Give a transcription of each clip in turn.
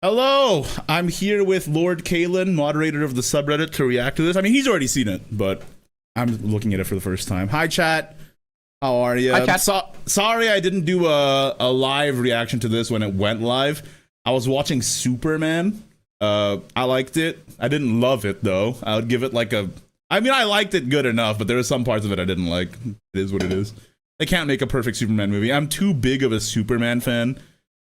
Hello, I'm here with Lord Kalen, moderator of the subreddit, to react to this. I mean, he's already seen it, but I'm looking at it for the first time. Hi, chat. How are you? Hi, chat. Sorry I didn't do a live reaction to this when it went live. I was watching Superman. I liked it. I didn't love it, though. I would give it like a... I mean, I liked it good enough, but there were some parts of it I didn't like. It is what it is. They can't make a perfect Superman movie. I'm too big of a Superman fan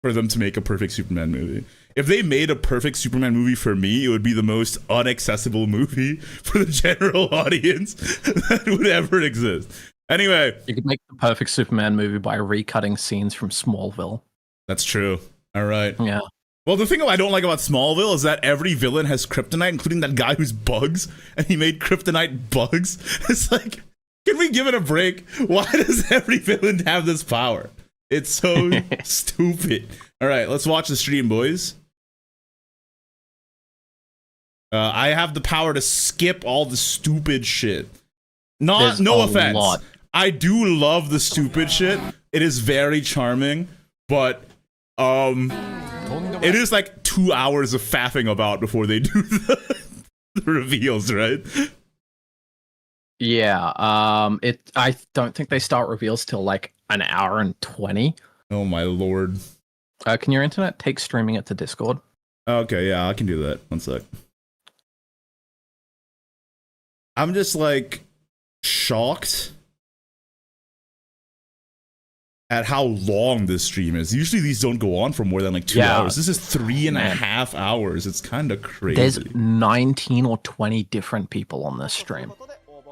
for them to make a perfect Superman movie. If they made a perfect Superman movie for me, it would be the most inaccessible movie for the general audience that would ever exist. Anyway. You could make the perfect Superman movie by recutting scenes from Smallville. That's true. All right. Yeah. Well, the thing I don't like about Smallville is that every villain has kryptonite, including that guy who's Bugs, and he made kryptonite bugs. It's like, can we give it a break? Why does every villain have this power? It's so stupid. All right, let's watch the stream, boys. I have the power to skip all the stupid shit. No offense. Lot. I do love the stupid shit. It is very charming, but it is like 2 hours of faffing about before they do the reveals, right? Yeah. I don't think they start reveals till like an hour and 20. Oh my lord. Can your internet take streaming it to Discord? Okay, yeah, I can do that. One sec. I'm just like shocked at how long this stream is. Usually these don't go on for more than like 2 hours. This is 3.5 hours. It's kind of crazy. There's 19 or 20 different people on this stream.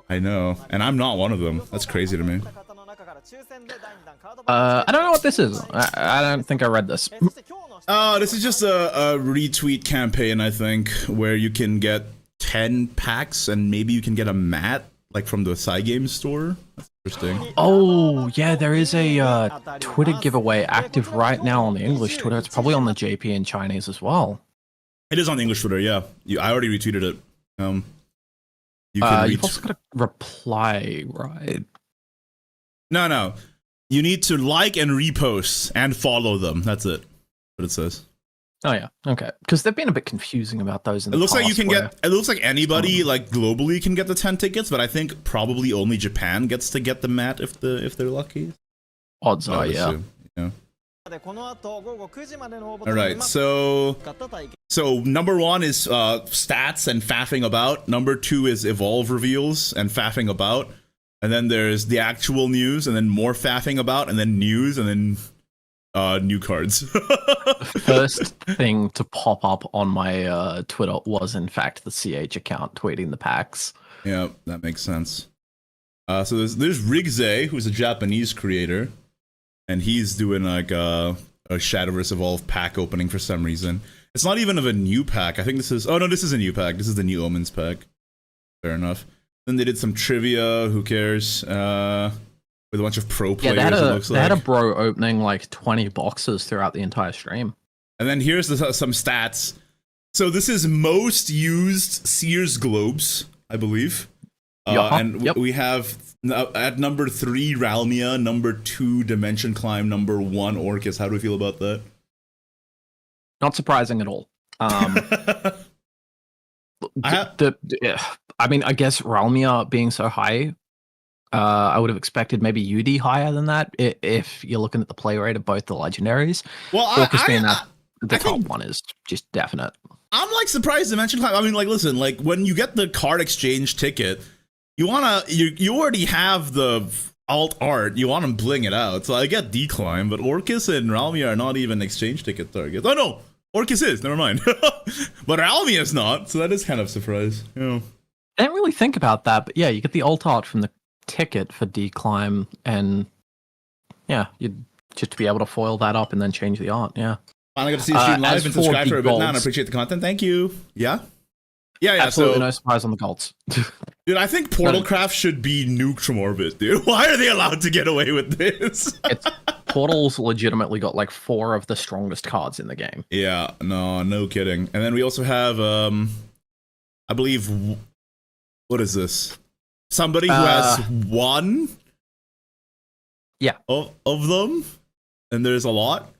I know, and I'm not one of them. That's crazy to me. I don't know what this is. I don't think I read this. This is just a retweet campaign, I think, where you can get 10 packs and maybe you can get a mat like from the Cygames store. That's interesting. Oh yeah, there is a Twitter giveaway active right now on the English Twitter. It's probably on the JP and Chinese as well. It is on the English Twitter, yeah. I already retweeted it. You've also got to reply, right? No. You need to like and repost and follow them. That's it. What it says. Oh yeah, okay. Because they've been a bit confusing about those. In the it looks past like you can get. It looks like anybody like globally can get the 10 tickets, but I think probably only Japan gets to get the mat if they're lucky. Odds are, yeah. All right, so number 1 is stats and faffing about. Number 2 is evolve reveals and faffing about, and then there's the actual news, and then more faffing about, and then news, and then new cards. The first thing to pop up on my Twitter was in fact the CH account tweeting the packs. Yeah, that makes sense. So there's Rigze, who's a Japanese creator, and he's doing like a Shadowverse Evolve pack opening for some reason. It's not even of a new pack. I think this is... Oh no, this is a new pack. This is the New Omens pack. Fair enough. Then they did some trivia. Who cares? With a bunch of pro players, they had a bro opening like 20 boxes throughout the entire stream. And then here's some stats. So this is most used Sears Globes, I believe. We have at number 3 Ralmia, number 2 Dimension Climb, number 1 Orcus. How do we feel about that? Not surprising at all. I mean, I guess Ralmia being so high, I would have expected maybe UD higher than that if you're looking at the play rate of both the legendaries. Well, the top one is just definite. I'm like surprised Dimension Climb. I mean, like, listen, like when you get the card exchange ticket, you already have the alt art. You want to bling it out. So I get Declimb, but Orcus and Ralmia are not even exchange ticket targets. Oh no, Orcus is. Never mind. But Ralmia is not. So that is kind of a surprise. Yeah. I didn't really think about that, but yeah, you get the alt art from the ticket for Declimb, and yeah, you'd just be able to foil that up and then change the art. Yeah. Finally got to see the stream live and subscribe for a bit now, and I appreciate the content. Thank you. Yeah. Absolutely no surprise on the golds. Dude, I think Portalcraft should be nuked from orbit, dude. Why are they allowed to get away with this? Portal's legitimately got like 4 of the strongest cards in the game. Yeah, no kidding. And then we also have, I believe, what is this? Somebody who has 1 of them, and there's a lot.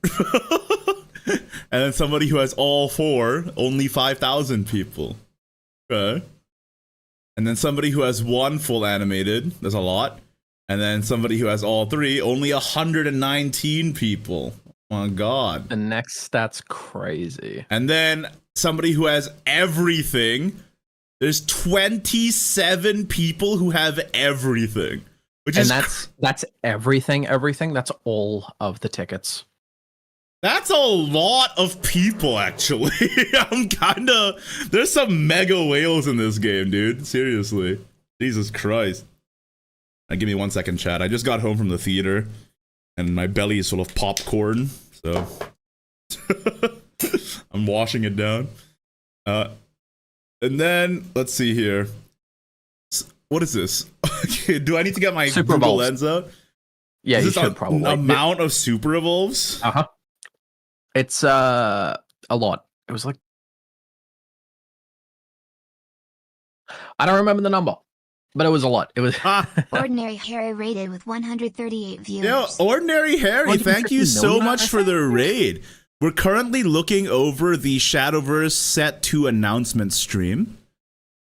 And then somebody who has all 4, only 5,000 people. Okay. And then somebody who has 1 full animated, there's a lot. And then somebody who has all 3, only 119 people. Oh my god. The next stat's crazy. And then somebody who has everything, there's 27 people who have everything. That's everything. That's all of the tickets. That's a lot of people, actually. There's some mega whales in this game, dude. Seriously. Jesus Christ. Give me 1 second, chat. I just got home from the theater, and my belly is full of popcorn, so I'm washing it down. And then, let's see here. What is this? Do I need to get my Super Google Evolves. Lens out? Yeah, you should probably. Amount of Super Evolves? Uh-huh. It's a lot. It was like, I don't remember the number, but it was a lot. It was Ordinary Harry rated with 138 viewers. Yo, Ordinary Harry, thank you so much for the raid. We're currently looking over the Shadowverse Set 2 announcement stream.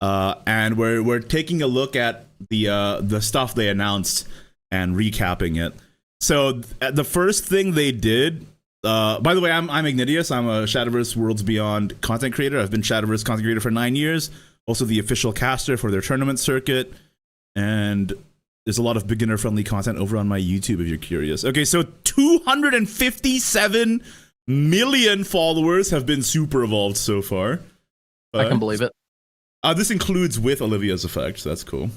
And we're taking a look at the stuff they announced and recapping it. So the first thing they did, by the way, I'm Ignideus. I'm a Shadowverse Worlds Beyond content creator. I've been Shadowverse content creator for 9 years. Also the official caster for their tournament circuit. And there's a lot of beginner-friendly content over on my YouTube if you're curious. Okay, so 257 million followers have been super evolved so far. I can believe it. This includes with Olivia's effect, so that's cool.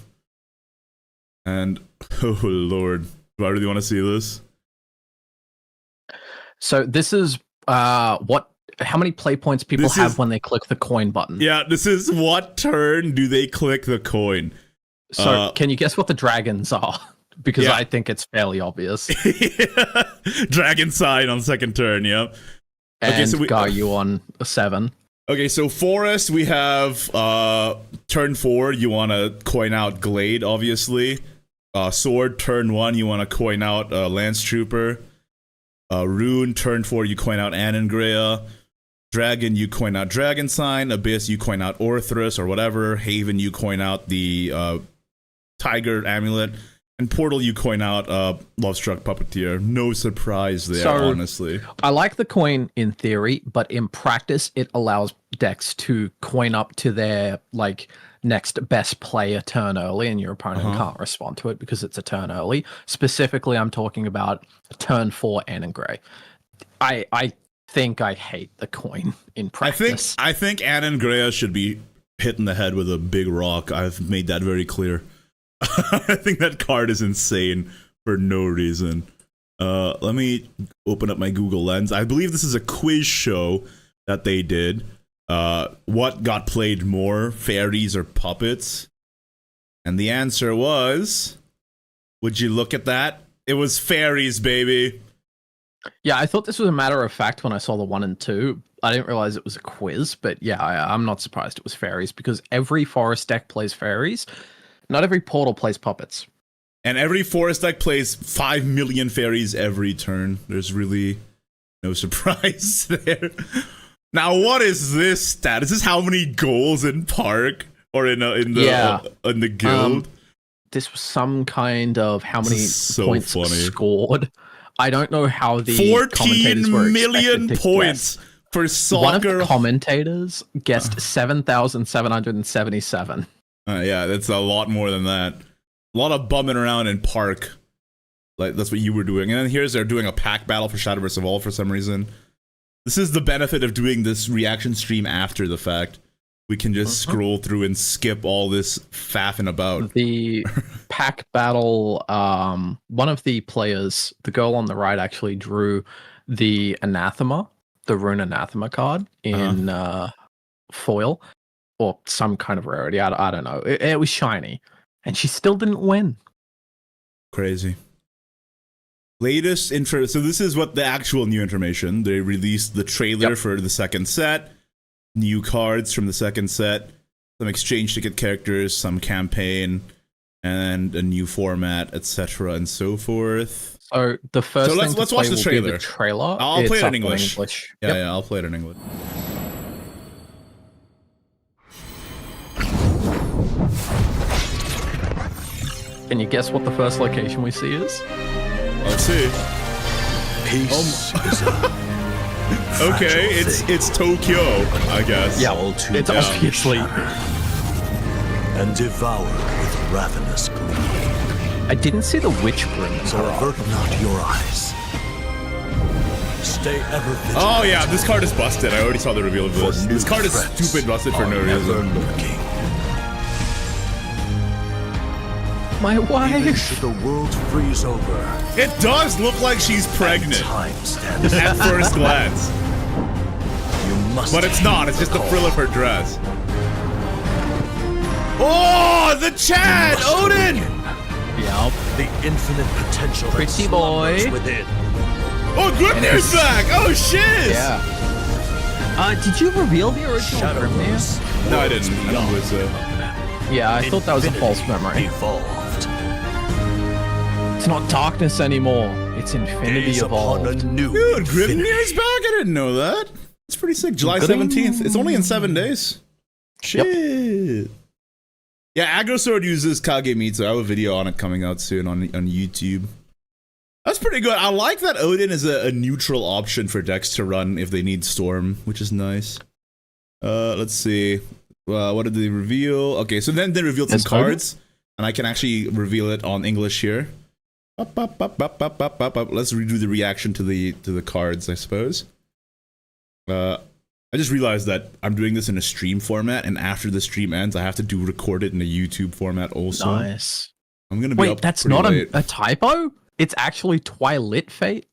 And, oh lord, do I really want to see this? So this is how many play points people have when they click the coin button. Yeah, this is what turn do they click the coin. So can you guess what the dragons are? Because I think it's fairly obvious. Dragon sign on second turn, yeah. And okay, so got you on a 7. Okay, so Forest, we have turn 4, you want to coin out Glade, obviously. Sword, turn 1, you want to coin out Lance Trooper. Rune, turn 4, you coin out Annangrea. Dragon, you coin out Dragon Sign. Abyss, you coin out Orthrus or whatever. Haven, you coin out the Tiger Amulet. And Portal, you coin out Lovestruck Puppeteer. No surprise there, honestly. I like the coin in theory, but in practice, it allows decks to coin up to their next best player turn early, and your opponent can't respond to it because it's a turn early. Specifically, I'm talking about turn 4 Annangrea. I think I hate the coin in practice. I think Annangrea should be hit in the head with a big rock. I've made that very clear. I think that card is insane for no reason. Let me open up my Google Lens. I believe this is a quiz show that they did. What got played more, fairies or puppets? And the answer was, would you look at that? It was fairies, baby. Yeah, I thought this was a matter of fact when I saw the 1 and 2. I didn't realize it was a quiz, but yeah, I'm not surprised it was fairies because every forest deck plays fairies. Not every portal plays puppets. And every forest deck plays 5 million fairies every turn. There's really no surprise there. Now, what is this stat? Is this how many goals in Park or in the guild? This was some kind of how many points scored. I don't know how the 14 million points for soccer. One of the commentators guessed 7,777. Yeah, that's a lot more than that. A lot of bumming around in Park. That's what you were doing. And then they're doing a pack battle for Shadowverse Evolve for some reason. This is the benefit of doing this reaction stream after the fact. We can just scroll through and skip all this faffing about. The pack battle, one of the players, the girl on the right, actually drew the Anathema, the Rune Anathema card in foil. Or some kind of rarity. I don't know. It was shiny. And she still didn't win. Crazy. Latest info. So this is what the actual new information. They released the trailer for the second set. New cards from the second set. Some exchange ticket characters. Some campaign. And a new format, etc. and so forth. So the first So thing let's to watch play the will be trailer. the trailer. I'll play it up in English. Yeah, Yep. yeah, I'll play it in English. Can you guess what the first location we see is? Let's see. Peace is a Okay, it's Tokyo, I guess. Yeah, all too it's easily obviously. shattered and devoured with ravenous greed. I didn't see the witch broom. So avert not your eyes. Stay ever vigilant. Oh yeah, this card is busted. I already saw the reveal of this. For This card is new threats stupid busted for are no never reason. lurking. My Even wife. should the world freeze over, It does look like she's pregnant time stands. at first glance. You must. But it's not, it's just the frill of her dress. Oh, the Chad! Odin! Yep. The infinite potential that Pretty boy. slumbers within. Oh, Grimnir's back! Oh shit! Yeah. Did you reveal the original Grimnir? Shadowverse. No, I didn't. I don't believe so. Yeah, I thought that was a false memory. Evolved. It's not darkness anymore. It's infinity Gaze upon a evolved. new Dude, infinity. Grimnir's back? I didn't know that. It's pretty sick. July Good. 17th. It's only in 7 days. Shit. Yeah, Aggro Sword uses Kagemitsu. I have a video on it coming out soon on YouTube. That's pretty good. I like that Odin is a neutral option for decks to run if they need Storm, which is nice. Let's see. What did they reveal? Okay, so then they revealed some That's Odin? cards, and I can actually reveal it on English here. Let's redo the reaction to the cards, I suppose. I just realized that I'm doing this in a stream format, and after the stream ends, I have to record it in a YouTube format also. Nice. I'm gonna be up Wait, that's pretty not late. a typo? It's actually Twilit Fate?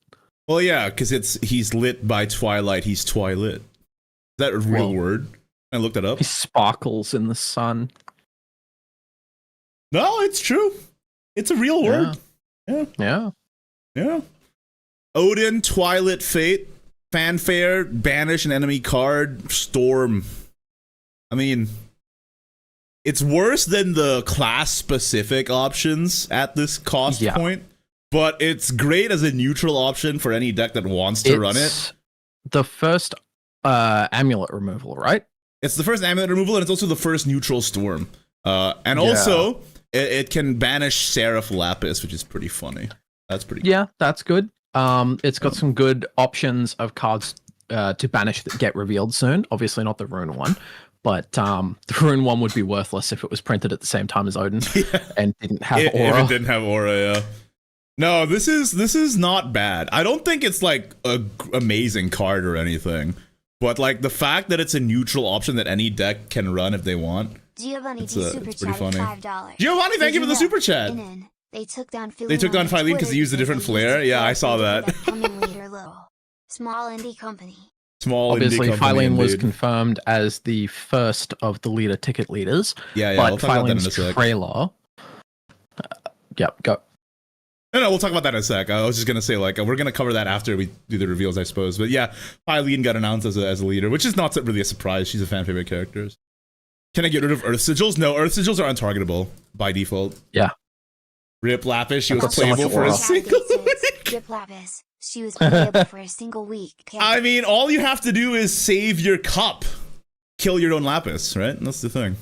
Well, yeah, because he's lit by twilight. He's twilit. Is that a real Well- word? I looked it up. He sparkles in the sun. No, it's true. It's a real word. Yeah. Yeah. Odin, Twilit Fate, Fanfare, banish an enemy card, Storm. I mean, it's worse than the class-specific options at this cost Yeah. point, but it's great as a neutral option for any deck that wants to run it. It's the first amulet removal, right? It's the first amulet removal, and it's also the first neutral Storm. And also, it can banish Seraph Lapis, which is pretty funny. That's pretty Yeah, that's good. It's got some good options of cards to banish that get revealed soon. Obviously not the Rune one, but the Rune one would be worthless if it was printed at the same time as Odin and didn't have If aura. it didn't have aura, yeah. No, this is not bad. I don't think it's like a amazing card or anything, but like the fact that it's a neutral option that any deck can run if they want. Giovanni It's, D it's super pretty chatted funny. $5. Giovanni, thank you for the super chat. They took down Philly They took down Philene because they used a different flare. Yeah, I saw that. Small indie company. Small Obviously, indie company Philene was indeed. confirmed as the first of the leader ticket leaders, Yeah, but we'll talk about that in a Philene's sec. trailer. Yep, go. No, we'll talk about that in a sec. I was just gonna say like we're gonna cover that after we do the reveals, I suppose. But yeah, Philene got announced as a leader, which is not really a surprise. She's a fan favorite character. Can I get rid of Earth Sigils? No, Earth Sigils are untargetable by default. Yeah. Rip Lapis, she was got so much playable for a aura. single week. Rip Lapis. She was playable for a single week. I mean, all you have to do is save your cup. Kill your own Lapis, right? That's the thing.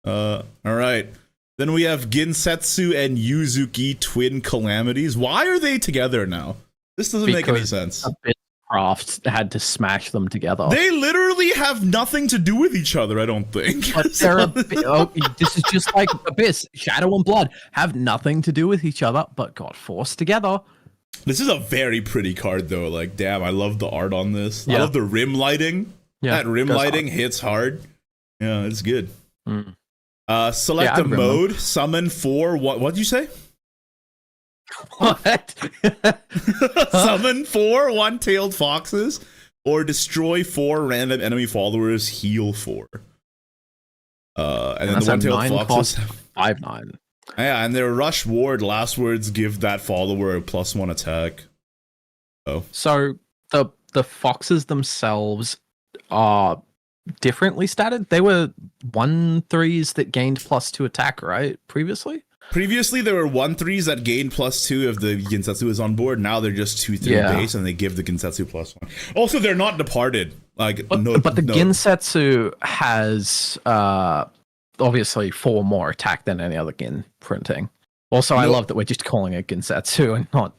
Alright. Then we have Ginsetsu and Yuzuki, twin calamities. Why are they together now? This doesn't make any Because sense. Craft had to smash them together. They literally have nothing to do with each other, I don't think. But they're this is just like Abyss, Shadow and Blood have nothing to do with each other, but got forced together. This is a very pretty card, though. Like, damn, I love the art on this. I Yeah. love the rim lighting. Yeah, That rim goes lighting hard. hits hard. Yeah, it's good. Mm. Select Yeah, a I'd rim mode, summon 4. What'd you say? What? Summon 4 one-tailed foxes, or destroy 4 random enemy followers. Heal 4. And then That's the a one-tailed 9 foxes. cost 5/9. Yeah, and their rush ward last words give that follower a +1 attack. So the foxes themselves are differently statted. They were 1/3s that gained +2 attack, right? Previously? Previously, there were 1/3s that gained +2 if the Gensetsu is on board. Now they're just 2/3 base, and they give the Gensetsu +1. Also, they're not departed. But the Gensetsu has obviously 4 more attack than any other Gin printing. Also, I love that we're just calling it Gensetsu and not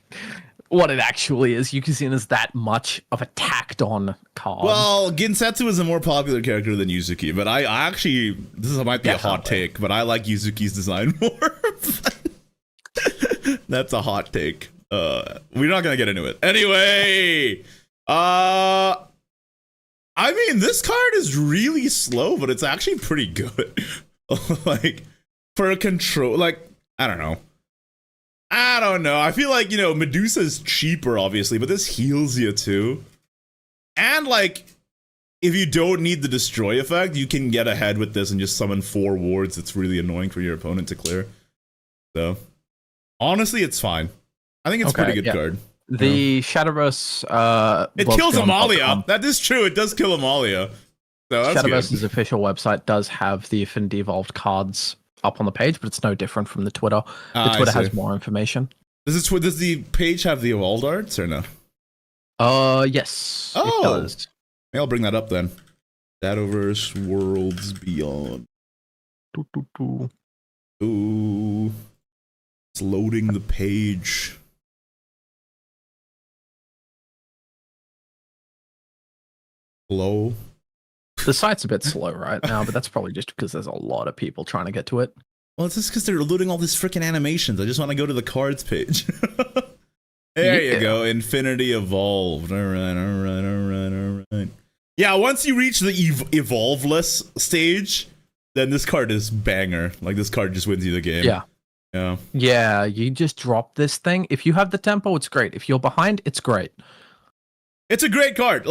what it actually is. Yukizin is that much of a tacked on card. Well, Gensetsu is a more popular character than Yuzuki, but I actually, this might be a hot take, but I like Yuzuki's design more. That's a hot take. We're not gonna get into it. Anyway, I mean, this card is really slow, but it's actually pretty good. Like, for a control, like, I don't know. I feel like, Medusa's cheaper, obviously, but this heals you too. And, like, if you don't need the destroy effect, you can get ahead with this and just summon 4 wards. It's really annoying for your opponent to clear. So, honestly, it's fine. I think it's a pretty good card. The Shadowverse... it kills Amalia. That is true. It does kill Amalia. So Shadowverse's official website does have the Affinity Evolved cards up on the page, but it's no different from the Twitter. The Twitter has more information. Does the page have the evolved arts or no? Yes. Oh, it does. Maybe I'll bring that up then. Shadowverse Worlds Beyond. Ooh. It's loading the page. Hello? The site's a bit slow right now, but that's probably just because there's a lot of people trying to get to it. Well, it's just because they're loading all these freaking animations. I just want to go to the cards page. There you go. Infinity Evolved. All right. Yeah, once you reach the evolveless stage, then this card is banger. Like, this card just wins you the game. Yeah, you just drop this thing. If you have the tempo, it's great. If you're behind, it's great. It's a great card.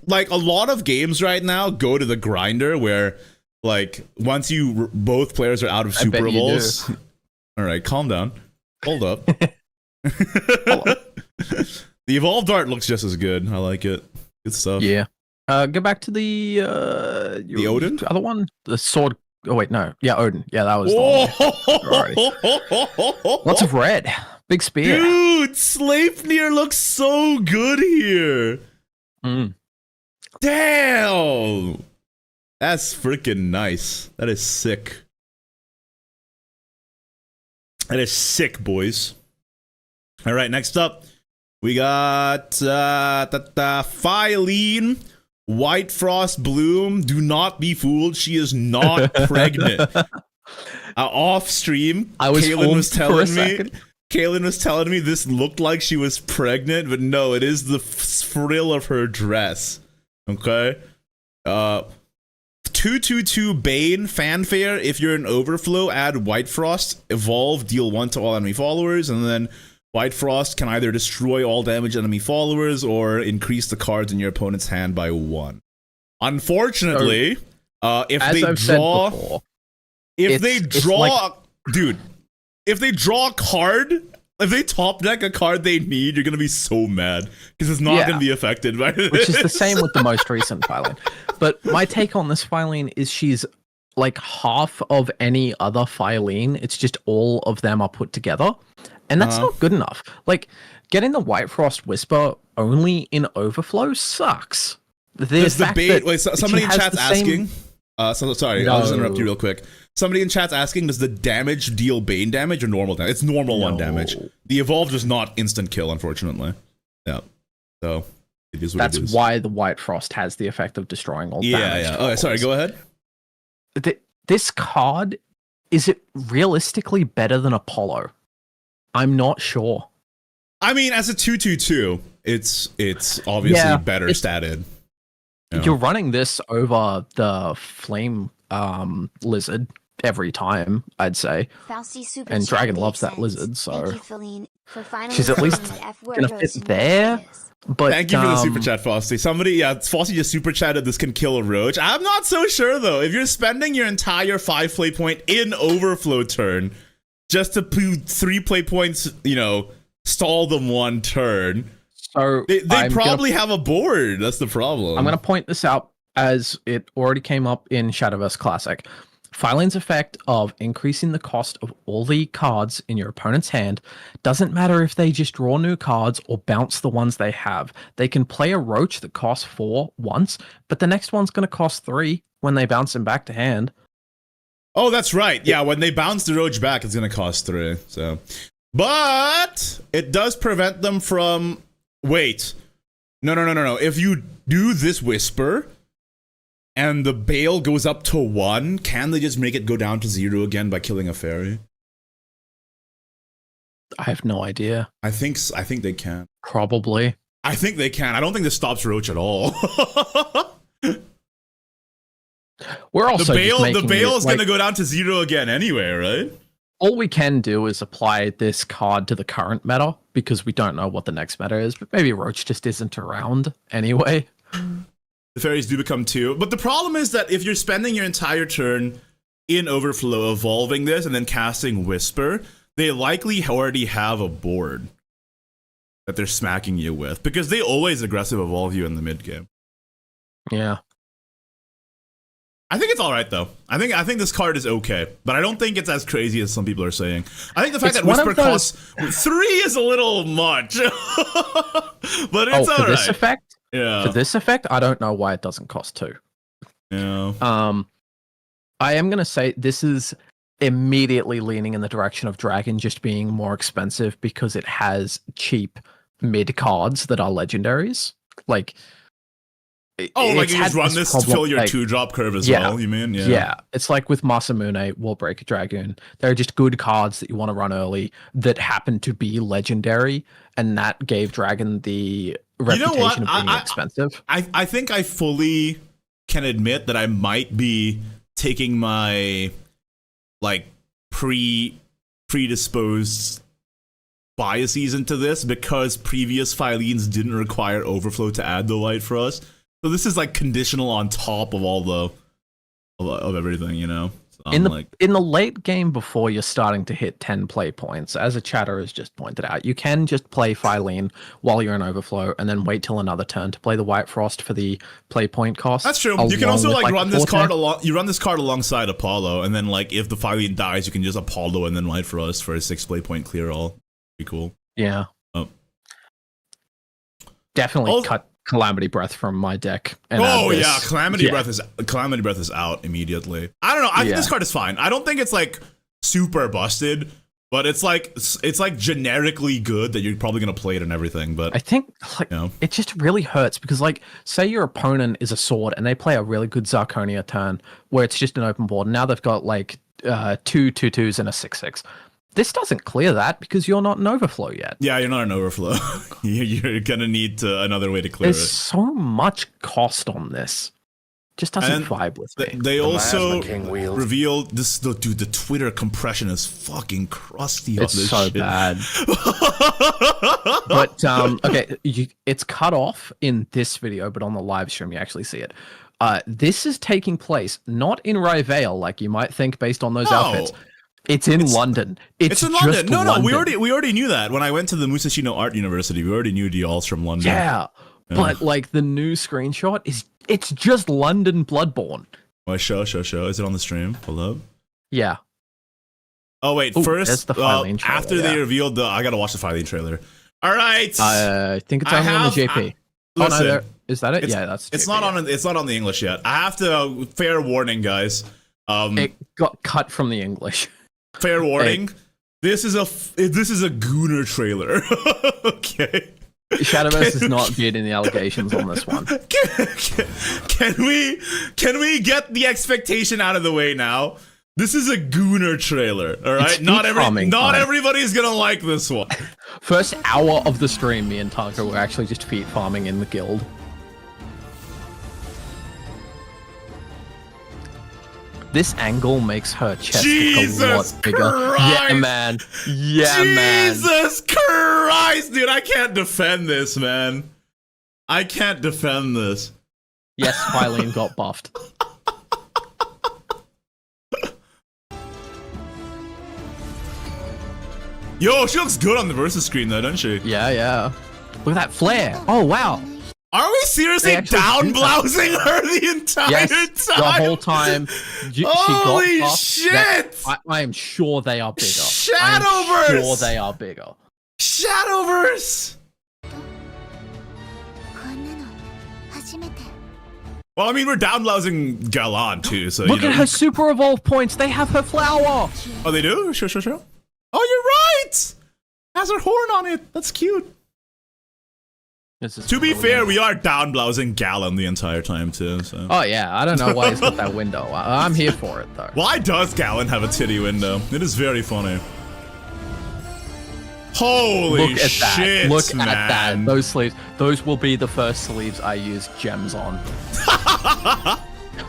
Like a lot of games right now go to the grinder where, like, once both players are out of Super Evolves. All right, calm down. Hold up. The evolved art looks just as good. I like it. Good stuff. Yeah. Go back to the Odin? The other one, the sword. Oh wait, no. Yeah, Odin. Yeah, that was the one. Lots of red. Big spear. Dude, Sleipnir looks so good here. Damn! That's freaking nice. That is sick. That is sick, boys. All right, next up, we got Phylene, White Frost Bloom. Do not be fooled. She is not pregnant. Off stream, Kaylin was telling me this looked like she was pregnant, but no, it is the frill of her dress. Okay. 2/2/2 Bane Fanfare. If you're in Overflow, add White Frost. Evolve, deal 1 to all enemy followers, and then White Frost can either destroy all damage enemy followers or increase the cards in your opponent's hand by 1. Unfortunately, if they draw a card, if they top deck a card they need, you're gonna be so mad because it's not gonna be affected by this. Which is the same with the most recent Phylene. But my take on this Phylene is she's like half of any other Phylene. It's just all of them are put together, and that's not good enough. Like, getting the White Frost Whisper only in Overflow sucks. Somebody in chat's asking. Sorry, I'll just interrupt you real quick. Somebody in chat's asking, does the damage deal Bane damage or normal damage? It's normal 1 damage. The evolve does not instant kill, unfortunately. Yeah. So it is what it is. That's why the White Frost has the effect of destroying all damage. Yeah. Okay, sorry, go ahead. This card, is it realistically better than Apollo? I'm not sure. I mean, as a 2/2/2, it's obviously better statted. You're running this over the Flame Lizard every time, I'd say. And Dragon loves that lizard, so she's at least gonna fit there. But thank you for the super chat, Frosty. Frosty just super chatted. This can kill a roach. I'm not so sure though. If you're spending your entire 5 play point in Overflow turn just to put 3 play points, stall them 1 turn. So they probably have a board. That's the problem. I'm gonna point this out as it already came up in Shadowverse Classic. Fylene's effect of increasing the cost of all the cards in your opponent's hand doesn't matter if they just draw new cards or bounce the ones they have. They can play a Roach that costs 4 once, but the next one's going to cost 3 when they bounce him back to hand. Oh, that's right. Yeah, when they bounce the Roach back, it's going to cost 3. So, but it does prevent them from... Wait. No. If you do this Whisper... and the Bale goes up to 1, can they just make it go down to 0 again by killing a fairy? I have no idea. I think they can. Probably. I think they can. I don't think this stops Roach at all. We're also the Bale is going to go down to 0 again anyway, right? All we can do is apply this card to the current meta because we don't know what the next meta is, but maybe Roach just isn't around anyway. The fairies do become 2. But the problem is that if you're spending your entire turn in Overflow evolving this and then casting Whisper, they likely already have a board that they're smacking you with because they always aggressive evolve you in the mid game. Yeah. I think it's all right though. I think this card is okay, but I don't think it's as crazy as some people are saying. I think the fact that Whisper costs 3 is a little much. But it's all right. This effect? Yeah. For this effect, I don't know why it doesn't cost 2. Yeah. I am gonna say this is immediately leaning in the direction of Dragon just being more expensive because it has cheap mid cards that are legendaries. Like, like you just run this to fill your 2-drop curve as well, you mean? Yeah. It's like with Masamune, Wallbreaker Dragoon. They're just good cards that you want to run early that happen to be legendary, and that gave Dragon the reputation of being expensive. I think I fully can admit that I might be taking my like predisposed biases into this because previous Filenes didn't require Overflow to add the light for us. So this is like conditional on top of all of everything, you know? So in the late game before you're starting to hit 10 play points, as a chatter has just pointed out, you can just play Phylene while you're in Overflow and then wait till another turn to play the White Frost for the play point cost. That's true. You can also like run this card you run this card alongside Apollo, and then like if the Phylene dies, you can just Apollo and then White Frost for a 6 play point clear all. Be cool. Yeah. Definitely cut Calamity Breath from my deck. And Calamity Breath is out immediately. I don't know. I think this card is fine. I don't think it's like super busted, but it's like generically good that you're probably gonna play it and everything. But I think it just really hurts because like say your opponent is a sword and they play a really good Zarconia turn where it's just an open board. Now they've got like 2 2/2s and a 6/6. This doesn't clear that because you're not in Overflow yet. Yeah, you're not in Overflow. You're gonna need another way to clear it. There's so much cost on this. Just doesn't vibe with me. They also revealed this. Dude, the Twitter compression is fucking crusty. It's so bad. But okay, it's cut off in this video, but on the live stream you actually see it. This is taking place not in Rivale like you might think based on those outfits. It's in London. It's in London. No, we already knew that. When I went to the Musashino Art University, we already knew Dial's from London. Yeah, but like the new screenshot it's just London Bloodborne. Oh, show. Is it on the stream? Hold up. Yeah. Oh wait, first the trailer, after they revealed I gotta watch the Phylene trailer. All right. I think it's only on the JP. Is that it? Yeah, that's. It's not on. It's not on the English yet. I have to. Fair warning, guys. It got cut from the English. Fair warning. This is a Gooner trailer. Okay. Shadowverse is not beating the allegations on this one. Can we get the expectation out of the way now? This is a Gooner trailer, all right? Not everybody's gonna like this one. First hour of the stream, me and Tanka were actually just feet farming in the guild. This angle makes her chest look a lot bigger. Christ. Yeah, man. Jesus Christ, dude! I can't defend this, man. I can't defend this. Yes, Phylene got buffed. Yo, she looks good on the versus screen though, doesn't she? Yeah. Look at that flare. Oh, wow. Are we seriously down-blousing her the entire time? The whole time. Holy she got shit! I am sure they are bigger. Shadowverse! I'm sure they are bigger. Shadowverse! Well, I mean, we're down-blousing Galan, too, so, Look at her super evolve points. They have her flower. Oh, they do? Sure. Oh, you're right! Has her horn on it. That's cute. To be fair, we are down-blousing Galen the entire time, too, so. Oh, yeah. I don't know why he's got that window. I'm here for it, though. Why does Galen have a titty window? It is very funny. Holy shit, Look man. at that. Those sleeves. Those will be the first sleeves I use gems on.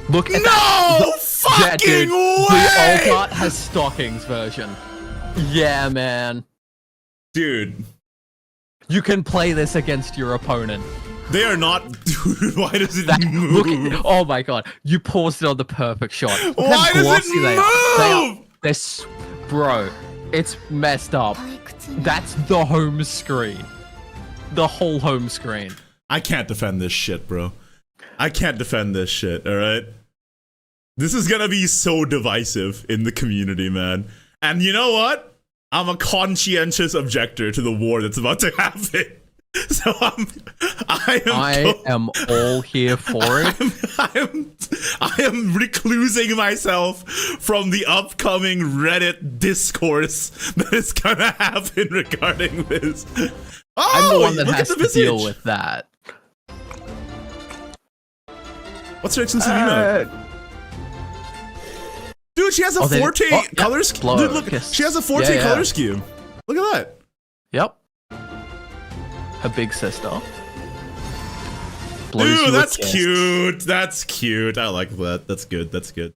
Look at that. No fucking way! The Olcott has stockings version. Yeah, man. Dude. You can play this against your opponent. They are not... Dude, why does it move? Oh my god. You paused it on the perfect shot. Look why does it move? Bro, it's messed up. That's the home screen. The whole home screen. I can't defend this shit, bro. I can't defend this shit, alright? This is gonna be so divisive in the community, man. And you know what? I'm a conscientious objector to the war that's about to happen. So I am all here for it. I am reclusing myself from the upcoming Reddit discourse that is gonna happen regarding this. Oh, I'm the one that has to deal with that. What's her exclusive emote? Dude, she has a Forte color scheme. Dude, look, she has a Forte color scheme. Look at that. Yep. Her big sister. Dude, that's cute. That's cute. I like that. That's good. That's good.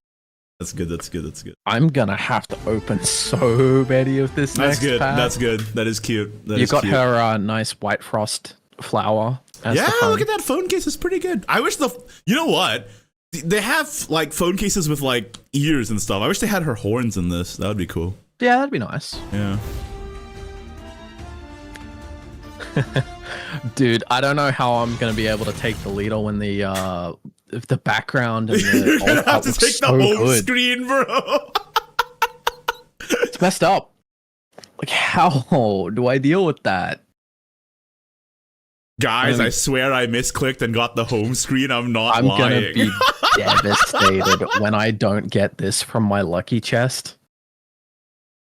That's good. That's good. That's good. I'm gonna have to open so many of this next good. pack. That's good. That is cute. You got her nice white frost flower. Yeah, look at that phone case. It's pretty good. I wish you know what? They have like phone cases with like ears and stuff. I wish they had her horns in this. That would be cool. Yeah, that'd be nice. Yeah. Dude, I don't know how I'm gonna be able to take the leader when the background and the You're gonna have to take the home screen, bro. It's messed up. Like, how do I deal with that? Guys, I swear I misclicked and got the home screen. I'm not lying. I'm gonna be devastated when I don't get this from my lucky chest.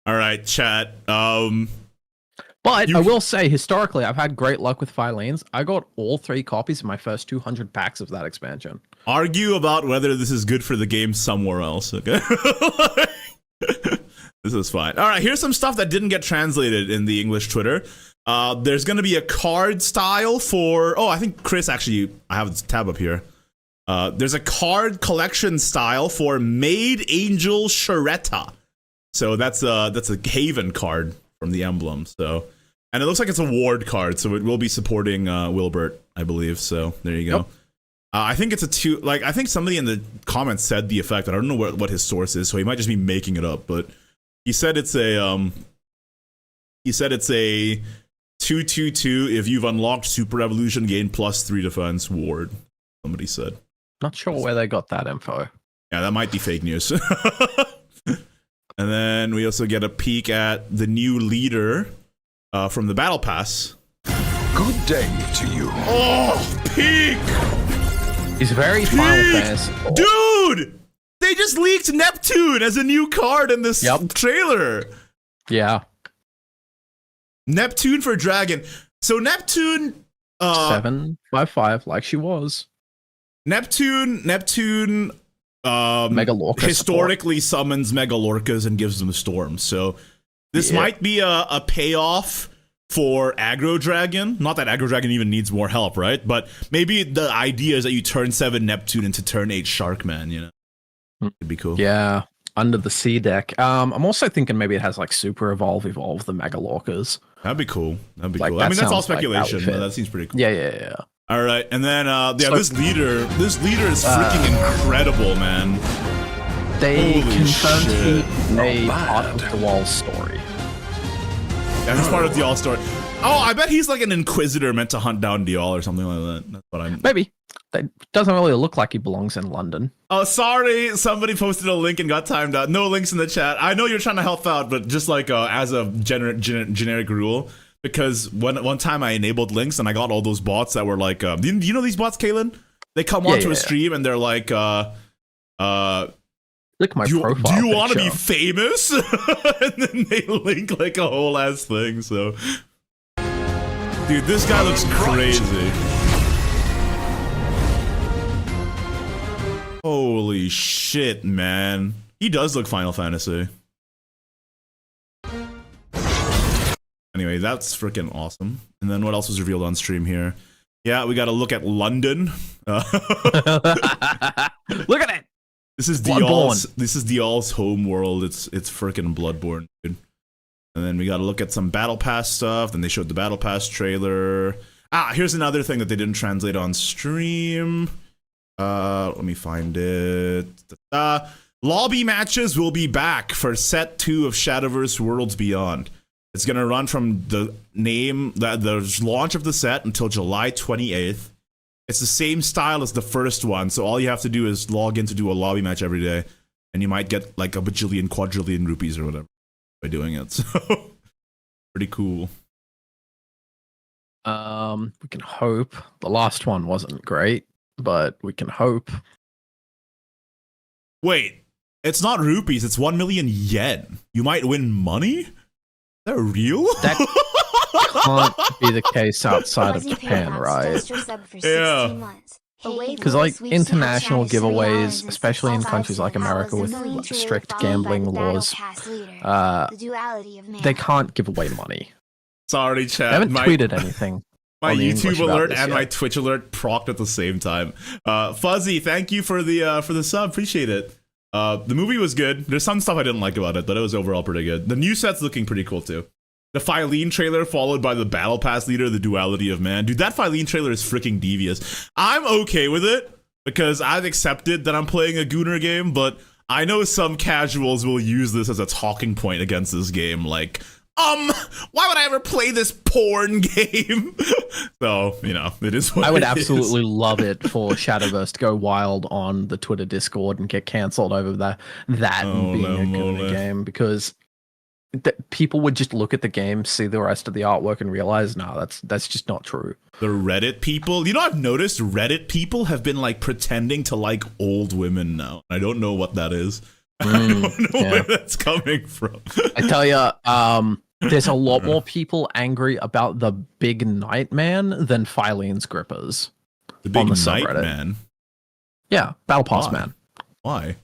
All right, chat. But I will say, historically, I've had great luck with Filene's. I got all 3 copies in my first 200 packs of that expansion. Argue about whether this is good for the game somewhere else, okay? This is fine. All right, here's some stuff that didn't get translated in the English Twitter. There's going to be a card style for... Oh, I think Chris actually... I have this tab up here. There's a card collection style for Maid Angel Sharetta. So that's a Haven card from the emblem. So, and it looks like it's a ward card, so it will be supporting Wilbert, I believe. So there you go. Yep. I think it's a 2. Like, I think somebody in the comments said the effect. I don't know what his source is, so he might just be making it up. But he said it's a 2/2/2. If you've unlocked Super Evolution, gain +3 defense ward. Somebody said. Not sure where they got that info. Yeah, that might be fake news. And then we also get a peek at the new leader from the Battle Pass. Good day to you. Oh, peek! He's very Final Fantasy. Dude! They just leaked Neptune as a new card in this trailer. Yeah. Neptune for Dragon. So Neptune... 7/5/5, like she was. Neptune... Mega Lorca historically summons Mega Lorcas and gives them storms. So this might be a payoff for Aggro Dragon. Not that Aggro Dragon even needs more help, right? But maybe the idea is that you turn 7 Neptune into turn 8 Sharkman, you know? It'd be cool. Yeah, under the sea deck. I'm also thinking maybe it has like Super Evolve the Mega Lorcas. That'd be cool. That'd be cool. I mean, that's all speculation, but that seems pretty cool. Yeah. All right, and then this leader is freaking incredible, man. They confirmed a part of the Wall story. Yeah, he's part of the All story. Oh, I bet he's like an inquisitor meant to hunt down Dial or something like that. That's what I'm. Maybe. That doesn't really look like he belongs in London. Oh, sorry. Somebody posted a link and got timed out. No links in the chat. I know you're trying to help out, but just like as a generic rule, because one time I enabled links and I got all those bots that were like, do you know these bots, Kalen? They come onto a stream and they're like, look at my do profile. Do you want to be famous? And then they link like a whole ass thing. So, dude, this guy looks crazy. Holy shit, man. He does look Final Fantasy. Anyway, that's freaking awesome. And then what else was revealed on stream here? Yeah, we got to look at London. Look at it. This is Dial's home world. It's freaking Bloodborne, dude. And then we got to look at some Battle Pass stuff. Then they showed the Battle Pass trailer. Here's another thing that they didn't translate on stream. Let me find it. Lobby matches will be back for set 2 of Shadowverse Worlds Beyond. It's gonna run from the launch of the set until July 28th. It's the same style as the first one, so all you have to do is log in to do a lobby match every day, and you might get like a bajillion, quadrillion rupees or whatever by doing it. So pretty cool. We can hope. The last one wasn't great, but we can hope. Wait, it's not rupees, it's 1 million yen. You might win money? Is that real? That can't be the case outside of Japan, right? Yeah. Because like international giveaways, especially in countries like America with strict gambling laws, they can't give away money. Sorry, chat. I haven't tweeted anything. My YouTube alert and my Twitch alert procced at the same time. Fuzzy, thank you for the sub. Appreciate it. The movie was good. There's some stuff I didn't like about it, but it was overall pretty good. The new set's looking pretty cool too. The Phylene trailer followed by the Battle Pass leader, the Duality of Man. Dude, that Phylene trailer is freaking devious. I'm okay with it because I've accepted that I'm playing a Gooner game, but I know some casuals will use this as a talking point against this game. Like, why would I ever play this porn game? So, you know, it is what I would it absolutely is. love it for Shadowverse to go wild on the Twitter Discord and get cancelled over that being a Gooner game, because people would just look at the game, see the rest of the artwork, and realize, no, that's just not true. The Reddit people, you know, I've noticed Reddit people have been like pretending to like old women now. I don't know what that is. I don't know where that's coming from. I tell you, there's a lot more people angry about the Big Night Man than Phylene's grippers. The Big Night subreddit. Man? Yeah, Battle Pass Man. Why?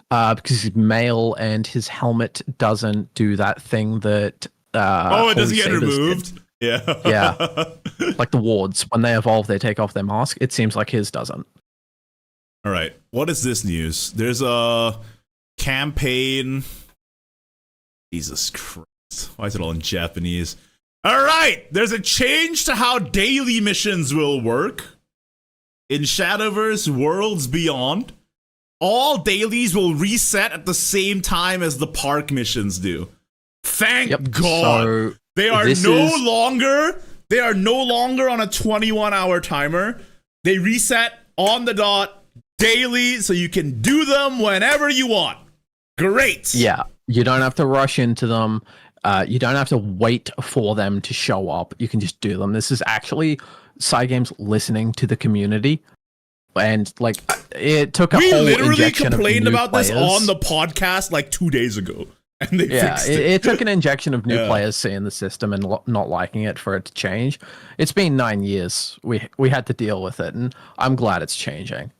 Because he's male and his helmet doesn't do that thing that. It doesn't get removed? Yeah. Yeah. Like the wards. When they evolve, they take off their mask. It seems like his doesn't. All right. What is this news? There's a campaign. Jesus Christ. Why is it all in Japanese? All right. There's a change to how daily missions will work. In Shadowverse Worlds Beyond, all dailies will reset at the same time as the park missions do. Thank God. So they are no longer on a 21-hour timer. They reset on the dot daily, so you can do them whenever you want. Great. Yeah. You don't have to rush into them. You don't have to wait for them to show up. You can just do them. This is actually Cygames listening to the community. And like, it took a whole injection of new players. We literally complained about this on the podcast like 2 days ago. And they fixed it. It took an injection of new players seeing the system and not liking it for it to change. It's been 9 years. We had to deal with it, and I'm glad it's changing.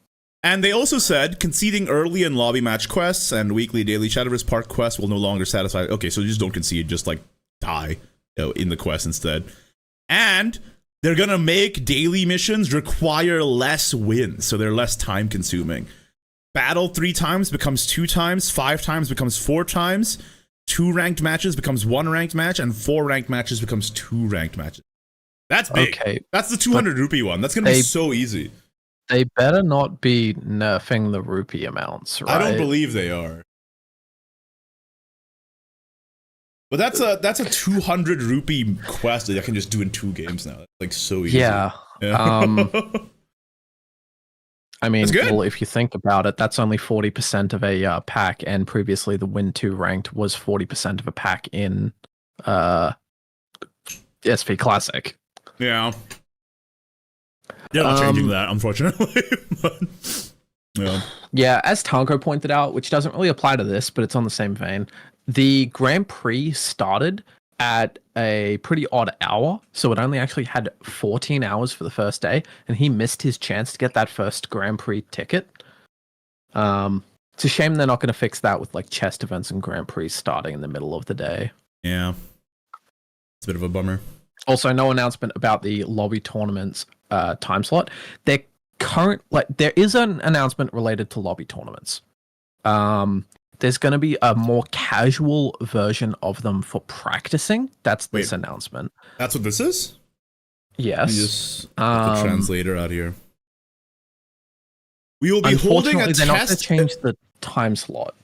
And they also said conceding early and lobby match quests and weekly daily Shadowverse Park quests will no longer satisfy. Okay, so you just don't concede, just like die, in the quest instead. And they're gonna make daily missions require less wins, so they're less time consuming. Battle 3 times becomes 2 times, 5 times becomes 4 times, 2 ranked matches becomes 1 ranked match, and 4 ranked matches becomes 2 ranked matches. That's big. Okay, that's the 200 rupee one. That's gonna be so easy. They better not be nerfing the rupee amounts, right? I don't believe they are. But that's a 200 rupee quest that I can just do in 2 games now. It's like so easy. Yeah. I mean, well, if you think about it, that's only 40% of a pack, and previously the Win 2 ranked was 40% of a pack in SP Classic. Yeah. They're not changing that, unfortunately. But, yeah. Yeah, as Tango pointed out, which doesn't really apply to this, but it's on the same vein, the Grand Prix started at a pretty odd hour, so it only actually had 14 hours for the first day, and he missed his chance to get that first Grand Prix ticket. It's a shame they're not going to fix that with like chest events and Grand Prix starting in the middle of the day. Yeah. It's a bit of a bummer. Also, no announcement about the lobby tournaments time slot. There is an announcement related to lobby tournaments. There's going to be a more casual version of them for practicing. That's this announcement. That's what this is? Yes. Let me just put the translator out here. We will be holding a test. They're not going to change the time slot.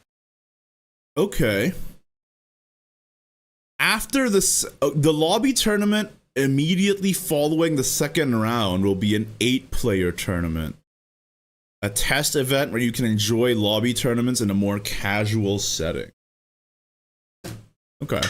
Okay. After this, the lobby tournament immediately following the second round will be an 8-player tournament. A test event where you can enjoy lobby tournaments in a more casual setting. Okay.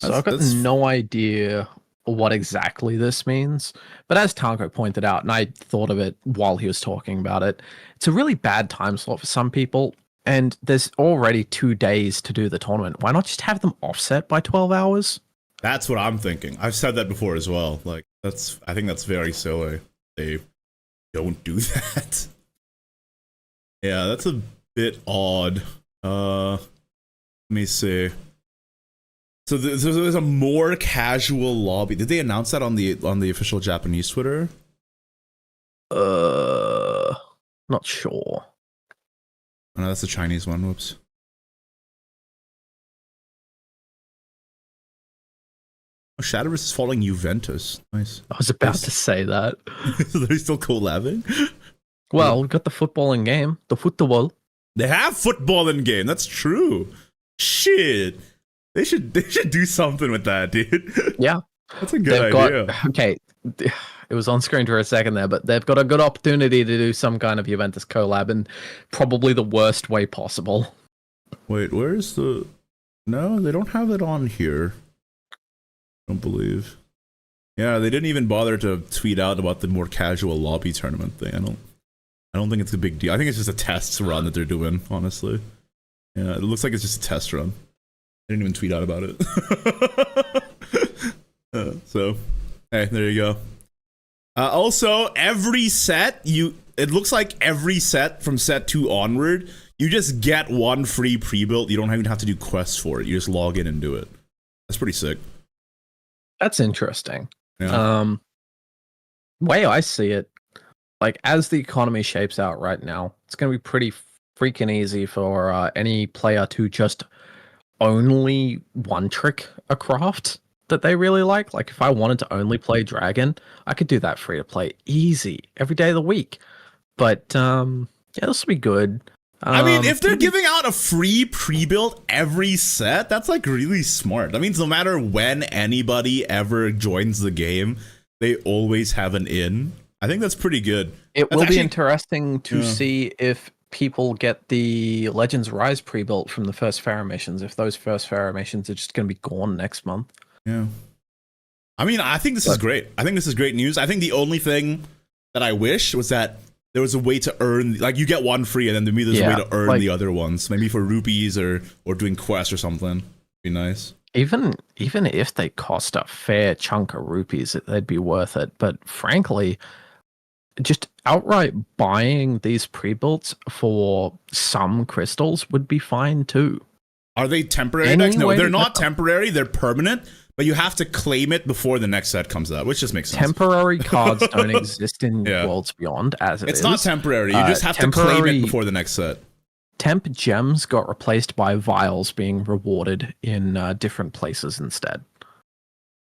So I've got no idea what exactly this means, but as Tango pointed out, and I thought of it while he was talking about it, it's a really bad time slot for some people, and there's already 2 days to do the tournament. Why not just have them offset by 12 hours? That's what I'm thinking. I've said that before as well. Like, I think that's very silly. They don't do that. Yeah, that's a bit odd. Let me see. So there's a more casual lobby. Did they announce that on the official Japanese Twitter? Not sure. Oh, no, that's the Chinese one. Whoops. Oh, Shadowverse is following Juventus. Nice. I was about to say that. So they're still collabing? Well, we've got the football in game. The football. They have football in game. That's true. Shit. They should do something with that, dude. Yeah. That's a good idea. Okay. It was on screen for a second there, but they've got a good opportunity to do some kind of Juventus collab in probably the worst way possible. Wait, where's the... No, they don't have it on here. I don't believe. Yeah, they didn't even bother to tweet out about the more casual lobby tournament thing. I don't think it's a big deal. I think it's just a test run that they're doing, honestly. Yeah, it looks like it's just a test run. They didn't even tweet out about it. So, hey, there you go. Also, every set, it looks like every set from set 2 onward, you just get one free pre-built. You don't even have to do quests for it. You just log in and do it. That's pretty sick. That's interesting. Yeah. Way I see it, like as the economy shapes out right now, it's going to be pretty freaking easy for any player to just only one trick a craft that they really like. Like if I wanted to only play Dragon, I could do that free to play easy every day of the week. But yeah, this will be good. I mean, if they're giving out a free pre-built every set, that's like really smart. That means no matter when anybody ever joins the game, they always have an in. I think that's pretty good. It will be interesting to see if people get the Legends Rise pre-built from the first Pharaoh missions, if those first Pharaoh missions are just going to be gone next month. Yeah. I mean, I think this is great. I think this is great news. I think the only thing that I wish was that there was a way to earn, like you get one free and then maybe there's a way to earn the other ones. Maybe for rupees or doing quests or something. Be nice. Even if they cost a fair chunk of rupees, they'd be worth it. But frankly, just outright buying these pre-builts for some crystals would be fine too. Are they temporary decks? No, they're not temporary. They're permanent, but you have to claim it before the next set comes out, which just makes sense. Temporary cards don't exist in Worlds Beyond as it is. It's not temporary. You just have to claim it before the next set. Temp gems got replaced by vials being rewarded in different places instead.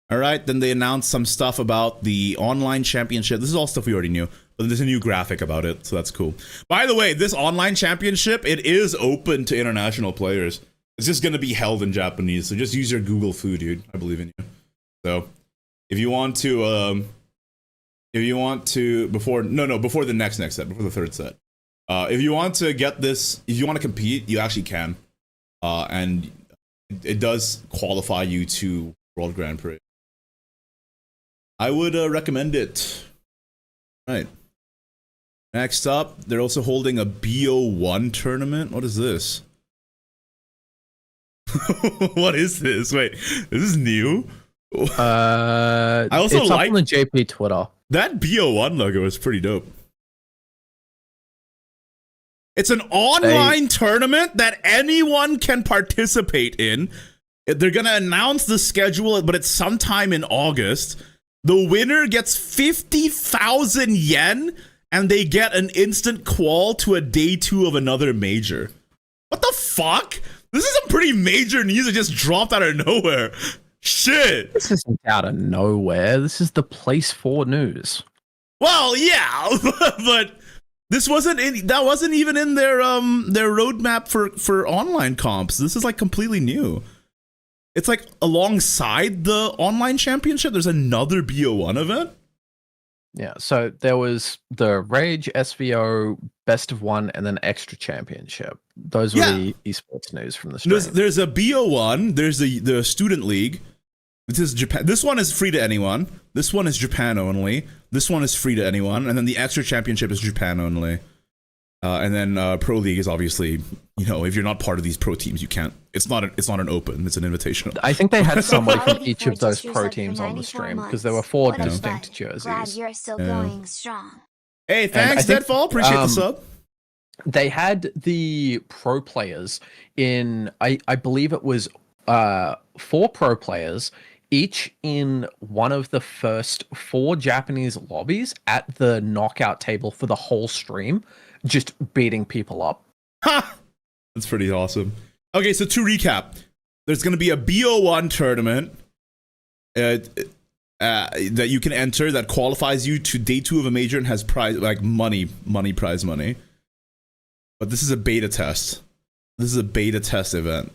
All right, then they announced some stuff about the online championship. This is all stuff we already knew, but there's a new graphic about it, so that's cool. By the way, this online championship, it is open to international players. It's just gonna be held in Japanese. So just use your Google Foo, dude. I believe in you. So if you want to before the next set, before the third set. If you want to get this, if you want to compete, you actually can. And it does qualify you to World Grand Prix. I would recommend it. Right. Next up, they're also holding a BO1 tournament. What is this? What is this? Wait, this is new? I also it's like up on the JP Twitter. That BO1 logo is pretty dope. It's an online tournament that anyone can participate in. They're gonna announce the schedule, but it's sometime in August. The winner gets 50,000 yen, and they get an instant qual to a day 2 of another major. What the fuck? This is some pretty major news that just dropped out of nowhere. Shit. This isn't out of nowhere. This is the Place 4 news. Well, yeah, but this wasn't even in their roadmap for online comps. This is like completely new. It's like alongside the online championship, there's another BO1 event. Yeah, so there was the Rage, SVO, Best of One, and then Extra Championship. Those were the esports news from the stream. There's a BO1, there's the Student League. This is Japan. This one is free to anyone. This one is Japan only. This one is free to anyone. And then the Extra Championship is Japan only. And then Pro League is obviously, if you're not part of these pro teams, you can't. It's not an open. It's an invitational. I think they had somebody from each of those pro teams on the stream because there were 4 distinct jerseys. Glad you're still going strong. Hey, thanks, Deadfall. Appreciate the sub. They had the pro players in. I believe it was 4 pro players, each in one of the first 4 Japanese lobbies at the knockout table for the whole stream, just beating people up. Ha! That's pretty awesome. Okay, so to recap, there's going to be a BO1 tournament that you can enter that qualifies you to day 2 of a major and has prize like prize money. But this is a beta test. This is a beta test event.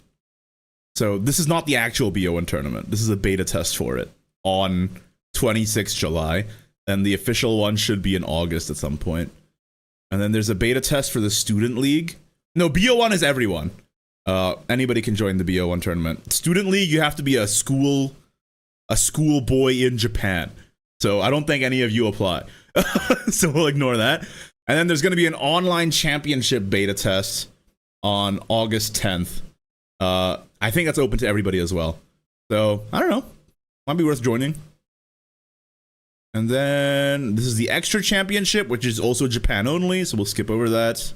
So this is not the actual BO1 tournament. This is a beta test for it on 26th July. And the official one should be in August at some point. And then there's a beta test for the Student League. No, BO1 is everyone. Anybody can join the BO1 tournament. Student League, you have to be a school boy in Japan. So I don't think any of you apply. So we'll ignore that. And then there's going to be an online championship beta test on August 10th. I think that's open to everybody as well. So, I don't know. Might be worth joining. And then this is the Extra Championship, which is also Japan only, so we'll skip over that.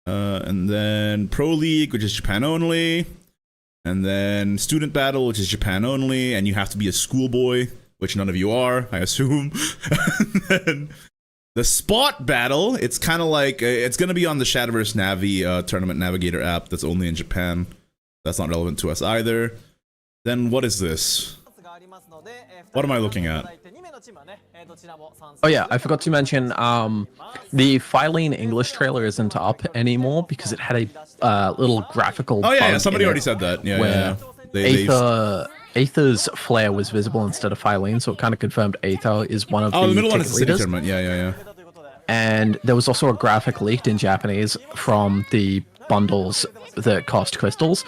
And then Pro League, which is Japan only. And then Student Battle, which is Japan only, and you have to be a schoolboy, which none of you are, I assume. And then the Spot Battle, it's kind of like, it's going to be on the Shadowverse Navi Tournament Navigator app that's only in Japan. That's not relevant to us either. Then what is this? What am I looking at? Oh yeah, I forgot to mention the Phylene English trailer isn't up anymore because it had a little graphical. Oh yeah, somebody already said that. Yeah, yeah. Aether's flare was visible instead of Phylene, so it kind of confirmed Aether is one of the middle one is the city leaders. tournament. Yeah. And there was also a graphic leaked in Japanese from the bundles that cost crystals.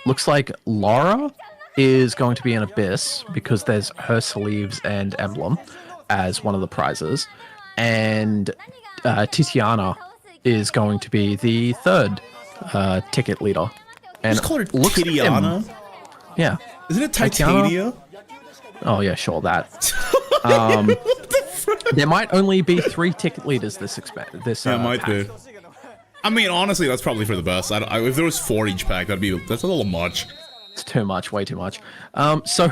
Looks like Laura is going to be an Abyss because there's her sleeves and emblem as one of the prizes, and Titiana is going to be the 3rd ticket leader. And just call her Titiana. Yeah, isn't it Titania? Oh yeah, sure that. There might only be 3 ticket leaders this might be. I mean, honestly, that's probably for the best. If there was 4 each pack, that's a little much. It's too much, way too much. So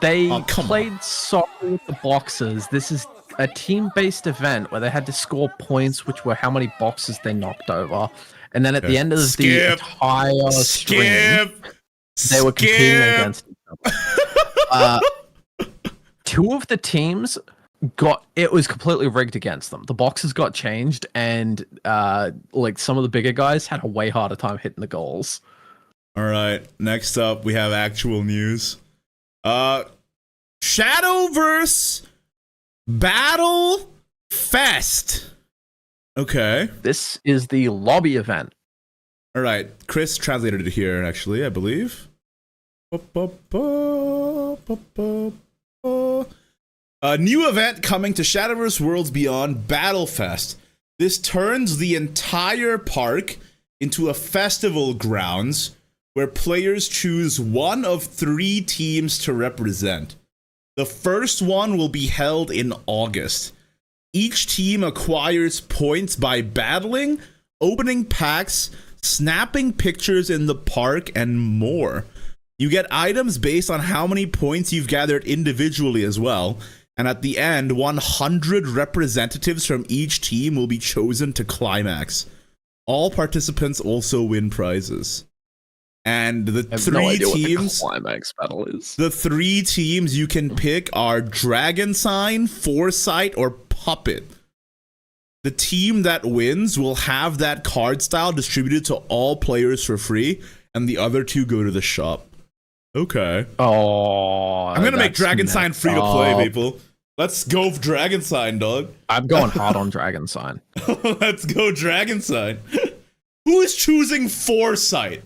they played soccer with the boxes. This is a team-based event where they had to score points, which were how many boxes they knocked over. And then at the end of the entire stream, they were competing against each other. 2 of the teams it was completely rigged against them. The boxes got changed, and like some of the bigger guys had a way harder time hitting the goals. All right, next up we have actual news. Shadowverse Battle Fest. Okay. This is the lobby event. All right, Chris translated it here, actually, I believe. A new event coming to Shadowverse Worlds Beyond, Battlefest. This turns the entire park into a festival grounds where players choose one of 3 teams to represent. The first one will be held in August. Each team acquires points by battling, opening packs, snapping pictures in the park, and more. You get items based on how many points you've gathered individually as well. And at the end, 100 representatives from each team will be chosen to climax. All participants also win prizes. And the 3 teams, what the climax battle is. The 3 teams you can pick are Dragon Sign, Foresight, or Puppet. The team that wins will have that card style distributed to all players for free, and the other 2 go to the shop. Okay. Oh, I'm gonna make Dragon Sign free to play, people. Let's go Dragon Sign, dog. I'm going hard on Dragon Sign. Let's go Dragon Sign. Who is choosing Foresight?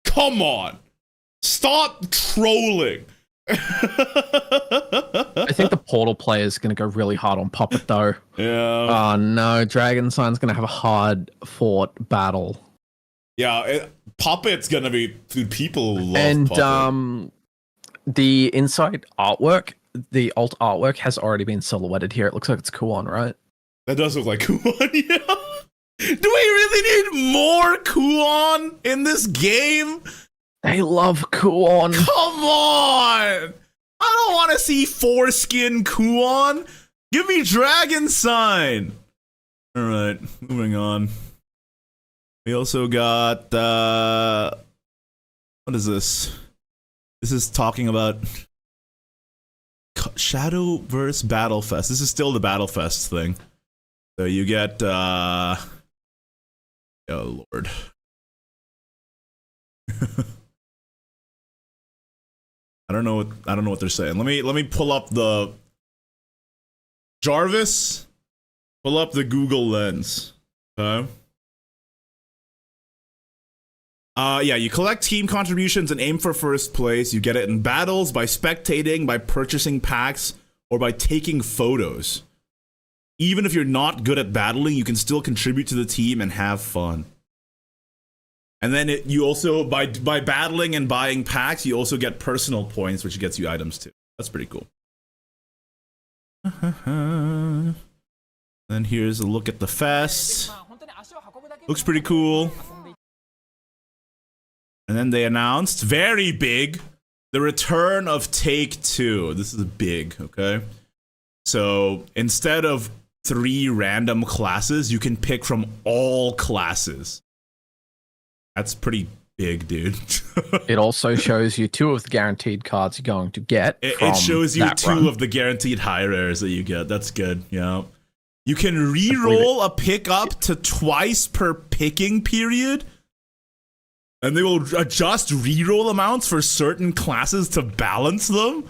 Come on. Stop trolling. I think the Portal player is going to go really hard on Puppet, though. Yeah. Oh, no. Dragon Sign's going to have a hard-fought battle. Yeah, Puppet's going to be... Dude, people love and, Puppet. The inside artwork, the alt artwork has already been silhouetted here. It looks like it's Kuon, right? That does look like Kuon, yeah. Do we really need more Kuon in this game? They love Kuon. Come on! I don't want to see foreskin Kuon. Give me Dragon Sign. All right, moving on. We also got what is this? This is talking about Shadowverse Battlefest. This is still the Battlefest thing. So you get oh lord. I don't know what they're saying. Let me pull up the Jarvis. Pull up the Google Lens. Okay. Yeah, you collect team contributions and aim for first place. You get it in battles, by spectating, by purchasing packs, or by taking photos. Even if you're not good at battling, you can still contribute to the team and have fun. And then you also, by battling and buying packs, you also get personal points, which gets you items too. That's pretty cool. Then here's a look at the fest. Looks pretty cool. And then they announced, very big, the return of Take-Two. This is big, okay? So instead of 3 random classes, you can pick from all classes. That's pretty big, dude. It also shows you 2 of the guaranteed cards you're going to get. It shows you 2 of the guaranteed high rares that you get. That's good, yeah. You can re-roll a pick up to twice per picking period. And they will adjust reroll amounts for certain classes to balance them?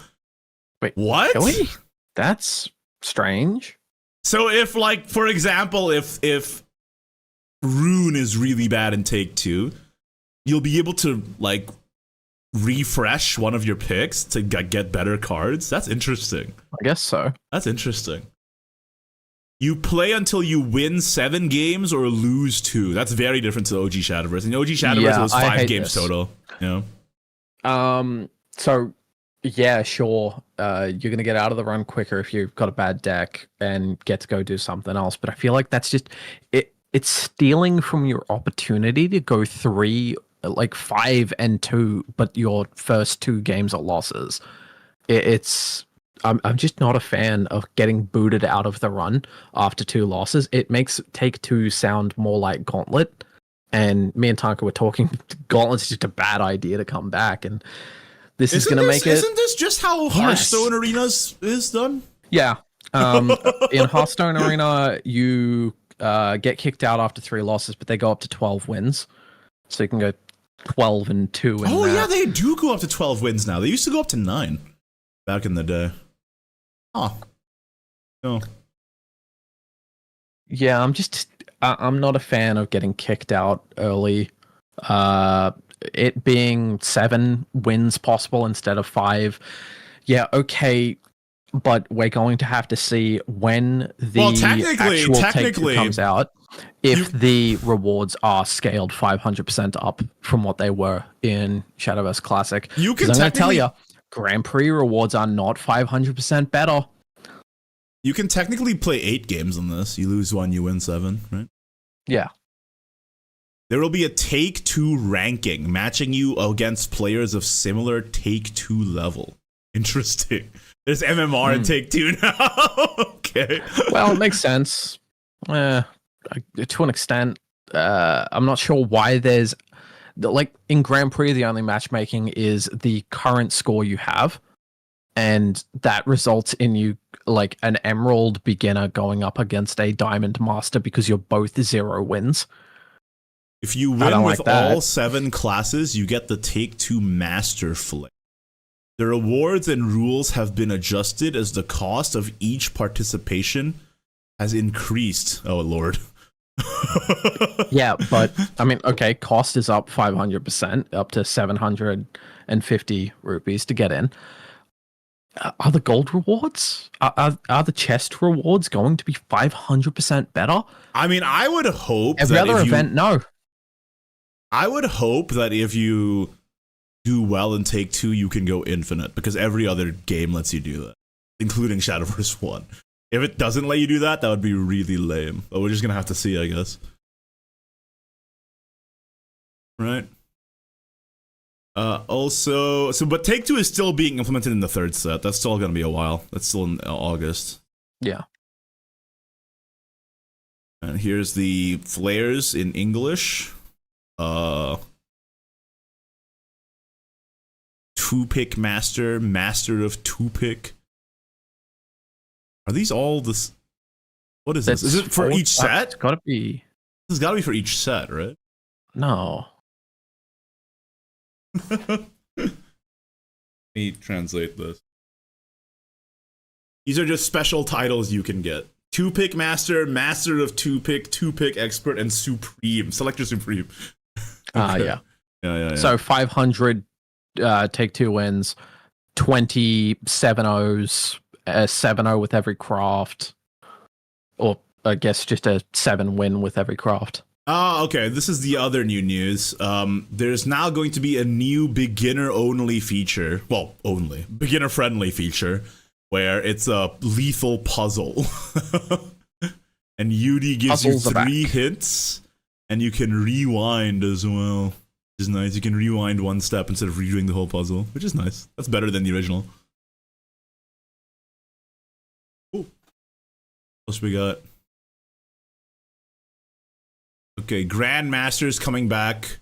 Wait, what? Really? That's strange. So if, like, for example, if Rune is really bad in Take-Two, you'll be able to, like, refresh one of your picks to get better cards? That's interesting. I guess so. That's interesting. You play until you win 7 games or lose 2. That's very different to OG Shadowverse. In OG Shadowverse, it was 5 games total. You know? So, yeah, sure. You're going to get out of the run quicker if you've got a bad deck and get to go do something else. But I feel like that's just... It's stealing from your opportunity to go 5 and 2, but your first 2 games are losses. I'm just not a fan of getting booted out of the run after 2 losses. It makes Take-Two sound more like Gauntlet. And me and Tanka were talking, Gauntlet's just a bad idea to come back. And this is going to make it... Isn't this just how Hearthstone Arenas is done? Yeah. In Hearthstone Arena, you get kicked out after 3 losses, but they go up to 12 wins. So you can go 12-2. Oh, yeah, they do go up to 12 wins now. They used to go up to 9 back in the day. Huh. No. Yeah, I'm not a fan of getting kicked out early. It being 7 wins possible instead of 5. Yeah, okay. But we're going to have to see when the actual Take-Two comes out if the rewards are scaled 500% up from what they were in Shadowverse Classic. I'm going to tell you, Grand Prix rewards are not 500% better. You can technically play 8 games on this. You lose 1, you win 7, right? Yeah. There will be a Take-Two ranking matching you against players of similar Take-Two level. Interesting. There's MMR in Take-Two now. Okay. Well, it makes sense. To an extent. I'm not sure why there's... Like, in Grand Prix, the only matchmaking is the current score you have. And that results in you, like, an Emerald beginner going up against a Diamond Master because you're both 0 wins. If you win with all 7 classes, you get the Take-Two Master Flame. The rewards and rules have been adjusted as the cost of each participation has increased. Oh, Lord. Yeah, but, I mean, okay, cost is up 500%, up to 750 rupees to get in. Are the gold rewards? Are the chest rewards going to be 500% better? I mean, I would hope every other event, no. I would hope that if you do well in Take-Two, you can go infinite, because every other game lets you do that, including Shadowverse 1. If it doesn't let you do that, that would be really lame. But we're just gonna have to see, I guess. Right? But Take-Two is still being implemented in the 3rd set. That's still gonna be a while. That's still in August. Yeah. And here's the flares in English. 2-pick master, master of 2-pick. Are these all this? What is this? Is it for each set? It's gotta be. This has gotta be for each set, right? No. Let me translate this. These are just special titles you can get. 2-pick master, master of 2-pick, 2-pick expert, and supreme. Selector supreme. Okay. Yeah. Yeah. So 500 Take-Two wins, 20 7-0s, 7-0 with every craft, or I guess just a 7 win with every craft. Okay. This is the other new news. There's now going to be a new beginner-only feature. Well, beginner-friendly feature, where it's a lethal puzzle. And Yudi gives you 3 hints, and you can rewind as well. Which is nice. You can rewind 1 step instead of redoing the whole puzzle, which is nice. That's better than the original. Cool. What else we got? Okay, Grandmaster's coming back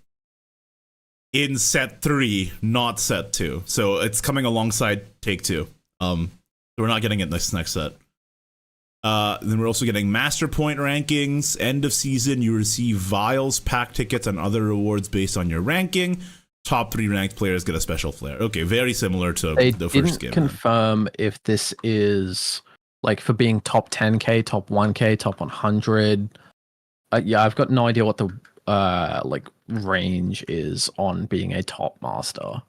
in set 3, not set 2. So it's coming alongside Take-Two. So we're not getting it this next set. Then we're also getting Master Point rankings. End of season, you receive vials, pack tickets, and other rewards based on your ranking. Top 3 ranked players get a special flare. Okay, very similar to the first game. They didn't confirm if this is like for being top 10k, top 1k, top 100. Yeah, I've got no idea what the like range is on being a top master.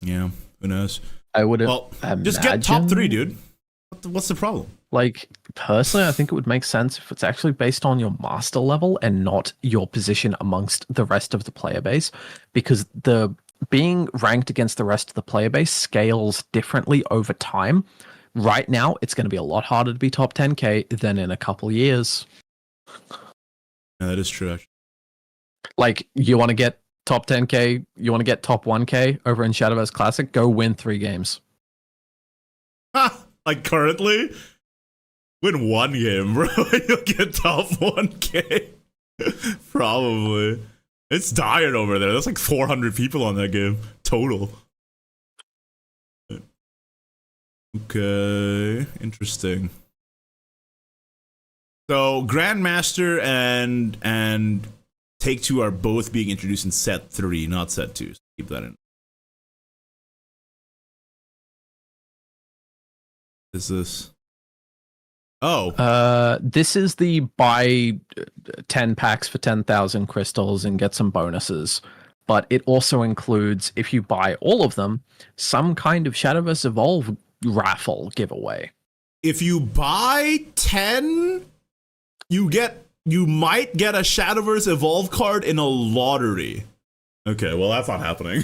Yeah, who knows? I would have. Well, just get top 3, dude. What's the problem? Like, personally, I think it would make sense if it's actually based on your master level and not your position amongst the rest of the player base, because the being ranked against the rest of the player base scales differently over time. Right now, it's going to be a lot harder to be top 10k than in a couple years. Yeah, that is true, actually. Like, you want to get top 10k, you want to get top 1k over in Shadowverse Classic, go win 3 games. Like, currently? Win 1 game, bro. You'll get top 1k. Probably. It's dying over there. That's like 400 people on that game. Total. Okay, interesting. So Grandmaster and Take Two are both being introduced in set 3, not set 2. So keep that in. Is this? Oh. This is the buy 10 packs for 10,000 crystals and get some bonuses. But it also includes, if you buy all of them, some kind of Shadowverse Evolve raffle giveaway. If you buy 10, you might get a Shadowverse Evolve card in a lottery. Okay, well that's not happening.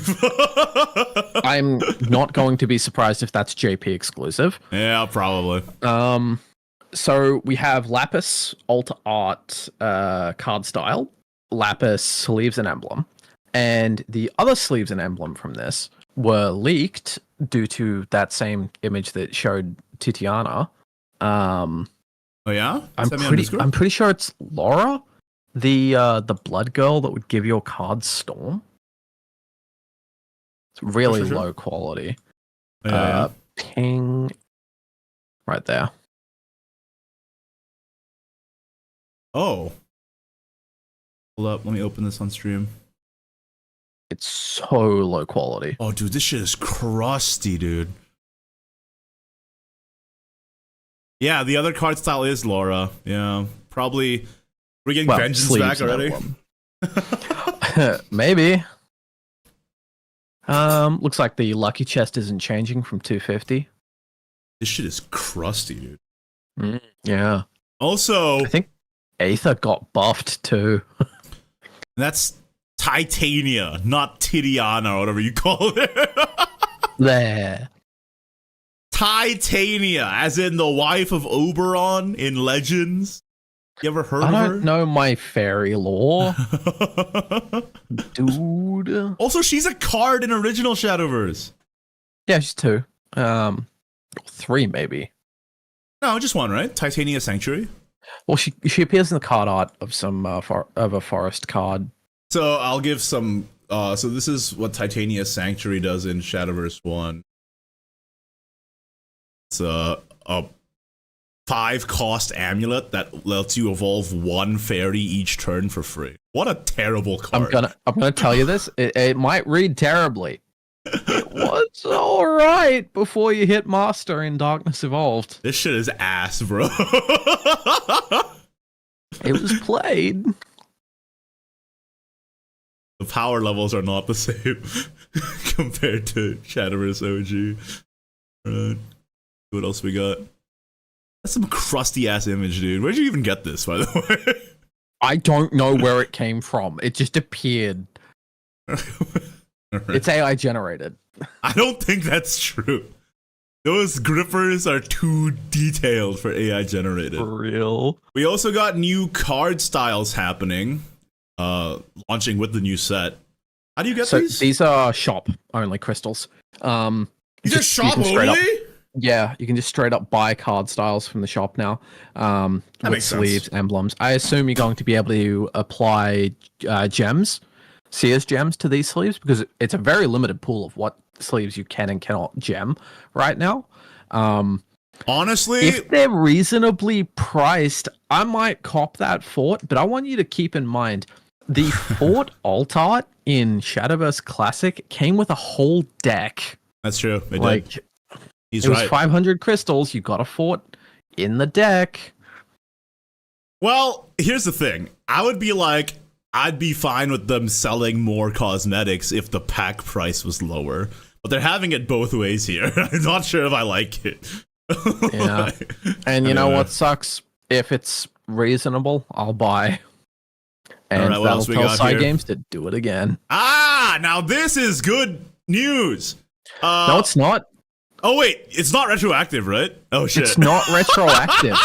I'm not going to be surprised if that's JP exclusive. Yeah, probably. So we have Lapis Alt Art card style, Lapis sleeves and emblem, and the other sleeves and emblem from this were leaked due to that same image that showed Titiana. Oh yeah, I'm pretty sure it's Laura, the blood girl that would give your card Storm. It's really low quality. Yeah. Ping right there. Oh. Hold up, let me open this on stream. It's so low quality. Oh, dude, this shit is crusty, dude. Yeah, the other card style is Laura. Yeah, probably. We're getting Vengeance back already. Maybe. Looks like the lucky chest isn't changing from 250. This shit is crusty, dude. Yeah. Also, I think Aether got buffed too. That's Titania, not Titiana, or whatever you call it. There. Titania, as in the wife of Oberon in Legends. You ever heard of her? I don't know my fairy lore. Dude. Also, she's a card in original Shadowverse. Yeah, she's 2. 3 maybe. No, just 1, right? Titania Sanctuary. Well, she appears in the card art of some of a forest card. So I'll give some. So this is what Titania Sanctuary does in Shadowverse 1. It's a 5-cost amulet that lets you evolve 1 fairy each turn for free. What a terrible card! I'm gonna tell you this. It might read terribly. It was all right before you hit Master in Darkness Evolved. This shit is ass, bro. It was played. The power levels are not the same compared to Shadowverse OG. Alright. What else we got? That's some crusty ass image, dude. Where'd you even get this, by the way? I don't know where it came from. It just appeared. Right. It's AI generated. I don't think that's true. Those grippers are too detailed for AI generated. For real. We also got new card styles happening, launching with the new set. How do you get these? These are shop only crystals. These are shop only? Yeah, you can just straight up buy card styles from the shop now. With sleeves, emblems. I assume you're going to be able to apply gems, Seer's gems to these sleeves, because it's a very limited pool of what sleeves you can and cannot gem right now. Honestly, if they're reasonably priced, I might cop that fort, but I want you to keep in mind the fort alt art in Shadowverse Classic came with a whole deck. That's true. It like did. It was 500 crystals. You got a fort in the deck. Well, here's the thing. I'd be fine with them selling more cosmetics if the pack price was lower. But they're having it both ways here. I'm not sure if I like it. Yeah. And you know what sucks? If it's reasonable, I'll buy. And right, that'll tell Side Games to do it again. Ah, now this is good news. No, it's not. Oh, wait. It's not retroactive, right? Oh, shit. It's not retroactive.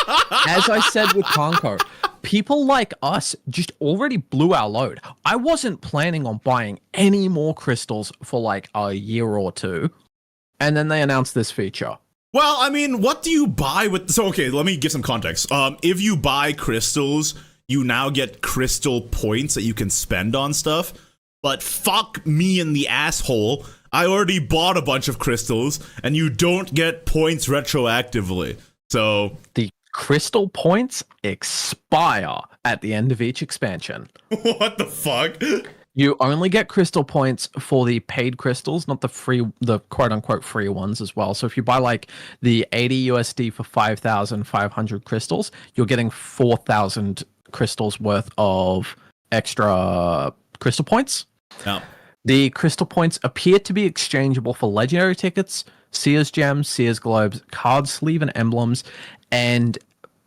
As I said with Conco, people like us just already blew our load. I wasn't planning on buying any more crystals for like a year or 2. And then they announced this feature. Well, I mean, what do you buy with... So, okay, let me give some context. If you buy crystals, you now get crystal points that you can spend on stuff. but fuck me in the asshole. I already bought a bunch of crystals, and you don't get points retroactively. So the crystal points expire at the end of each expansion. What the fuck? You only get crystal points for the paid crystals, not the quote unquote free ones as well. So if you buy like the 80 USD for 5,500 crystals, you're getting 4,000 crystals worth of extra crystal points. Yeah. The crystal points appear to be exchangeable for legendary tickets, Seer's gems, Seer's globes, card sleeve and emblems, and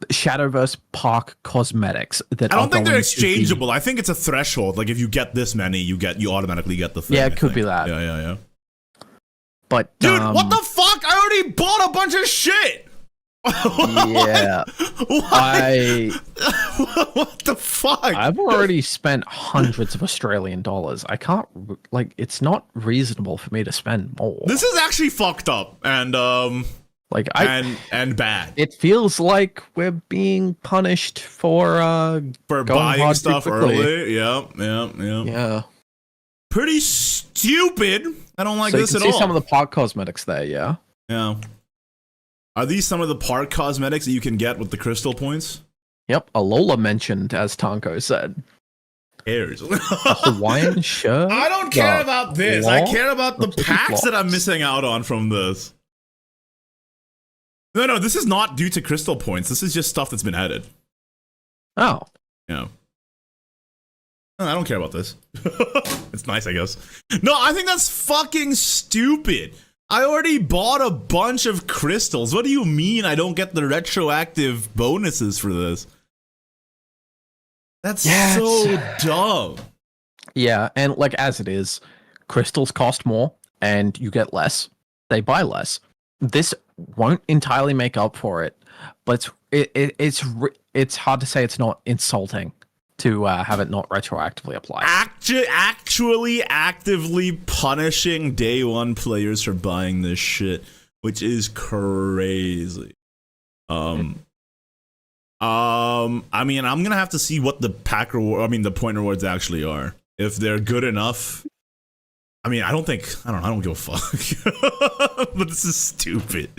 Shadowverse Park cosmetics. That I don't think they're exchangeable. I think it's a threshold. Like if you get this many, you automatically get the thing. Yeah, it could be that. Yeah. But dude, what the fuck? I already bought a bunch of shit. Yeah. What the fuck? I've already spent hundreds of Australian dollars. I can't, like, it's not reasonable for me to spend more. This is actually fucked up and and bad. It feels like we're being punished for buying stuff early. Yeah. Pretty stupid. I don't like this at all. You can see some of the park cosmetics there, yeah. Yeah. Are these some of the park cosmetics that you can get with the crystal points? Yep, Alola mentioned, as Tanko said. Cares. A Hawaiian shirt? I don't care about this. I care about the packs that I'm missing out on from this. No, this is not due to crystal points. This is just stuff that's been added. Oh. Yeah. I don't care about this. It's nice, I guess. No, I think that's fucking stupid. I already bought a bunch of crystals. What do you mean I don't get the retroactive bonuses for this? That's so dumb. Yeah, and like as it is, crystals cost more and you get less. They buy less. This won't entirely make up for it, but it's hard to say it's not insulting to have it not retroactively applied. Actually actively punishing day one players for buying this shit, which is crazy. I mean, I'm gonna have to see what the the point rewards actually are. If they're good enough. I mean, I don't give a fuck. But this is stupid.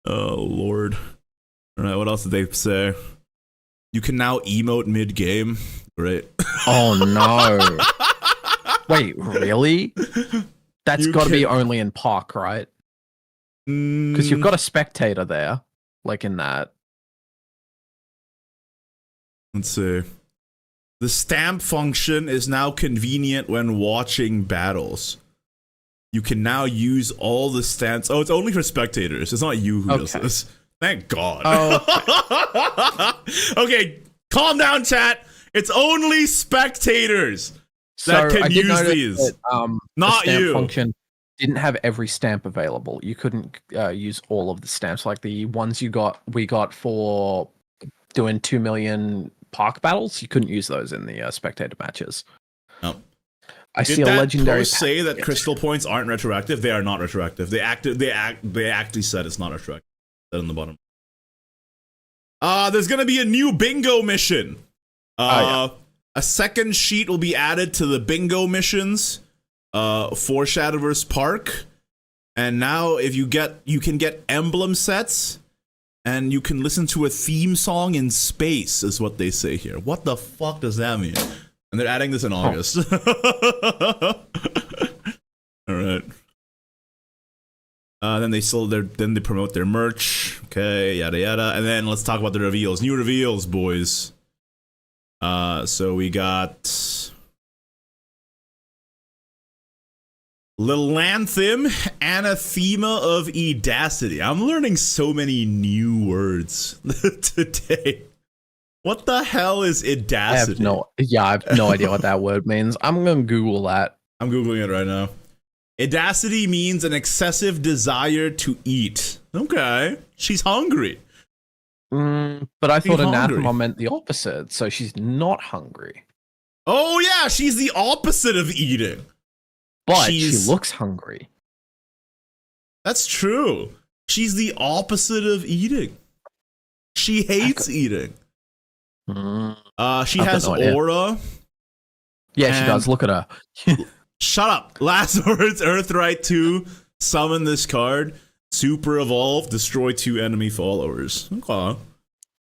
Oh Lord. Alright, what else did they say? You can now emote mid-game. Great. Oh no. Wait, really? That's got to be only in Park, right? Because you've got a spectator there, like in that. Let's see. The stamp function is now convenient when watching battles. You can now use all the stamps. Oh, it's only for spectators. It's not you who does this. Thank God. Oh, okay, calm down, chat. It's only spectators that can use these. That, not the stamp you. Function didn't have every stamp available. You couldn't use all of the stamps, like the ones we got for doing 2 million Park battles. You couldn't use those in the spectator matches. No. I see a legendary post say that crystal points aren't retroactive. They are not retroactive. They actually said it's not retroactive. On the bottom. There's gonna be a new bingo mission. A second sheet will be added to the bingo missions for Shadowverse Park. And now you can get emblem sets and you can listen to a theme song in space, is what they say here. What the fuck does that mean? And they're adding this in August. Alright. Then they promote their merch. Okay, yada yada. And then let's talk about the reveals. New reveals, boys. So we got Lilanthem, Anathema of Edacity. I'm learning so many new words today. What the hell is Edacity? I have no idea what that word means. I'm gonna Google that. I'm Googling it right now. Edacity means an excessive desire to eat. Okay. She's hungry. But I thought anathema meant the opposite, so she's not hungry. Oh yeah, she's the opposite of eating. But she looks hungry. That's true. She's the opposite of eating. She hates eating. She has aura. Yeah, she does. Look at her. Shut up. Last words, Earthright 2, summon this card, super evolve, destroy 2 enemy followers. Okay.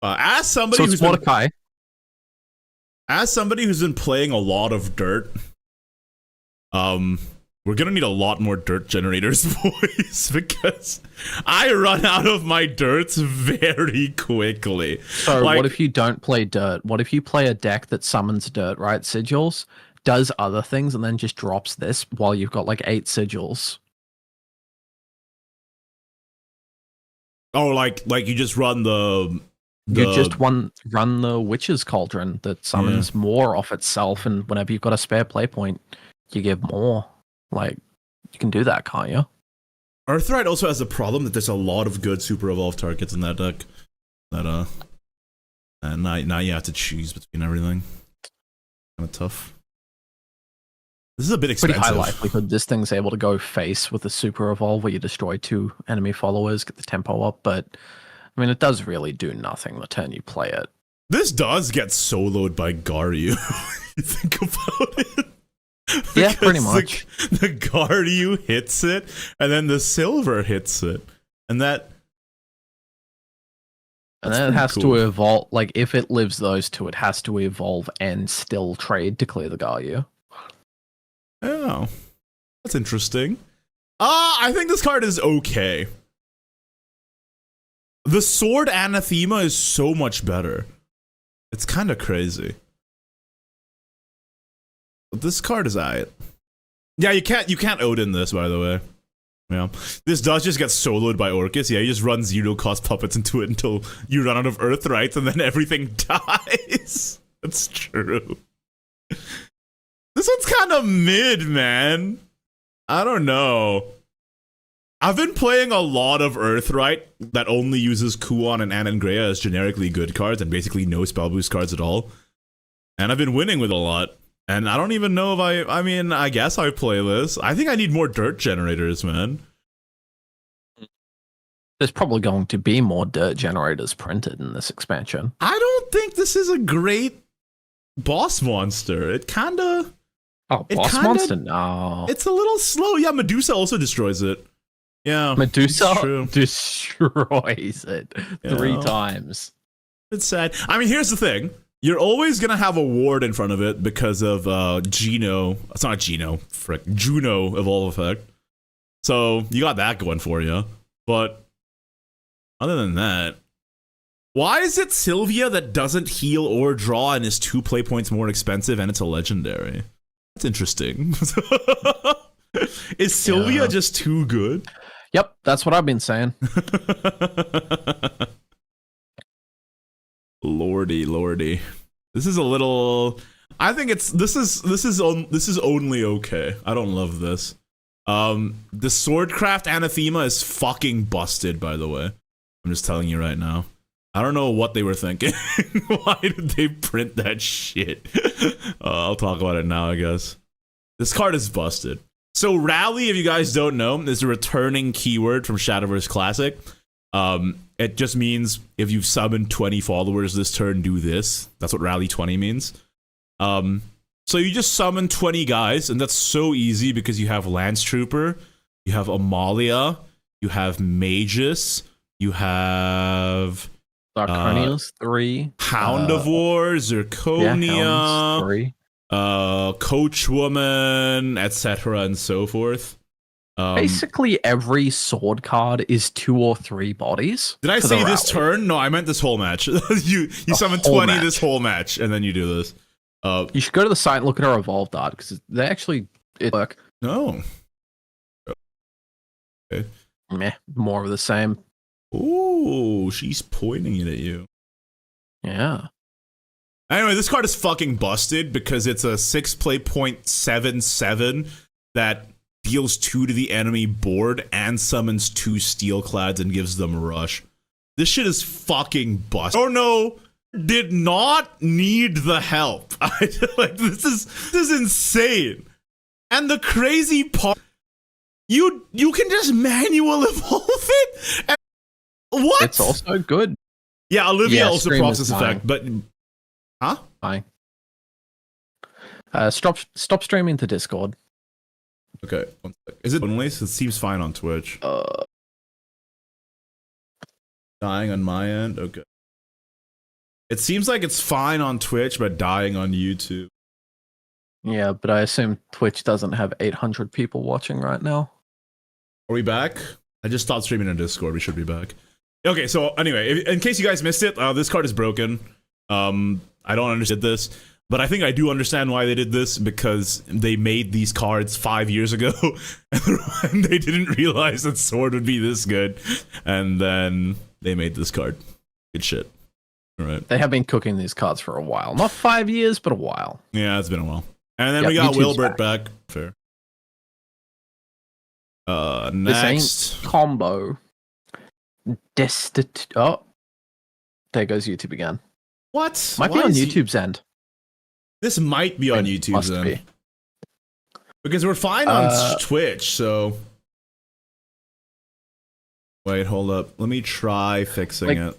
As somebody who's Mordecai. As somebody who's been playing a lot of dirt, we're gonna need a lot more dirt generators, boys, because I run out of my dirts very quickly. So like, what if you don't play dirt? What if you play a deck that summons dirt, right? Sigils, does other things, and then just drops this while you've got like 8 sigils? Oh, like you just run the you just run the Witch's Cauldron that summons more off itself, and whenever you've got a spare play point, you give more. Like, you can do that, can't you? Earthright also has the problem that there's a lot of good super evolved targets in that deck. And now you have to choose between everything. Kind of tough. This is a bit expensive. Pretty high likelihood this thing's able to go face with a super evolve where you destroy 2 enemy followers, get the tempo up, but I mean, it does really do nothing the turn you play it. This does get soloed by Garyu. You think about it. Yeah, pretty much. The Garyu hits it, and then the silver hits it. And then it has to evolve. Like, if it lives those 2, it has to evolve and still trade to clear the Garyu. Oh, that's interesting. I think this card is okay. The Sword Anathema is so much better. It's kind of crazy. But this card is alright. Yeah, you can't Odin this, by the way. Yeah. This does just get soloed by Orcus. Yeah, you just run 0 cost puppets into it until you run out of Earthrights and then everything dies. That's true. This one's kind of mid, man. I don't know. I've been playing a lot of Earthright that only uses Kuon and Anangrea as generically good cards and basically no spell boost cards at all. And I've been winning with a lot. And I don't even know if I mean, I guess I play this. I think I need more dirt generators, man. There's probably going to be more dirt generators printed in this expansion. I don't think this is a great boss monster. It kinda... Oh, boss monster? No. It's a little slow. Yeah, Medusa also destroys it. Yeah. Medusa destroys it 3 times. It's sad. I mean, here's the thing. You're always going to have a ward in front of it because of Geno. It's not Geno. Frick. Juno Evolve Effect. So you got that going for you. But other than that, why is it Sylvia that doesn't heal or draw and is 2 play points more expensive and it's a legendary? That's interesting. Is Sylvia just too good? Yep, that's what I've been saying. Lordy. This is a little... I think this is only okay. I don't love this. The Swordcraft Anathema is fucking busted, by the way. I'm just telling you right now. I don't know what they were thinking. Why did they print that shit? I'll talk about it now, I guess. This card is busted. So Rally, if you guys don't know, is a returning keyword from Shadowverse Classic. It just means if you've summoned 20 followers this turn, do this. That's what Rally 20 means. So you just summon 20 guys, and that's so easy because you have Lance Trooper, you have Amalia, you have Magus, you have... Darkonius 3. Hound of War, Zirconia, 3. Coachwoman, etc. and so forth. Basically, every sword card is 2 or 3 bodies. Did I say this turn? No, I meant this whole match. you summon 20 this whole match, and then you do this. You should go to the site and look at our evolved art, because they actually work. No. Okay. Meh, more of the same. Ooh, she's pointing it at you. Yeah. Anyway, this card is fucking busted because it's a 6 play point 7/7 that deals 2 to the enemy board and summons 2 Steelclads and gives them rush. This shit is fucking busted. Oh no, did not need the help. This is insane. And the crazy part, you can just manual evolve it. And what? It's also good. Yeah, Olivia also process effect, but huh? Fine. Stop streaming to Discord. Okay, 1 sec. Is it only? It seems fine on Twitch. Dying on my end? Okay. It seems like it's fine on Twitch, but dying on YouTube. Yeah, but I assume Twitch doesn't have 800 people watching right now. Are we back? I just stopped streaming on Discord. We should be back. Okay, so anyway, in case you guys missed it, this card is broken. I don't understand this, but I think I do understand why they did this, because they made these cards 5 years ago, and they didn't realize that Sword would be this good, and then they made this card. Good shit. All right. They have been cooking these cards for a while. Not 5 years, but a while. Yeah, it's been a while. And then we got Wilbert back. Fair. Next. This ain't combo. Oh. There goes YouTube again. What? Might be on YouTube's end. This might be on YouTube's end. Because we're fine on Twitch, so... Wait, hold up. Let me try fixing it.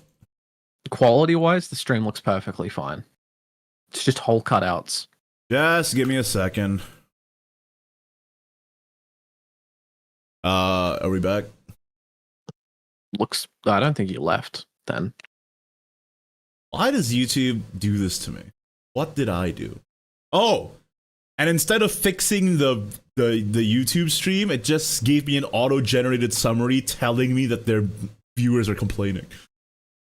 Quality-wise, the stream looks perfectly fine. It's just whole cutouts. Just give me a second. Are we back? I don't think you left then. Why does YouTube do this to me? What did I do? Oh! And instead of fixing the YouTube stream, it just gave me an auto-generated summary telling me that their viewers are complaining.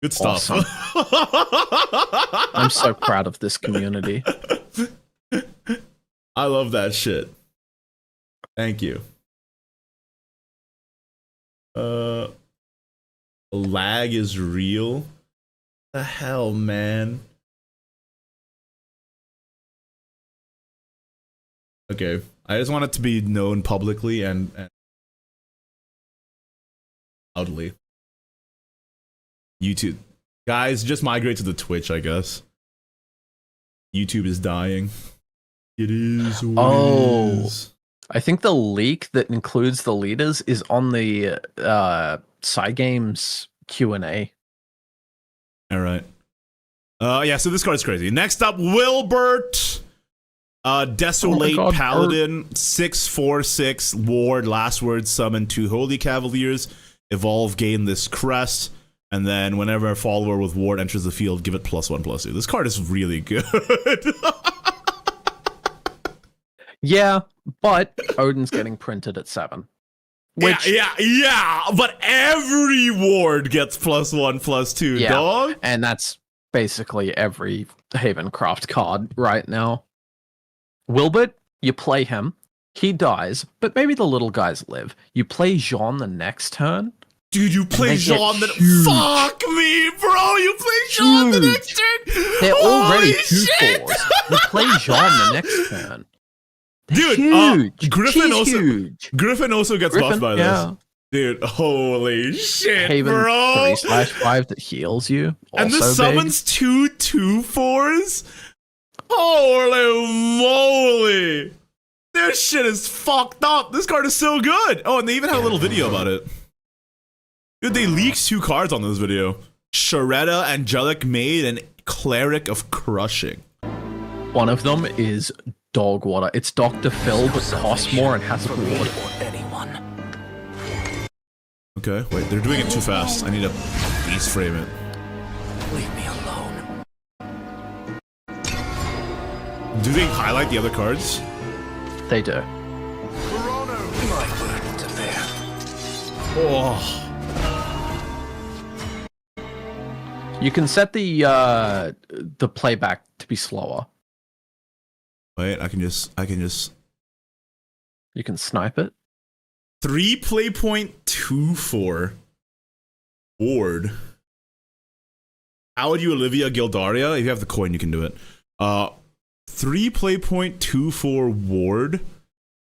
Good stuff. Awesome. I'm so proud of this community. I love that shit. Thank you. Lag is real. The hell, man. Okay, I just want it to be known publicly and loudly. YouTube. Guys, just migrate to the Twitch, I guess. YouTube is dying. It is what it is. I think the leak that includes the leaders is on the Side Games Q&A. All right. Yeah, so this card's crazy. Next up, Wilbert. Desolate Paladin, 6/4/6 ward, last word, summon 2 Holy Cavaliers, evolve, gain this crest, and then whenever a follower with ward enters the field, give it +1/+2. This card is really good. Yeah, but Odin's getting printed at 7. Which, yeah, but every ward gets +1/+2, dog. And that's basically every Havencraft card right now. Wilbert, you play him, he dies, but maybe the little guys live. You play Jean the next turn. Dude, you play Jean the... Fuck me, bro! You play Jean the next turn! They're already 2/4s. You play Jean the next turn. They're dude, huge. Griffin also gets buffed by this. Dude, holy shit, Haven bro! 3/5 that heals you. And this summons 2 2/4s? Holy moly! This shit is fucked up. This card is so good. Oh, and they even have a little video about it. Dude, they leaked 2 cards on this video. Sharetta, Angelic Maid, and Cleric of Crushing. One of them is Dog Water. It's Dr. Phil, but costs more and has reward. Okay, wait, they're doing it too fast. I need to freeze frame it. Leave me alone. Do they highlight the other cards? They do. My burden to bear. Oh. You can set the playback to be slower. Wait, I can just You can snipe it. 3 play point 2/4 ward. How would you Olivia Gildaria? If you have the coin, you can do it. 3 play point 2/4 ward.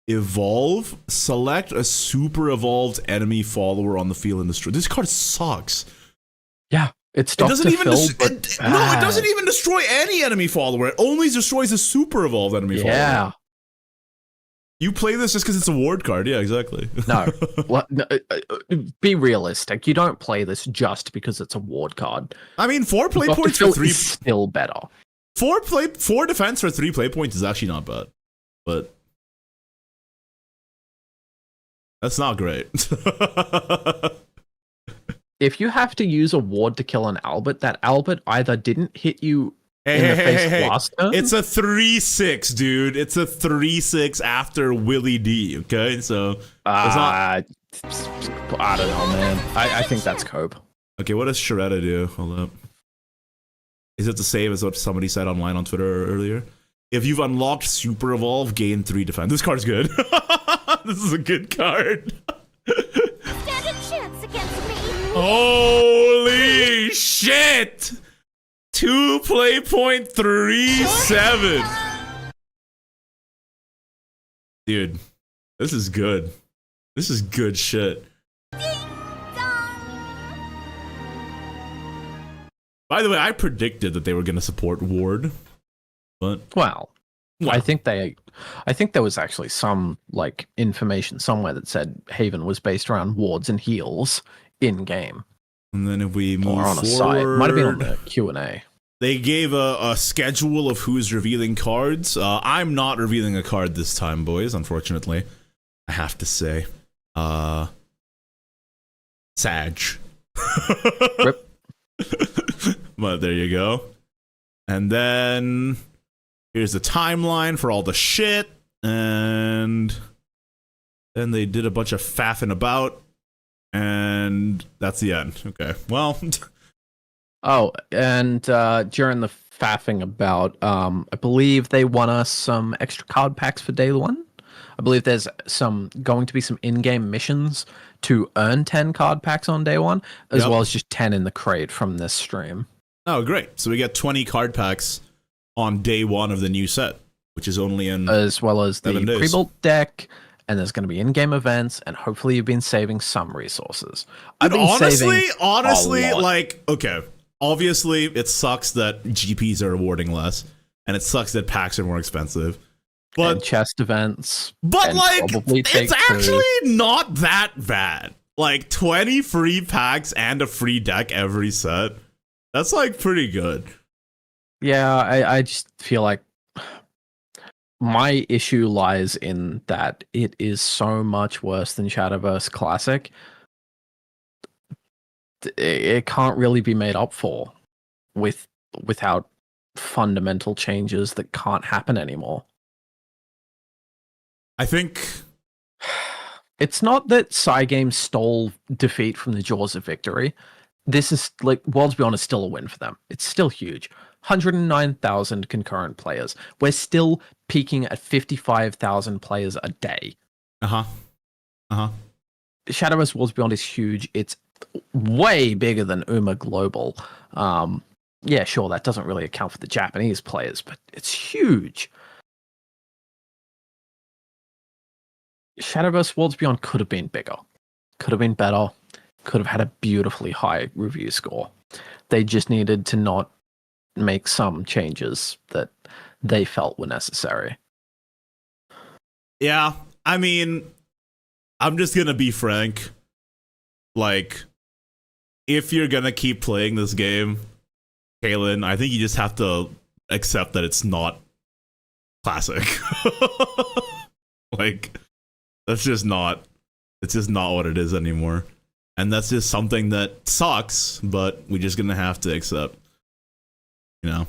Evolve. Select a super evolved enemy follower on the field and destroy. This card sucks. Yeah, it's it doesn't even no, it doesn't even destroy any enemy follower. It only destroys a super evolved enemy follower. Yeah. You play this just because it's a ward card. Yeah, exactly. No. Be realistic. You don't play this just because it's a ward card. I mean, 4 play Dr. points Phil for 3 is still better. 4 defense for 3 play points is actually not bad, but that's not great. If you have to use a ward to kill an Albert, that Albert either didn't hit you in the face last turn. It's a 3/6, dude. It's a 3/6 after Willie D. Okay, so it's not. I don't know, man. I think that's cope. Okay, what does Sharetta do? Hold up. Is it the same as what somebody said online on Twitter earlier? If you've unlocked Super Evolve, gain 3 defense. This card's good. This is a good card. Stand a chance against me. Holy shit! 2 play point 3/7. Dude, this is good. This is good shit. By the way, I predicted that they were going to support Ward, but well, I think there was actually some like information somewhere that said Haven was based around wards and heals in game. And then if we move or on a forward, site, might have been on the Q&A. They gave a schedule of who's revealing cards. I'm not revealing a card this time, boys. Unfortunately, I have to say, Sag. Rip. But there you go. And then here's the timeline for all the shit. And then they did a bunch of faffing about. And that's the end. Okay. Well. Oh, and during the faffing about, I believe they won us some extra card packs for day 1. I believe there's going to be some in-game missions to earn 10 card packs on day 1, as well as just 10 in the crate from this stream. Oh, great. So we get 20 card packs on day 1 of the new set, which is only in as well as the 7 days. pre-built deck, and there's going to be in-game events, and hopefully you've been saving some resources. Dude, honestly, like, okay, obviously it sucks that GPs are rewarding less, and it sucks that packs are more expensive. But and chest events. But like, it's actually not that bad. Like 20 free packs and a free deck every set. That's like pretty good. Yeah, I just feel like my issue lies in that it is so much worse than Shadowverse Classic. It can't really be made up for without fundamental changes that can't happen anymore. I think it's not that Cygames stole defeat from the jaws of victory. This is like Worlds Beyond is still a win for them. It's still huge. 109,000 concurrent players. We're still peaking at 55,000 players a day. Shadowverse Worlds Beyond is huge. It's way bigger than UMA Global. Yeah, sure, that doesn't really account for the Japanese players, but it's huge. Shadowverse Worlds Beyond could have been bigger, could have been better, could have had a beautifully high review score. They just needed to not make some changes that they felt were necessary. Yeah, I mean, I'm just gonna be frank. Like, if you're gonna keep playing this game, Kalen, I think you just have to accept that it's not classic. Like, it's just not what it is anymore. And that's just something that sucks, but we're just gonna have to accept. You know.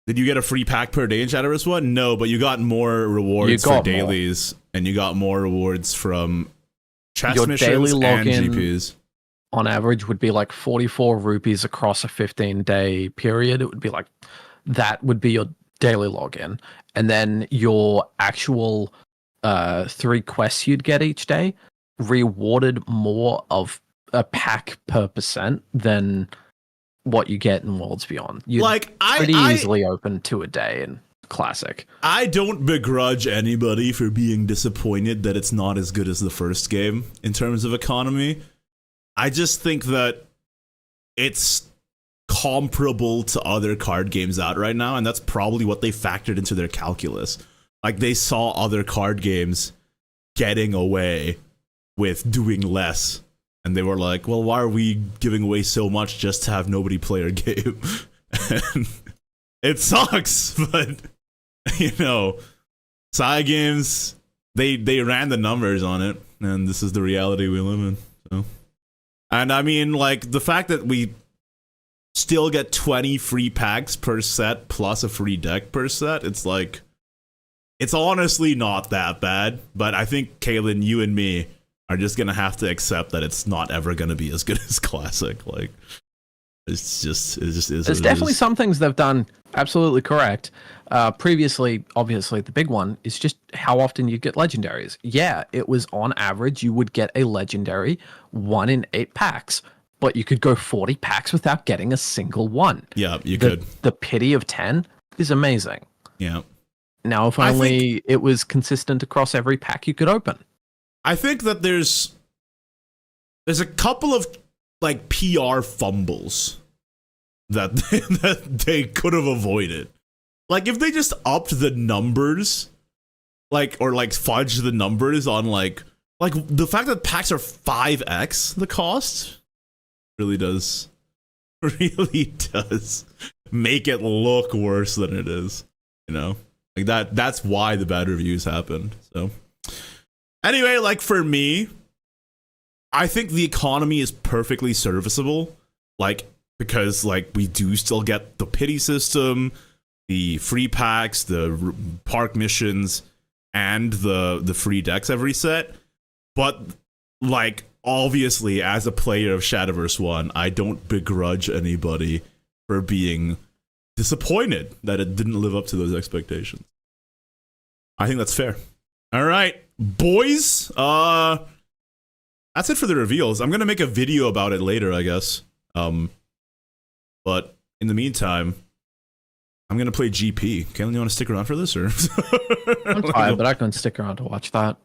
Did you get a free pack per day in Shadowverse 1? No, but you got more rewards for dailies, and you got more rewards from chest missions and GPs. On average would be like 44 rupees across a 15-day period. It would be like, that would be your daily login. And then your actual 3 quests you'd get each day rewarded more of a pack per percent than what you get in Worlds Beyond. You'd pretty easily open to a day in Classic. I don't begrudge anybody for being disappointed that it's not as good as the first game in terms of economy. I just think that it's comparable to other card games out right now, and that's probably what they factored into their calculus. Like, they saw other card games getting away with doing less, and they were like, well, why are we giving away so much just to have nobody play our game? it sucks, but you know, Cygames, they ran the numbers on it, and this is the reality we live in. So, and I mean, like, the fact that we still get 20 free packs per set plus a free deck per set, it's like, it's honestly not that bad. But I think, Kaylin, you and me are just gonna have to accept that it's not ever gonna be as good as Classic. Like, it just is. There's definitely some things they've done absolutely correct. Previously, obviously, the big one is just how often you get legendaries. Yeah, it was on average you would get a legendary 1 in 8 packs, but you could go 40 packs without getting a single one. Yeah, you could. The pity of 10 is amazing. Yeah. Now, if only it was consistent across every pack you could open. I think that there's a couple of like PR fumbles that that they could have avoided. Like, if they just upped the numbers, like, or like fudged the numbers on like the fact that packs are 5x the cost really does make it look worse than it is, you know? Like, that's why the bad reviews happened. So anyway, like, for me, I think the economy is perfectly serviceable, like, because like we do still get the pity system, the free packs, the park missions, and the free decks every set. But like, obviously, as a player of Shadowverse 1, I don't begrudge anybody for being disappointed that it didn't live up to those expectations. I think that's fair. All right, boys. That's it for the reveals. I'm gonna make a video about it later, I guess. But in the meantime, I'm gonna play GP. Kaylin, you want to stick around for this, or? I'm tired, but I can stick around to watch that.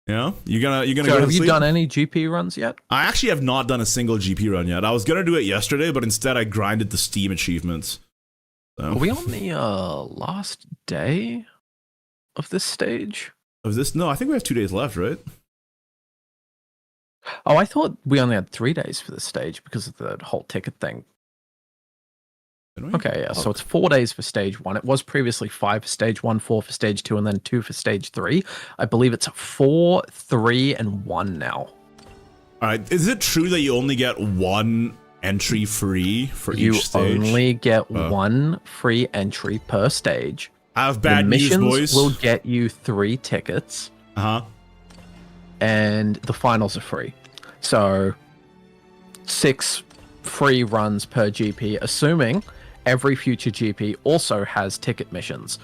Yeah, you gonna So go to have you sleep? done any GP runs yet? I actually have not done a single GP run yet. I was gonna do it yesterday, but instead I grinded the Steam achievements. So. Are we on the last day of this stage? Of this? No, I think we have 2 days left, right? Oh, I thought we only had 3 days for this stage because of the whole ticket thing. Did we? Okay, yeah, Oh. so it's 4 days for stage 1. It was previously 5 for stage 1, 4 for stage 2, and then 2 for stage 3. I believe it's 4, 3, and 1 now. All right. Is it true that you only get 1 entry free for You each stage? only get 1 free entry per stage. I have bad the news, missions boys. will get you 3 tickets. Uh-huh. And the finals are free. So 6 free runs per GP, assuming every future GP also has ticket missions.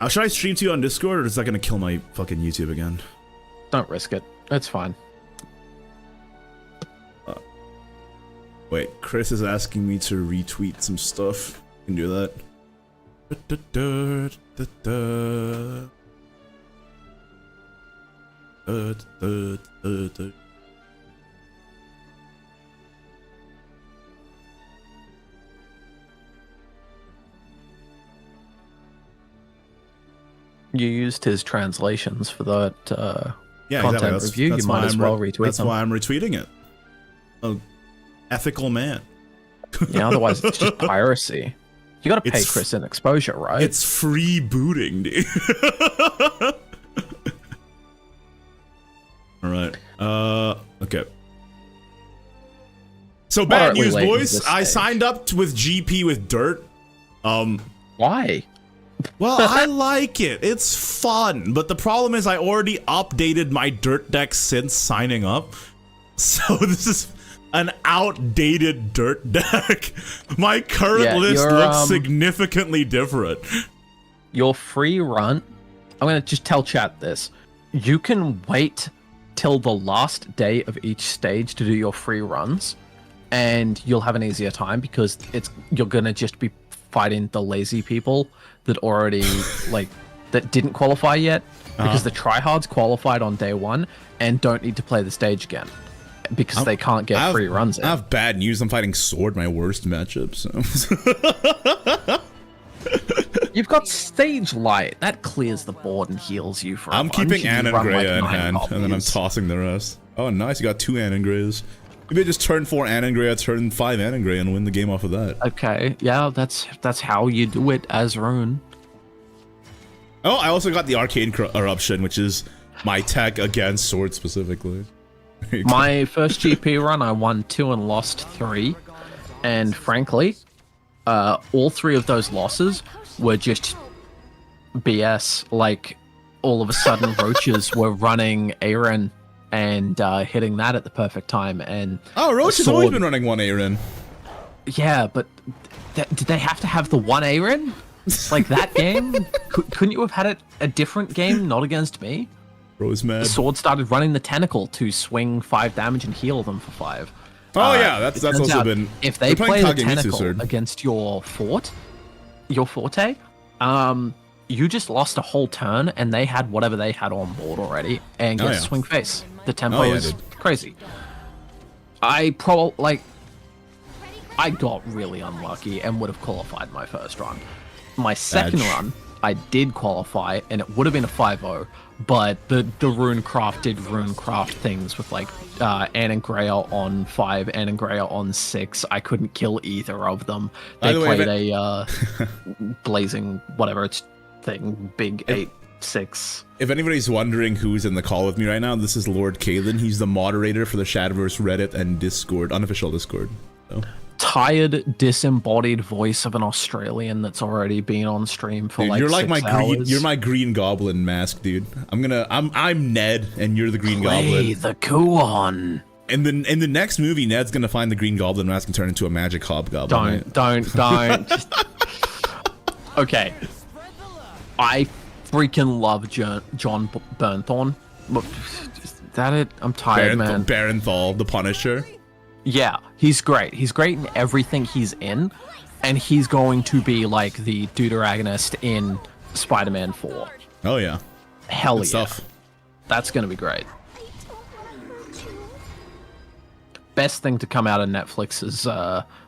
Should I stream to you on Discord, or is that going to kill my fucking YouTube again? Don't risk it. It's fine. Wait, Chris is asking me to retweet some stuff. You can do that. You used his translations for that Yeah, content exactly. review. You might as well retweet That's them. why I'm retweeting it. Oh, ethical man. Yeah, otherwise it's just piracy. You got to pay It's Chris an exposure, right? It's free booting, dude. All right. Okay. So bad news, boys. I signed up with GP with Dirt. Why? Well, I like it. It's fun. But the problem is I already updated my Dirt deck since signing up. So this is an outdated Dirt deck. My current list looks significantly different. Your free run, I'm going to just tell chat this. You can wait till the last day of each stage to do your free runs, and you'll have an easier time because you're going to just be fighting the lazy people that already that didn't qualify yet, because the tryhards qualified on day 1 and don't need to play the stage again because they can't get free runs in. I have bad news. I'm fighting Sword, my worst matchup. So. You've got Stage Light. That clears the board and heals you for I'm keeping Ann and Greya in hand, and then I'm tossing the rest. Oh, nice. You got 2 Ann and Greyas. Maybe just turn 4 Anangrea, turn 5 Anangrea, and win the game off of that. Okay, yeah, that's how you do it as Rune. Oh, I also got the Arcane Eruption, which is my tech against Sword specifically. My first GP run, I won 2 and lost 3. And frankly, all 3 of those losses were just BS. Like, all of a sudden, Roaches were running Aaron and hitting that at the perfect time. And Roach has always been running 1 Aaron. Yeah, but did they have to have the 1 Aaron? Like, that game? Couldn't you have had it a different game, not against me? Bro's mad. The sword started running the tentacle to swing 5 damage and heal them for 5. Oh yeah, that's also been. If they play the tentacle against your forte, you just lost a whole turn, and they had whatever they had on board already, and get swing face. The tempo is crazy. I got really unlucky and would have qualified my first run. My second run, I did qualify, and it would have been a 5-0, but the Runecraft did Runecraft things with, like, Anangrea on 5, Anangrea on 6. I couldn't kill either of them. They played a blazing, whatever it's thing, big 8-6. If anybody's wondering who's in the call with me right now, this is Lord Kalen. He's the moderator for the Shadowverse Reddit and Discord, unofficial Discord. So. Tired, disembodied voice of an Australian that's already been on stream for you're like 6 hours. You're my Green Goblin mask, dude. I'm Ned, and you're the Green Goblin. The Kuon. In the next movie, Ned's gonna find the Green Goblin mask and turn into a magic hobgoblin. Don't. Okay. I freaking love John Bernthorn. Is that it? I'm tired, man. Barenthal, the Punisher. Yeah, he's great. He's great in everything he's in, and he's going to be like the deuteragonist in Spider-Man 4. Oh yeah. Hell Good yeah. Stuff. That's going to be great. Best thing to come out of Netflix's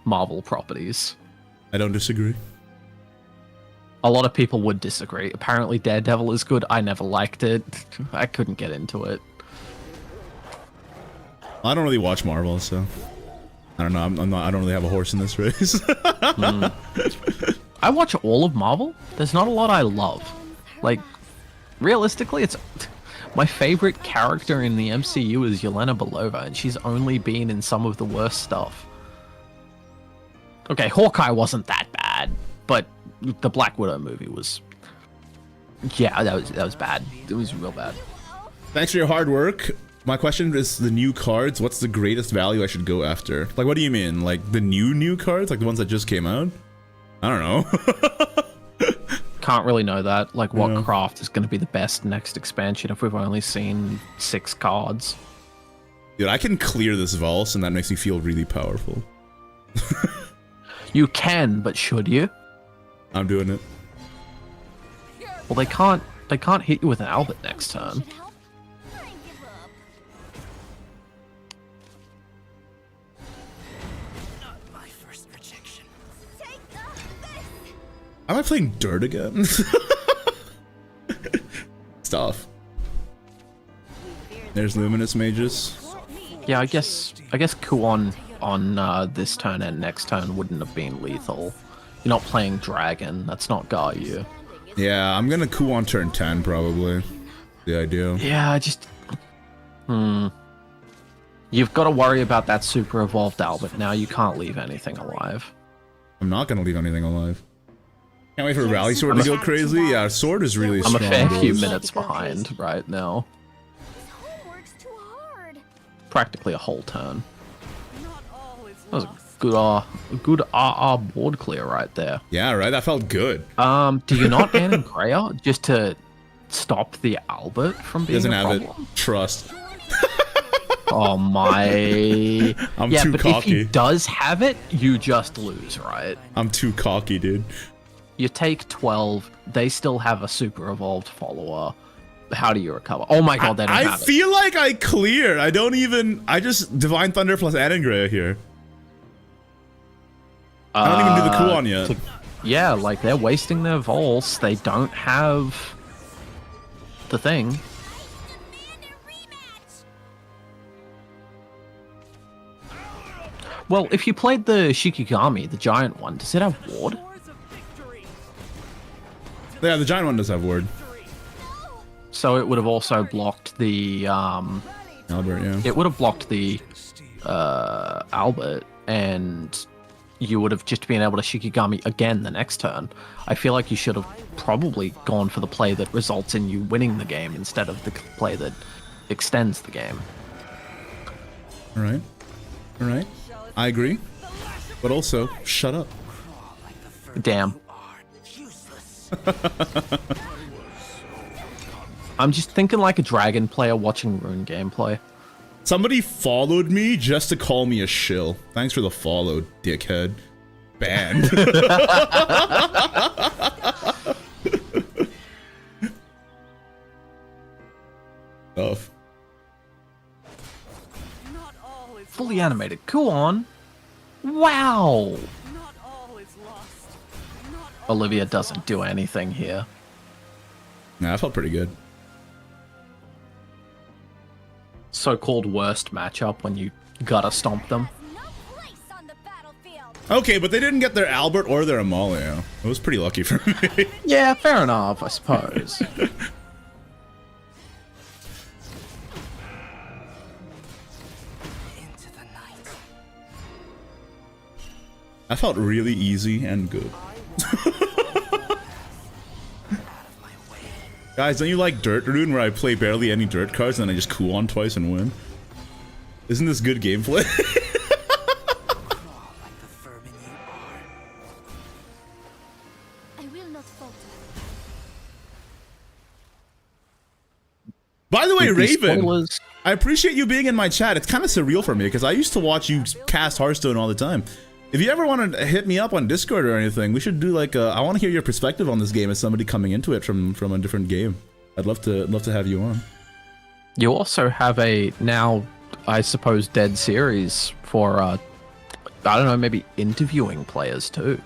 Marvel properties. I don't disagree. A lot of people would disagree. Apparently Daredevil is good. I never liked it. I couldn't get into it. I don't really watch Marvel, so I don't know. I don't really have a horse in this race. I watch all of Marvel. There's not a lot I love. Like, realistically, it's my favorite character in the MCU is Yelena Belova, and she's only been in some of the worst stuff. Okay, Hawkeye wasn't that bad, but the Black Widow movie was, yeah, that was bad. It was real bad. Thanks for your hard work. My question is the new cards. What's the greatest value I should go after? Like, what do you mean? Like the new cards? Like the ones that just came out? I don't know. Can't really know that. Like, what craft is going to be the best next expansion if we've only seen 6 cards? Dude, I can clear this Vulse, and that makes me feel really powerful. You can, but should you? I'm doing it. Well, they can't hit you with an Albert next turn. Am I playing Dirt again? Stuff. There's Luminous Mages. Yeah, I guess Kuon on this turn and next turn wouldn't have been lethal. You're not playing Dragon. That's not Gayu. Yeah, I'm gonna Kuon turn 10 probably. The idea. Yeah, I just. You've got to worry about that super evolved Albert now. You can't leave anything alive. I'm not gonna leave anything alive. Can't wait for Rally Sword to go crazy. Yeah, Sword is really strong. I'm a fair few minutes behind right now. Practically a whole turn. That was a good RR board clear right there. Yeah, right. That felt good. Do you not Anangrea just to stop the Albert from being a problem? Doesn't have it. Trust. Oh my! I'm too but cocky. If he does have it, you just lose, right? I'm too cocky, dude. You take 12. They still have a super evolved follower. How do you recover? Oh my god, they don't have it. I feel like I clear. I just Divine Thunder plus Anangrea here. I don't even do the Kuon yet. Yeah, like they're wasting their Vulse. They don't have the thing. Well, if you played the Shikigami, the giant one, does it have ward? Yeah, the giant one does have ward. So it would have also blocked the Albert, yeah. it would have blocked the Albert, and you would have just been able to Shikigami again the next turn. I feel like you should have probably gone for the play that results in you winning the game instead of the play that extends the game. All right. All right. I agree. But also, shut up. Damn. I'm just thinking like a dragon player watching Rune gameplay. Somebody followed me just to call me a shill. Thanks for the follow, dickhead. Banned. Tough. Fully animated. Cool on. Wow. Olivia doesn't do anything here. Nah, I felt pretty good. So-called worst matchup when you gotta stomp them. Okay, but they didn't get their Albert or their Amalia. It was pretty lucky for me. Yeah, fair enough, I suppose. I felt really easy and good. Guys, don't you like Dirt Rune where I play barely any dirt cards and then I just cool on twice and win? Isn't this good gameplay? By the way, Raven, I appreciate you being in my chat. It's kind of surreal for me because I used to watch you cast Hearthstone all the time. If you ever want to hit me up on Discord or anything, we should do like I want to hear your perspective on this game as somebody coming into it from a different game. I'd love to have you on. You also have a now, I suppose, dead series for I don't know, maybe interviewing players too.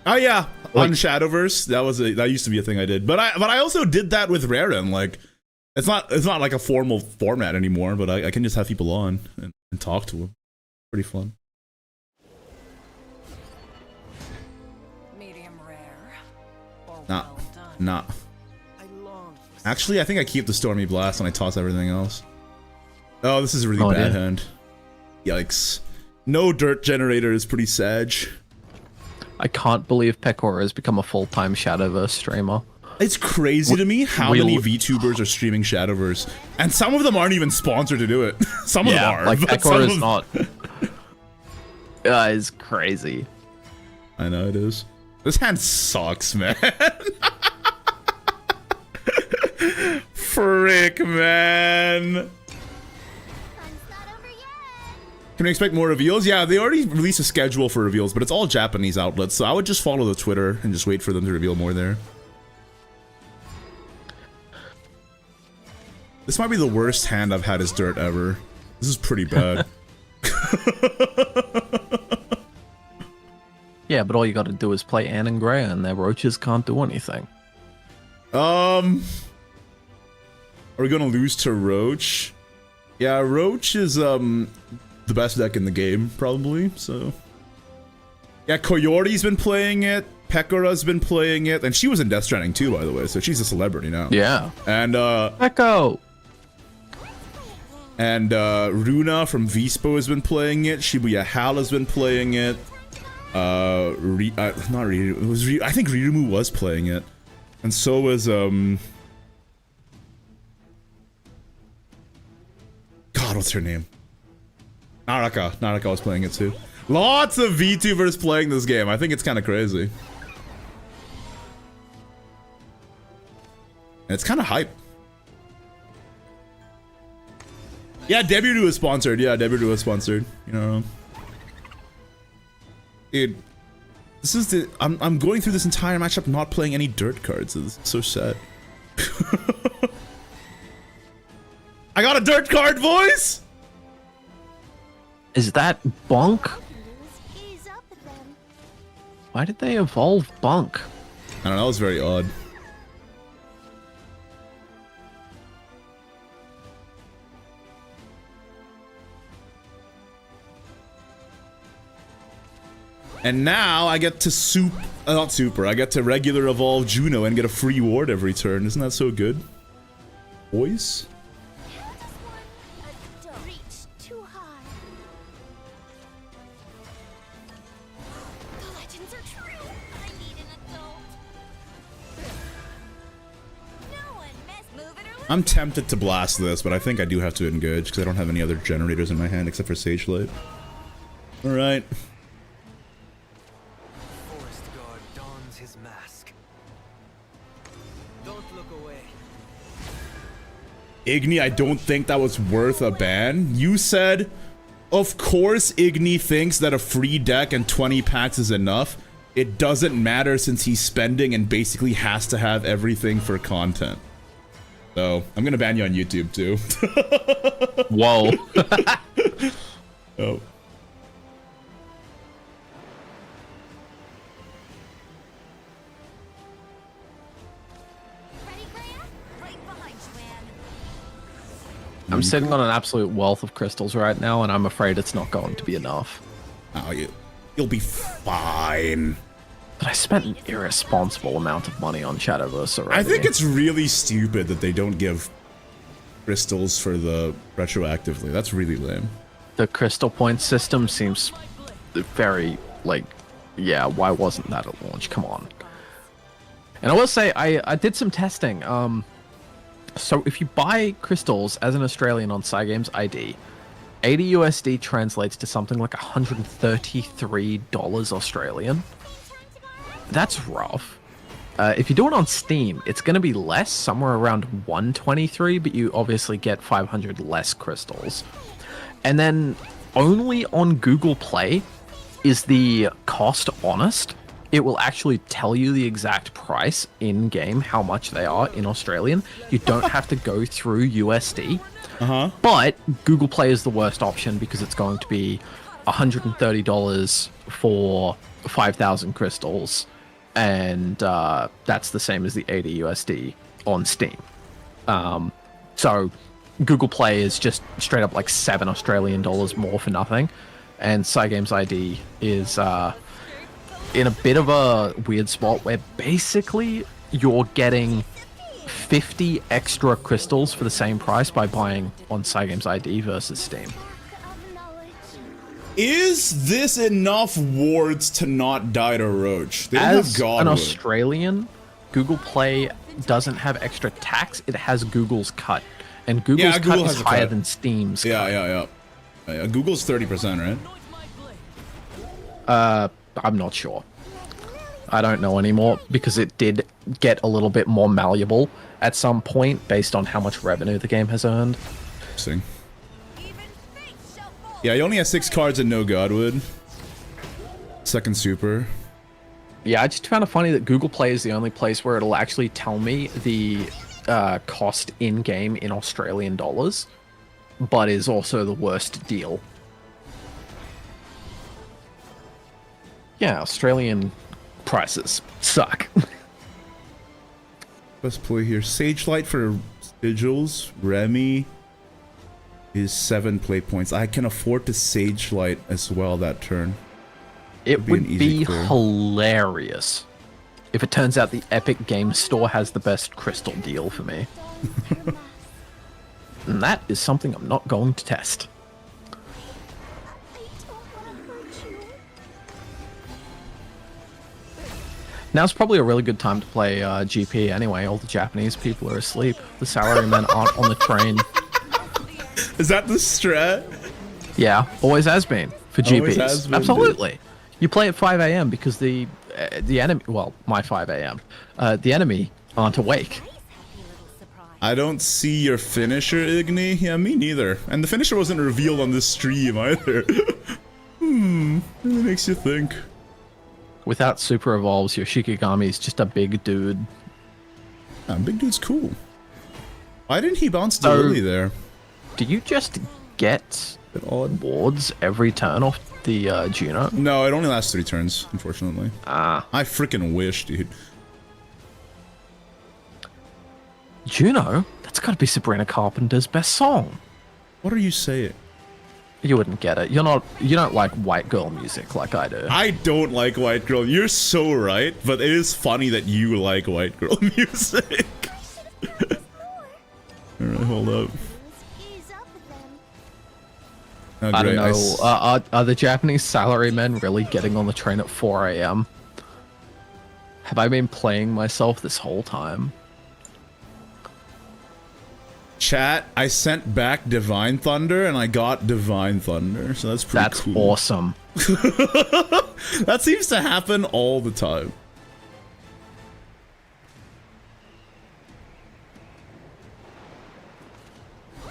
Oh yeah, like, on Shadowverse, that used to be a thing I did. But I also did that with Raren. Like it's not like a formal format anymore, but I can just have people on and talk to them. Pretty fun. Nah. Actually, I think I keep the Stormy Blast and I toss everything else. Oh, this is a really bad hand. Yikes. No dirt generator is pretty sag. I can't believe Pekora has become a full-time Shadowverse streamer. It's crazy to me how many VTubers are streaming Shadowverse. And some of them aren't even sponsored to do it. Some of them are. Like Pekora is not. It's crazy. I know it is. This hand sucks, man. Frick, man. Can we expect more reveals? Yeah, they already released a schedule for reveals, but it's all Japanese outlets, so I would just follow the Twitter and just wait for them to reveal more there. This might be the worst hand I've had as dirt ever. This is pretty bad. Yeah, but all you gotta do is play Anne and Gray and their roaches can't do anything. Are we gonna lose to Roach? Yeah, Roach is the best deck in the game, probably, so. Yeah, Coyote's been playing it, Pekora's been playing it, and she was in Death Stranding too, by the way, so she's a celebrity now. Yeah. And Echo! And Runa from Vispo has been playing it, Shibuya Hal has been playing it. Not Riru, it was I think Rirumu was playing it. And so was God, what's her name? Naraka was playing it too. Lots of VTubers playing this game. I think it's kind of crazy. And it's kind of hype. Yeah, Debutu is sponsored. Yeah, Debutu is sponsored. You know. Dude, this is the I'm going through this entire matchup not playing any dirt cards. It's so sad. I got a dirt card, boys! Is that Bonk? Why did they evolve Bonk? I don't know, that was very odd. And now I get to not super, I get to regular evolve Juno and get a free ward every turn. Isn't that so good? Boys? Reach too high. The legends are true. I need an adult. No one move it or I'm tempted to blast this, but I think I do have to engage because I don't have any other generators in my hand except for Sage Light. Alright. Forest guard dons his mask. Don't look away. Igni, I don't think that was worth a ban. You said, of course Igni thinks that a free deck and 20 packs is enough. It doesn't matter since he's spending and basically has to have everything for content. So, I'm gonna ban you on YouTube too. Whoa. Oh. ready, Graham? Right behind you, Anne. I'm sitting on an absolute wealth of crystals right now, and I'm afraid it's not going to be enough. Oh, you'll be fine. But I spent an irresponsible amount of money on Shadowverse already. I think it's really stupid that they don't give crystals for the retroactively. That's really lame. The crystal point system seems very, like, yeah, why wasn't that at launch? Come on. And I will say, I did some testing. So if you buy crystals as an Australian on Cygames ID, 80 USD translates to something like $133 Australian. That's rough. If you do it on Steam, it's going to be less, somewhere around 123, but you obviously get 500 less crystals. And then only on Google Play is the cost honest. It will actually tell you the exact price in-game, how much they are in Australian. You don't have to go through USD. But Google Play is the worst option because it's going to be $130 for 5,000 crystals. And that's the same as the 80 USD on Steam. So Google Play is just straight up like $7 Australian more for nothing. And Cygames ID is in a bit of a weird spot where basically you're getting 50 extra crystals for the same price by buying on Cygames ID versus Steam. Is this enough wards to not die to Roach? They don't As have Godwood. an Australian, Google Play doesn't have extra tax. It has Google's cut. And Google's cut Google is has a higher cut. than Steam's cut. Yeah. Google's 30%, right? I'm not sure. I don't know anymore because it did get a little bit more malleable at some point based on how much revenue the game has earned. Interesting. Yeah, he only has 6 cards and no Godwood. Second super. Yeah, I just found it funny that Google Play is the only place where it'll actually tell me the cost in-game in Australian dollars, but is also the worst deal. Yeah, Australian prices suck. Let's play here. Sage Light for Sigils. Remy is 7 play points. I can afford to Sage Light as well that turn. It be an would easy be clear. hilarious if it turns out the Epic Games Store has the best crystal deal for me. And that is something I'm not going to test. Now's probably a really good time to play GP anyway. All the Japanese people are asleep. The salarymen aren't on the train. Is that the strat? Yeah, always has been for Always GPs. has been, Absolutely. You play at 5 a.m. because the enemy, well, my 5 a.m. The enemy aren't awake. I don't see your finisher, Igni. Yeah, me neither. And the finisher wasn't revealed on this stream either. It makes you think. Without super evolves, your Shikigami is just a big dude. Big dude's cool. Why didn't he bounce So- Lily there? Do you just get Bit odd. wards every turn off the Juno? No, it only lasts 3 turns, unfortunately. Ah. I freaking wish, dude. Juno? That's gotta be Sabrina Carpenter's best song. What are you saying? You wouldn't get it. You don't like white girl music like I do. I don't like white girl. You're so right, but it is funny that you like white girl music. Alright, hold up. Ease up with them. Oh, I don't great. know. Are the Japanese salarymen really getting on the train at 4 a.m.? Have I been playing myself this whole time? Chat, I sent back Divine Thunder and I got Divine Thunder, so that's pretty That's cool. awesome. That seems to happen all the time.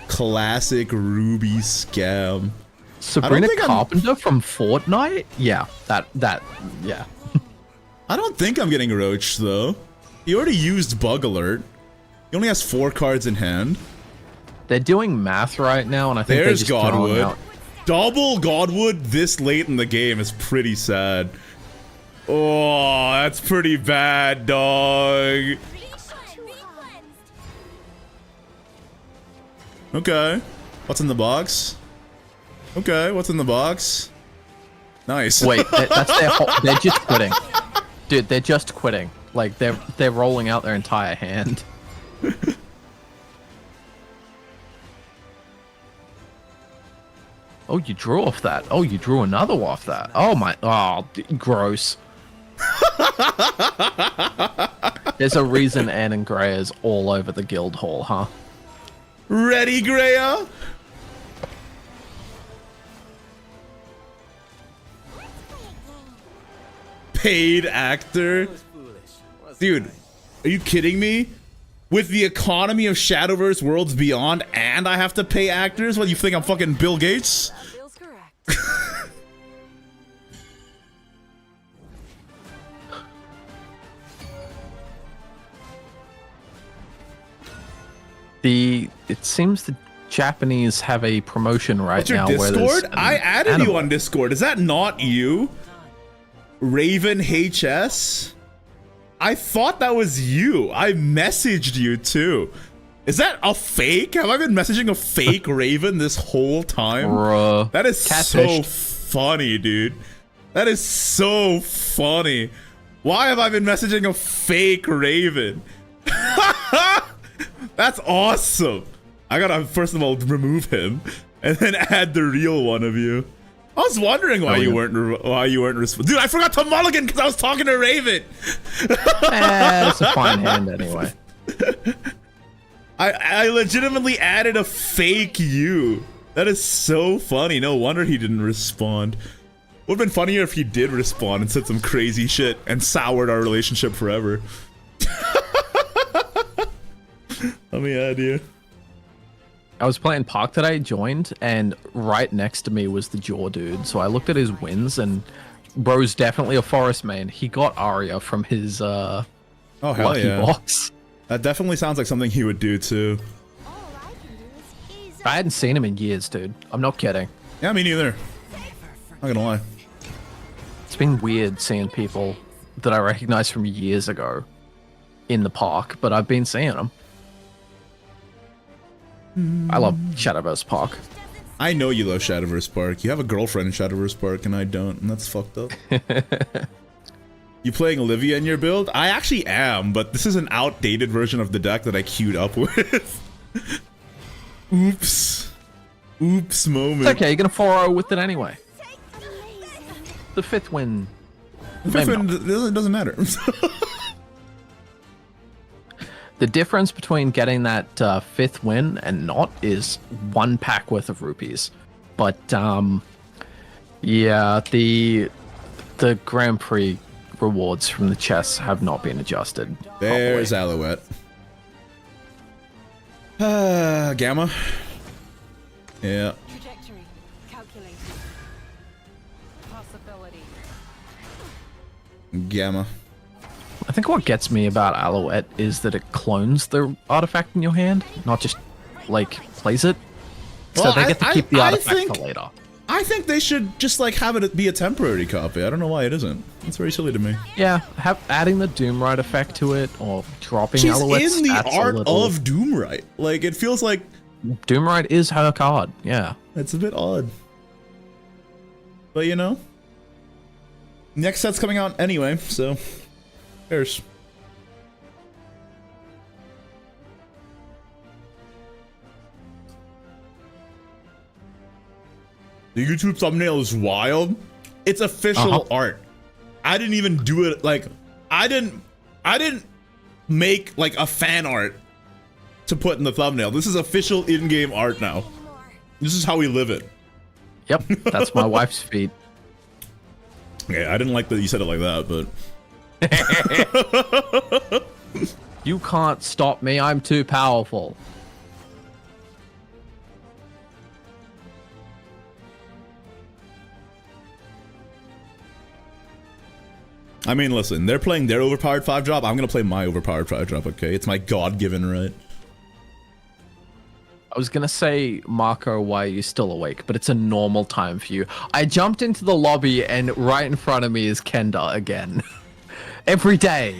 Classic Ruby scam. Sabrina think I'm- Carpenter from Fortnite? Yeah, yeah. I don't think I'm getting roached though. He already used Bug Alert. He only has 4 cards in hand. They're doing math right now, and I think There's they're just throwing Godwood. out. Double Godwood this late in the game is pretty sad. Oh, that's pretty bad, dog. Okay. What's in the box? Okay, what's in the box? Nice. Wait, that's their they're just quitting. Dude, they're just quitting. Like, they're rolling out their entire hand. Oh, you drew off that. Oh, you drew another off that. Oh my, gross. There's a reason Anne and Grey is all over the guild hall, huh? Ready, Greya? Paid actor? Dude, are you kidding me? With the economy of Shadowverse Worlds Beyond and I have to pay actors? What, you think I'm fucking Bill Gates? That feels correct. It seems the Japanese have a promotion right What's your now where there's Discord? an I added animal. you on Discord. Is that not you? Raven HS? I thought that was you. I messaged you too. Is that a fake? Have I been messaging a fake Raven this whole time? Bruh. That is so Catfished. funny, dude. That is so funny. Why have I been messaging a fake Raven? That's awesome. I gotta first of all remove him and then add the real one of you. I was wondering why you weren't responding. Dude, I forgot to mulligan because I was talking to Raven. It's a fine hand anyway. I legitimately added a fake you. That is so funny. No wonder he didn't respond. Would have been funnier if he did respond and said some crazy shit and soured our relationship forever. Let me add you. I was playing Park today, joined, and right next to me was the Jaw dude. So I looked at his wins, and bro's definitely a forest main. He got Arya from his Oh, hell lucky yeah. box. That definitely sounds like something he would do too. All I can do is ease I hadn't seen him in years, dude. I'm not kidding. Yeah, me neither. Not gonna lie. It's been weird seeing people that I recognized from years ago in the park, but I've been seeing them. I love Shadowverse Park. I know you love Shadowverse Park. You have a girlfriend in Shadowverse Park and I don't, and that's fucked up. You playing Olivia in your build? I actually am, but this is an outdated version of the deck that I queued up with. Oops. Oops moment. It's okay, you're gonna 4-0 with it anyway. amazing. The 5th win. Fifth Maybe one, not. it doesn't matter. The difference between getting that 5th win and not is 1 pack worth of rupees. But yeah, the Grand Prix rewards from the chests have not been adjusted. There's properly. Alouette. Gamma. Yeah. Trajectory calculated. Possibility. Gamma. I think what gets me about Alouette is that it clones the artifact in your hand, not just like plays it. So Well, they get to keep the I artifact think- for later. I think they should just like have it be a temporary copy. I don't know why it isn't. It's very silly to me. Yeah, adding the Doomrite effect to it or dropping She's Alouette's in the stats a art little. of Doomrite. Like it feels like Doomrite is her card. Yeah. it's a bit odd. But you know, next set's coming out anyway, so there's. The YouTube thumbnail is wild. It's official art. I didn't even do it like I didn't make like a fan art to put in the thumbnail. This is official in-game art now. This is how we live it. Yep, that's my wife's feed. Yeah, I didn't like that you said it like that, but You can't stop me. I'm too powerful. I mean, listen, they're playing their overpowered 5 drop. I'm gonna play my overpowered 5 drop, okay? It's my God-given right. I was gonna say, Marco, why are you still awake? But it's a normal time for you. I jumped into the lobby and right in front of me is Kenda again. Every day.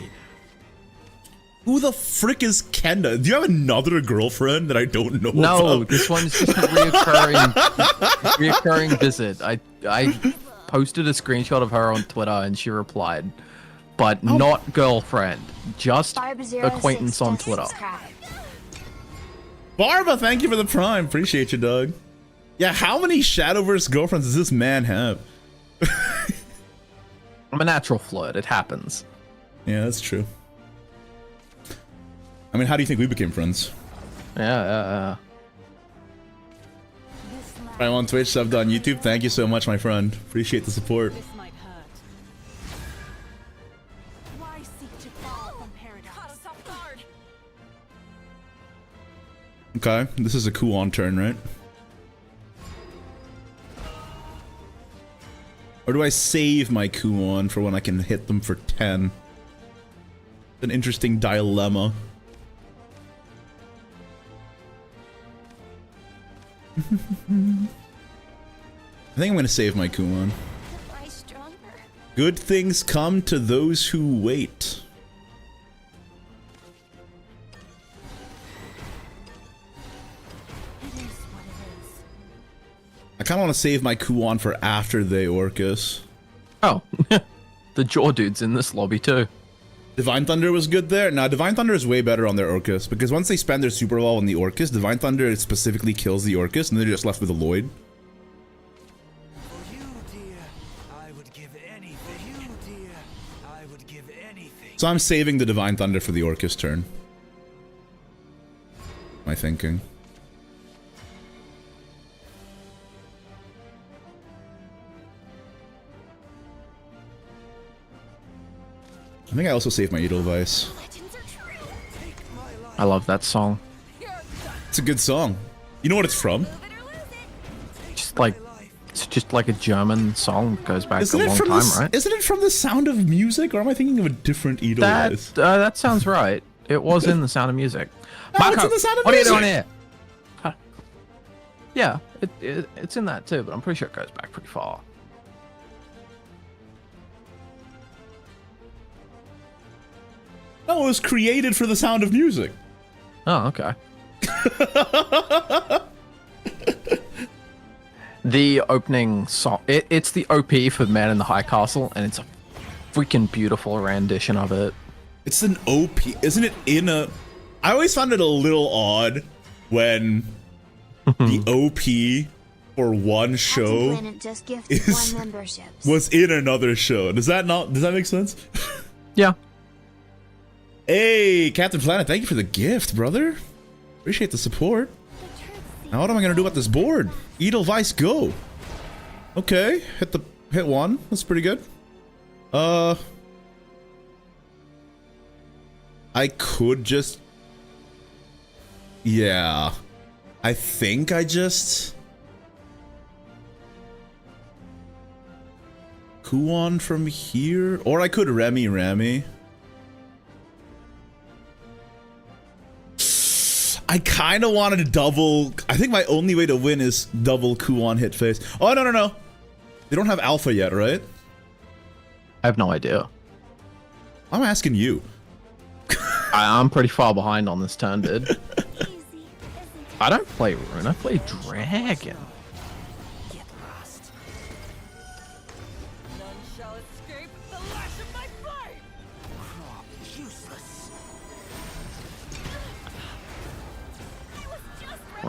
Who the frick is Kenda? Do you have another girlfriend that I don't know No, about? this one's just a reoccurring visit. I posted a screenshot of her on Twitter and she replied. But not girlfriend. Just acquaintance on Twitter. Barba, thank you for the prime. Appreciate you, Doug. Yeah, how many Shadowverse girlfriends does this man have? I'm a natural flirt. It happens. Yeah, that's true. I mean, how do you think we became friends? Yeah. I'm on Twitch, subbed on YouTube. Thank you so much, my friend. Appreciate the support. This might hurt. Why seek to fall from paradise? Caught us off guard. Okay, this is a Kuon turn, right? Or do I save my Kuon for when I can hit them for 10? An interesting dilemma. I think I'm gonna save my Kuon. Good things come to those who wait. I kind of want to save my Kuon for after they Orcus. Oh, the Jaw dude's in this lobby too. Divine Thunder was good there. Now, Divine Thunder is way better on their Orcus, because once they spend their Super Ball on the Orcus, Divine Thunder specifically kills the Orcus, and they're just left with a Lloyd. For you, dear, I would give anything. For you, dear, I would give anything. So I'm saving the Divine Thunder for the Orcus turn. My thinking. I think I also saved my Edelweiss. I love that song. It's a good song. You know what it's from? It's just like a German song that goes back Isn't a it long from time, the, right? Isn't it from The Sound of Music, or am I thinking of a different Edelweiss? That sounds right. It was in The Sound of Music. No, it's in The Sound of what Music. are you doing here? Huh. Yeah, it's in that too, but I'm pretty sure it goes back pretty far. No, it was created for The Sound of Music. Oh, okay. The opening song, it's the OP for Man in the High Castle, and it's a freaking beautiful rendition of it. It's an OP, isn't it? I always found it a little odd when the OP for one show was in another show. Does that make sense? Yeah. Hey, Captain Planet, thank you for the gift, brother. Appreciate the support. Now what am I gonna do about this board? Edelweiss, go. Okay, hit one. That's pretty good. I could just... Yeah. I think I just... Kuon from here? Or I could Remy. I kind of wanted to double... I think my only way to win is double Kuon hit face. Oh, no. They don't have alpha yet, right? I have no idea. I'm asking you. I'm pretty far behind on this turn, dude. I don't play Rune, I play Dragon.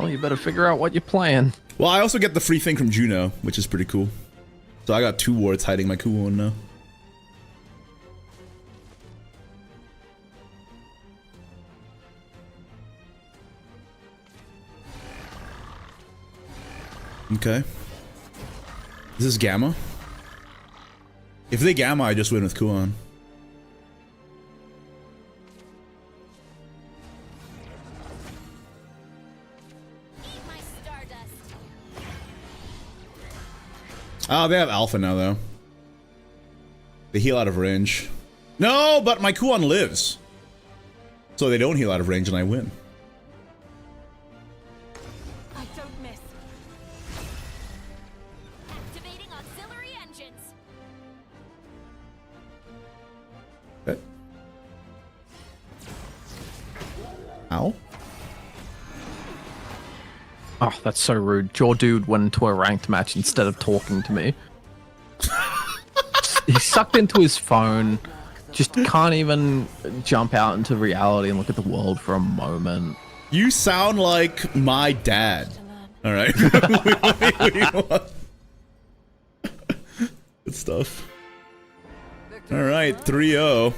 Well, you better figure out what you're playing. Well, I also get the free thing from Juno, which is pretty cool. So I got 2 wards hiding my Kuon now. Okay. Is this Gamma? If they Gamma, I just win with Kuon. Eat my stardust. Oh, they have Alpha now, though. They heal out of range. No, but my Kuon lives. So they don't heal out of range and I win. I don't miss. Activating auxiliary engines. Okay. Ow. Oh, that's so rude. Your dude went into a ranked match instead of talking to me. He's sucked into his phone. Just can't even jump out into reality and look at the world for a moment. You sound like my dad. All right. Good stuff. All right, 3-0.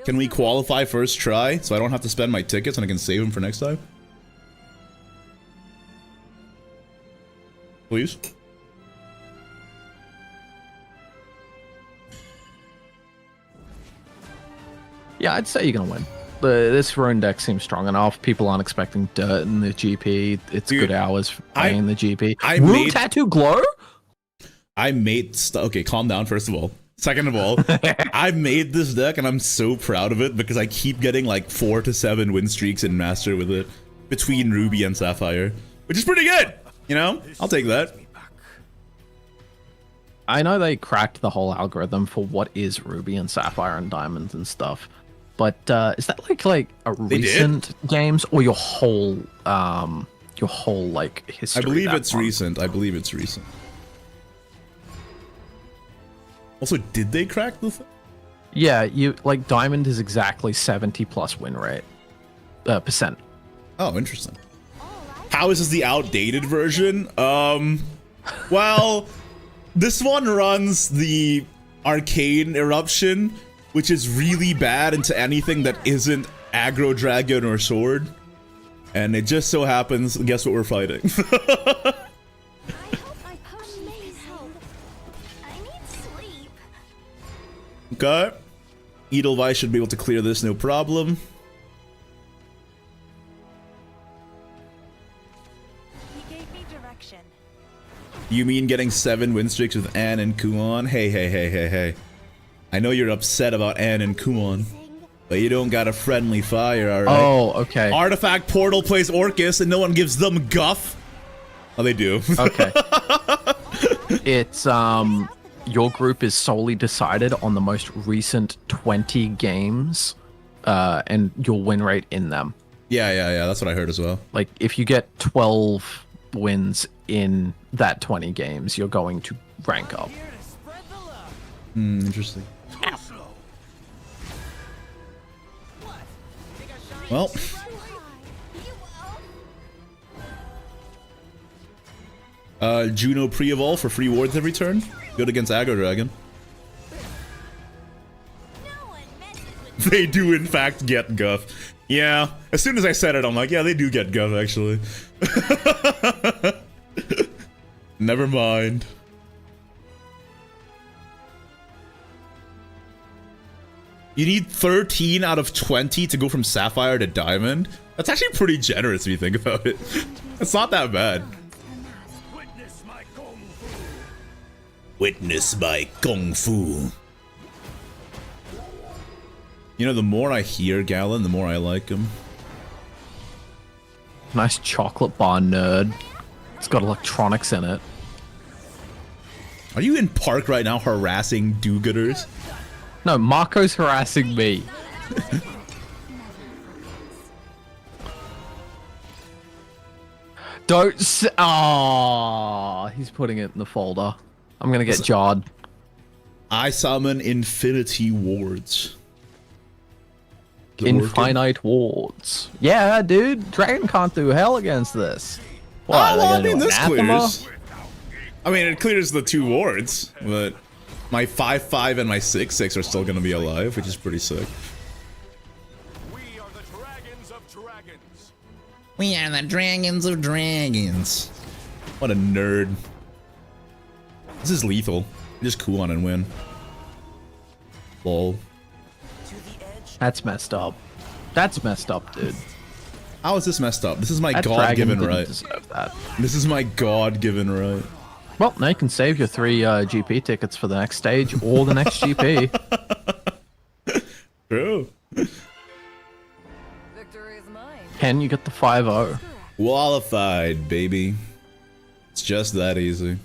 Can we qualify first try so I don't have to spend my tickets and I can save them for next time? Please? Yeah, I'd say you're gonna win. This rune deck seems strong enough. People aren't expecting dirt in the GP. It's Dude, good hours for playing the GP. I Rune made- tattoo glow? I made okay, calm down first of all. Second of all, I made this deck and I'm so proud of it because I keep getting like 4 to 7 win streaks in Master with it between Ruby and Sapphire, which is pretty good. You know, I'll take that. I know they cracked the whole algorithm for what is Ruby and Sapphire and Diamonds and stuff, but is that like a recent games or your whole like history? I believe that it's one? recent. I believe it's recent. Also, did they crack the thing? Yeah, you like Diamond is exactly 70+ win rate percent. Oh, interesting. How is this the outdated version? Well, this one runs the Arcane Eruption, which is really bad into anything that isn't aggro dragon or sword. And it just so happens, guess what we're fighting? I hope my potion needs help. I need sleep. Okay. Edelweiss should be able to clear this, no problem. He gave me direction. You mean getting 7 win streaks with Anne and Kuon? Hey. I know you're upset about Anne and Kuon, but you don't got a friendly fire, alright? Oh, okay. Artifact Portal plays Orcus and no one gives them guff. Oh, they do. Okay. It's your group is solely decided on the most recent 20 games and your win rate in them. Yeah, that's what I heard as well. Like if you get 12 wins in that 20 games, you're going to rank up. Here to spread the love. Interesting. Too slow. What? Think I shine Well, Juno pre-evolve for free wards every turn. Good against Aggro Dragon. No one messes with They do in fact get guff. Yeah, as soon as I said it, I'm like, yeah, they do get guff actually. Never mind. You need 13 out of 20 to go from Sapphire to Diamond? That's actually pretty generous if you think about it. It's not that bad. Witness my kung fu. Witness my kung fu. You know, the more I hear Galen, the more I like him. Nice chocolate bar, nerd. It's got electronics in it. Are you in park right now harassing do-gooders? No, Marco's harassing me. Don't s- Oh, he's putting it in the folder. I'm gonna get jarred. I summon infinity wards. Is it working? Infinite wards. Yeah, dude. Dragon can't do hell against this. What, are they well, I gonna do mean, this anathema? clears. I mean, it clears the 2 wards, but my 5/5 and my 6/6 are still gonna be alive, which is pretty sick. We are the dragons of dragons. We are the dragons of dragons. What a nerd. This is lethal. Just cool on and win. Lol. That's messed up. That's messed up, dude. How is this messed up? This is my That God-given dragon didn't right. deserve that. This is my God-given right. Well, now you can save your 3 GP tickets for the next stage or the next GP. True. Victory is mine. Ken, you get the 5-0. Qualified, baby. It's just that easy.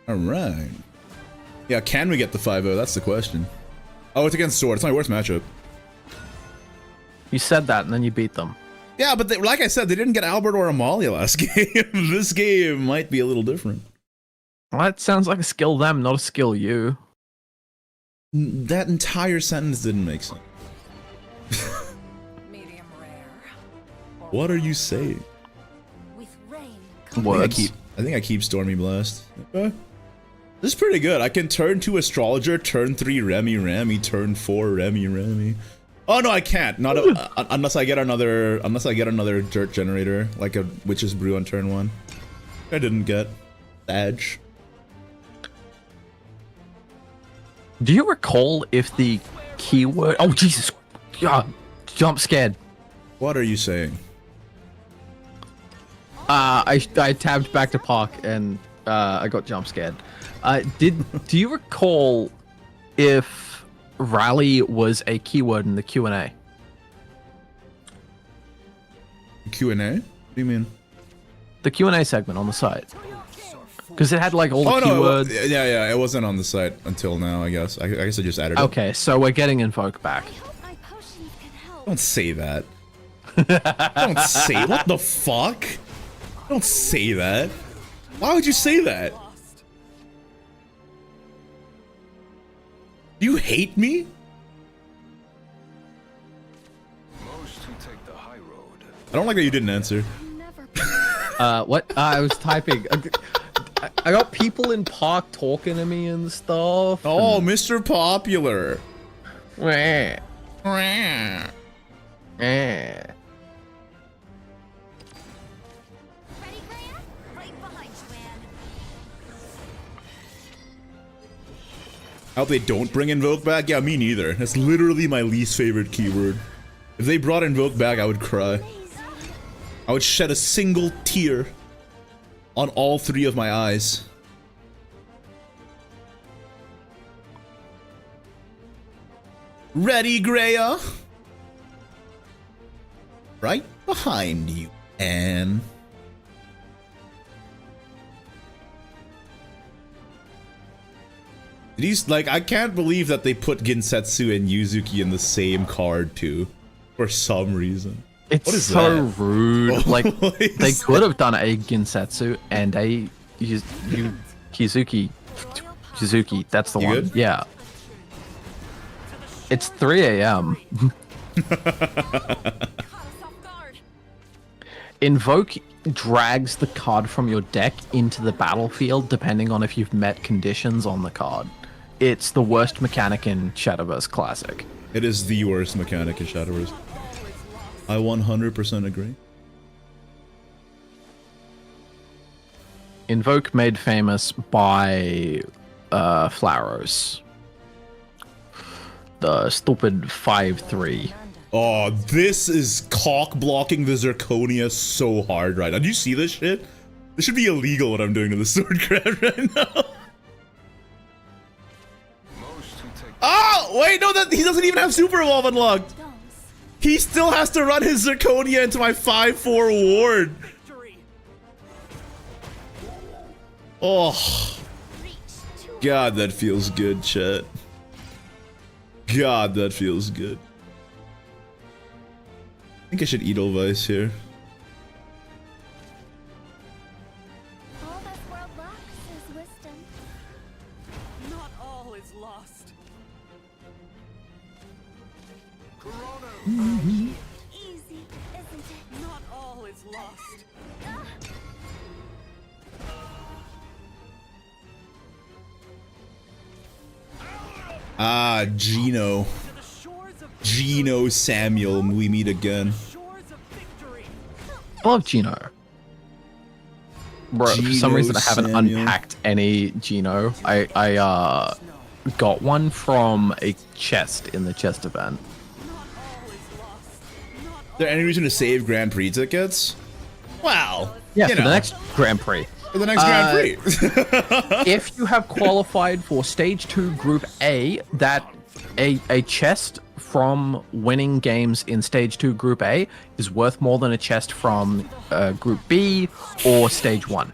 Alright. Yeah, can we get the 5-0? That's the question. Oh, it's against Sword. It's my worst matchup. You said that and then you beat them. Yeah, but they, like I said, they didn't get Albert or Amalia last game. This game might be a little different. Well, that sounds like a skill them, not a skill you. That entire sentence didn't make sense. Medium rare. What are you saying? With rain Words. I think I keep Stormy Blast. Okay. This is pretty good. I can turn 2 Astrologer, turn 3 Remy, turn 4 Remy. Oh no, I can't. Not unless I get another dirt generator, like a Witch's Brew on turn 1. I didn't get Badge. Do you recall if the keyword... Oh, Jesus. Jump scared. What are you saying? I tabbed back to Park and I got jump scared. Do you recall if rally was a keyword in the Q&A? Q&A? What do you mean? The Q&A segment on the site. Because it had like all the no, keywords. yeah, it wasn't on the site until now, I guess. I guess I just added it. Okay, so we're getting Invoke back. I hope my potions can help. Don't say that. Don't say... What the fuck? Don't say that. Why would you say that? Do you hate me? Most who take the high road. I don't like that you didn't answer. Never. What? I was typing. I got people in Park talking to me and stuff. Oh, Mr. Popular. Meh. Meh. Ready, Graham? Right behind you, Anne. I hope they don't bring Invoke back. Yeah, me neither. That's literally my least favorite keyword. If they brought Invoke back, I would cry. I would shed a single tear on all 3 of my eyes. Ready, Greya? Right behind you, Anne. These, like, I can't believe that they put Ginsetsu and Yuzuki in the same card too, for some reason. It's What is so that? rude. Like, What is they that? could have done a Ginsetsu and a Kizuki. That's the You one. good? Yeah. It's 3 a.m. Caught us off guard. Invoke drags the card from your deck into the battlefield depending on if you've met conditions on the card. It's the worst mechanic in Shadowverse Classic. It is the worst mechanic in Shadowverse. I 100% agree. Invoke made famous by Flauros. The stupid 5/3. Oh, this is cock blocking the Zirconia so hard right now. Do you see this shit? This should be illegal what I'm doing to the sword crab right now. Most who take Oh, wait, no, that he doesn't even have Super Evolve unlocked. He still has to run his Zirconia into my 5/4 ward. Victory. Oh, God, that feels good, chat. God, that feels good. I think I should Edelweiss here. All this world lacks is wisdom. Not all is lost. Easy, isn't it? Not all is lost. Ah, Gino. Gino Samuel, we meet again. I love Gino. Bro, for some Gino reason I haven't Samuel. unpacked any Gino. I got one from a chest in the chest event. Is there any reason to save Grand Prix tickets? Wow. Yeah, you for know, the next Grand Prix. for the next Grand Prix. If you have qualified for Stage 2 Group A, that a chest from winning games in Stage 2 Group A is worth more than a chest from Group B or Stage 1.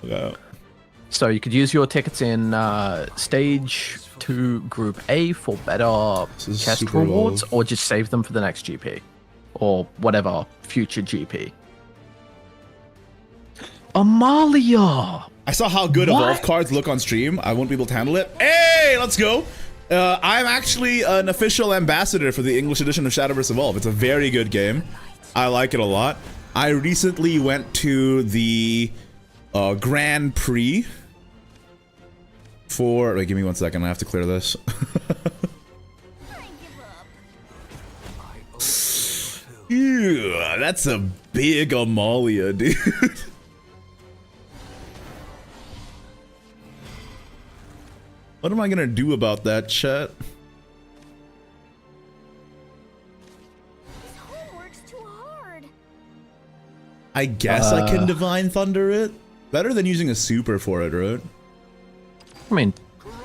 Yeah. So you could use your tickets in Stage 2 Group A for better is chest super rewards, low. or just save them for the next GP or whatever future GP. Amalia! I saw how good What? Evolve cards look on stream. I won't be able to handle it. Hey, let's go. I'm actually an official ambassador for the English edition of Shadowverse Evolve. It's a very good game. I like it a lot. I recently went to the Grand Prix for... Wait, give me 1 second. I have to clear this. Yeah, that's a big Amalia, dude. What am I gonna do about that, chat? This homework's too hard. I guess I can Divine Thunder it. Better than using a super for it, right? I mean,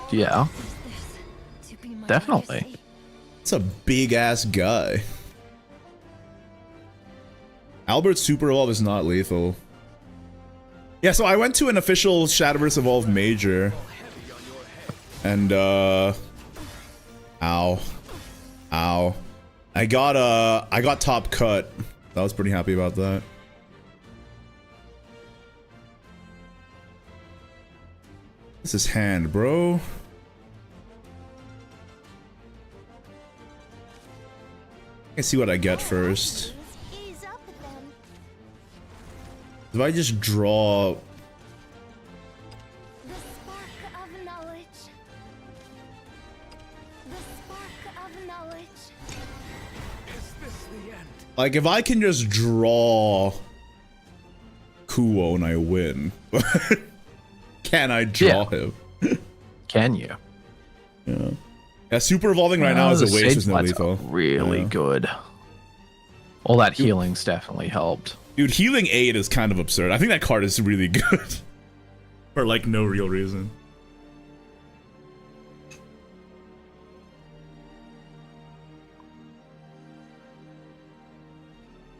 yeah, To be my definitely. mercy. It's a big ass guy. Albert's Super Evolve is not lethal. Yeah, so I went to an official Shadowverse Evolve major. And ow. Ow. I got top cut. I was pretty happy about that. This is hand, bro. I see what I get first. Ease up then. If I just draw... The spark of knowledge. The spark of knowledge. Is this the end? Like, if I can just draw Kuo and I win. Can I draw him? Can you? Yeah, super evolving right now is a the waste. Sage There's no Blights lethal. are really Yeah. good. All that healing's definitely helped. Dude, healing 8 is kind of absurd. I think that card is really good. For like no real reason.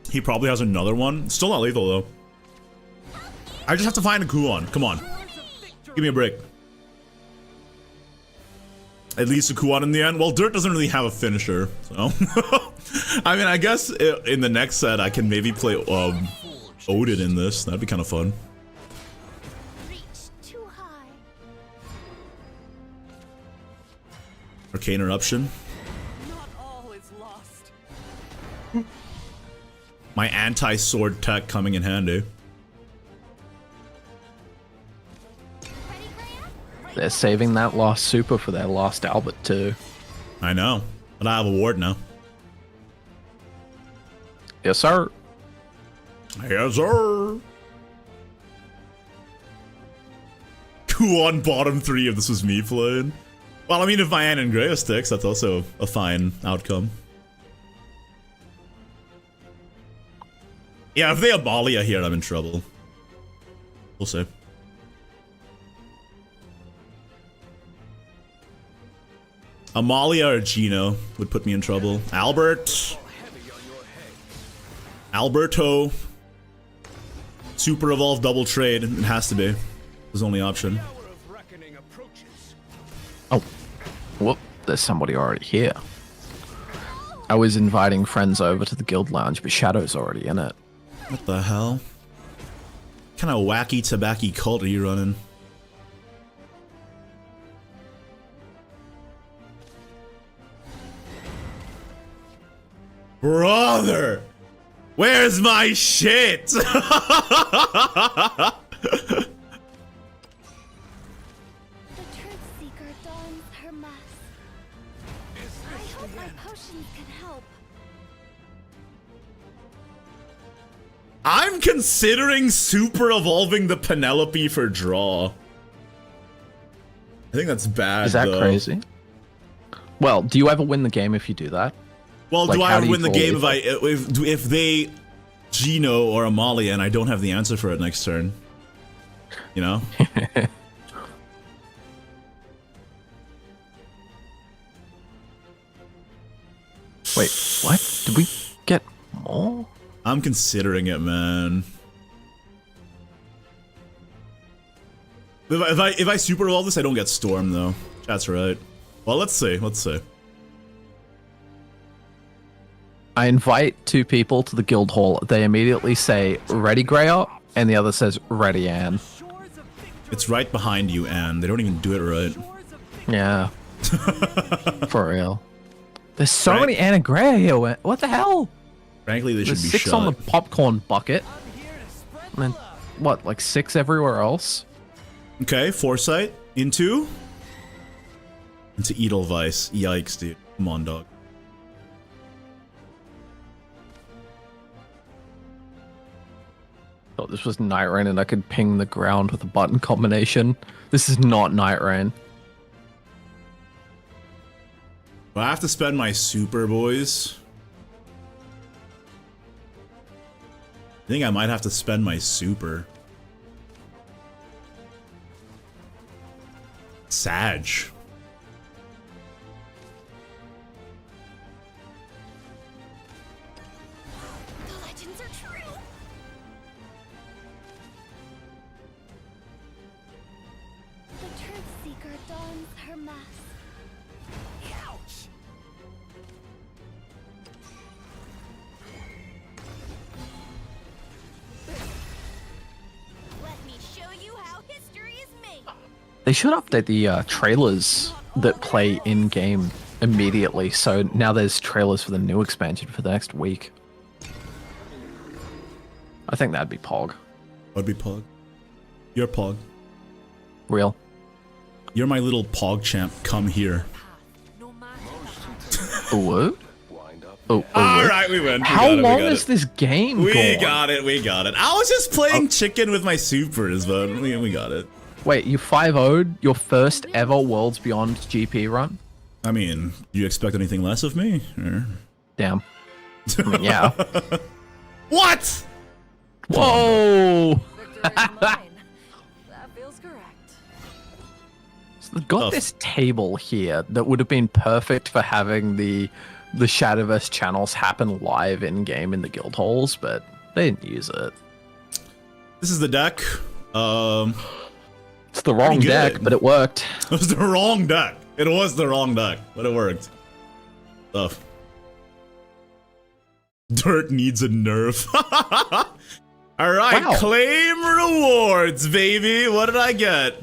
He probably has another one. Still not lethal though. I just have to find a Kuon. Come on. Give me a break. At least a Kuon in the end. Well, Dirt doesn't really have a finisher, so. I mean, I guess in the next set I can maybe play Odin in this. That'd be kind of fun. Reach too high. Arcane Eruption. Not all is lost. My anti-sword tech coming in handy. Ready, Graham? They're saving that last super for their last Albert too. I know, but I have a ward now. Yes, sir. Yes, sir. Kuon bottom 3 if this was me playing. Well, I mean, if my Ignideus sticks, that's also a fine outcome. Yeah, if they have Amalia here, I'm in trouble. We'll see. Amalia or Gino would put me in trouble. Albert. Alberto. Super Evolve double trade. It has to be. His only option. Hour of reckoning approaches. Oh, whoop! There's somebody already here. I was inviting friends over to the guild lounge, but Shadow's already in it. What the hell? What kind of wacky tobacco cult are you running? Brother! Where's my shit? The Truth Seeker dons her mask. I hope my potions can help. I'm considering super evolving the Penelope for draw. I think that's bad. Is that though. crazy? Well, do you ever win the game if you do that? Well, Like, do I how ever do you win the fall game if if they Gino or Amalia and I don't have the answer for it next turn? You know? Wait, what? Did we get more? I'm considering it, man. If I super evolve this, I don't get Storm though. That's right. Well, let's see. Let's see. I invite two people to the guild hall. They immediately say, ready, Greya? And the other says, ready, Anne. It's right behind you, Anne. They don't even do it right. Yeah. For real. There's so Right. many Anne and Greya here. What the hell? Frankly, they should There's be 6 shot. on the popcorn bucket. And then, what, like 6 everywhere else? Okay, Foresight into Edelweiss. Yikes, dude. Come on, dog. Thought this was Night Rain and I could ping the ground with a button combination. This is not Night Rain. Well, I have to spend my super, boys. I think I might have to spend my super. Sag. The legends are true. The Truth Seeker dons her mask. Ouch! Let me show you how history is made. They should update the trailers that play in-game immediately, so now there's trailers for the new expansion for the next week. I think that'd be Pog. I'd be Pog. You're Pog. Real. You're my little Pog champ. Come here. No matter A what? Oh, All right, we win. How long is this game We going? got it. We got it. I was just playing chicken with my supers, but we got it. Wait, you 5-0'd your first ever Worlds Beyond GP run? I mean, do you expect anything less of me? Or- Damn. I mean, yeah. What? Whoa! victory is mine. That feels correct. So they've got Oh. this table here that would have been perfect for having the Shadowverse channels happen live in game in the guild halls, but they didn't use it. This is the deck. It's the wrong Pretty deck, good. but it worked. It was the wrong deck. It was the wrong deck, but it worked. Stuff. Dirt needs a nerf. All right, Wow. claim rewards, baby. What did I get?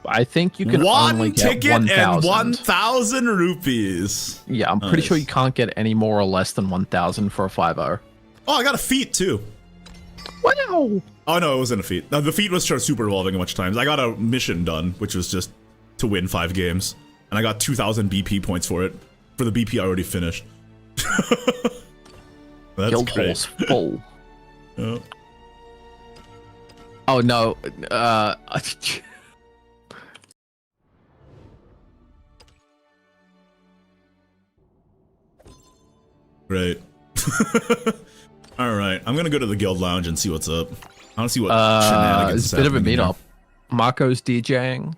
I think you can One only get ticket 1,000. and 1,000 rupees. Yeah, I'm pretty sure Nice. you can't get any more or less than 1,000 for a 5-0. Oh, I got a feat too. Wow! Oh no, it wasn't a feat. No, the feat was just super evolving a bunch of times. I got a mission done, which was just to win 5 games, and I got 2,000 BP points for it. For the BP I already finished. That's Guild great. hall's full. Yeah. Oh no, Great. All right, I'm gonna go to the guild lounge and see what's up. I want to see what it's shenanigans. a bit of a happening here. meetup. Marco's DJing.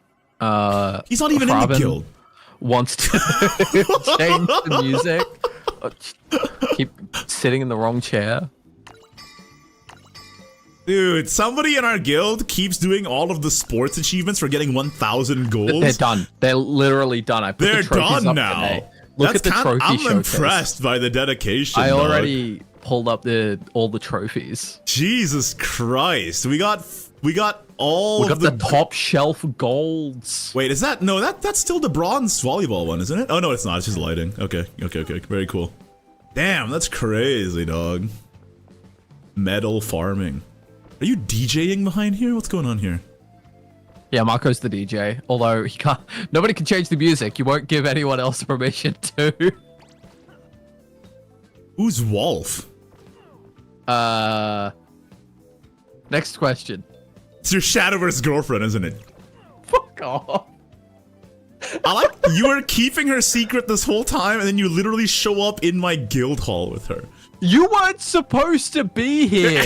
He's not even in the Robin guild. Wants to change the music. Keep sitting in the wrong chair. Dude, somebody in our guild keeps doing all of the sports achievements for getting 1,000 golds. They're done. They're literally done. I put They're the trophies done up now. today. Look at the trophy I'm showcase. impressed by the dedication. I dog. already pulled up all the trophies. Jesus Christ, we got all We got of the top shelf golds. Wait, is that no? That's still the bronze volleyball one, isn't it? Oh no, it's not. It's just lighting. Okay, very cool. Damn, that's crazy, dog. Metal farming. Are you DJing behind here? What's going on here? Yeah, Marco's the DJ. Although he can't. Nobody can change the music. You won't give anyone else permission to. Who's Wolf? Next question. It's your Shadowverse girlfriend, isn't it? Fuck off. I like you were keeping her secret this whole time, and then you literally show up in my guild hall with her. You weren't supposed to be here.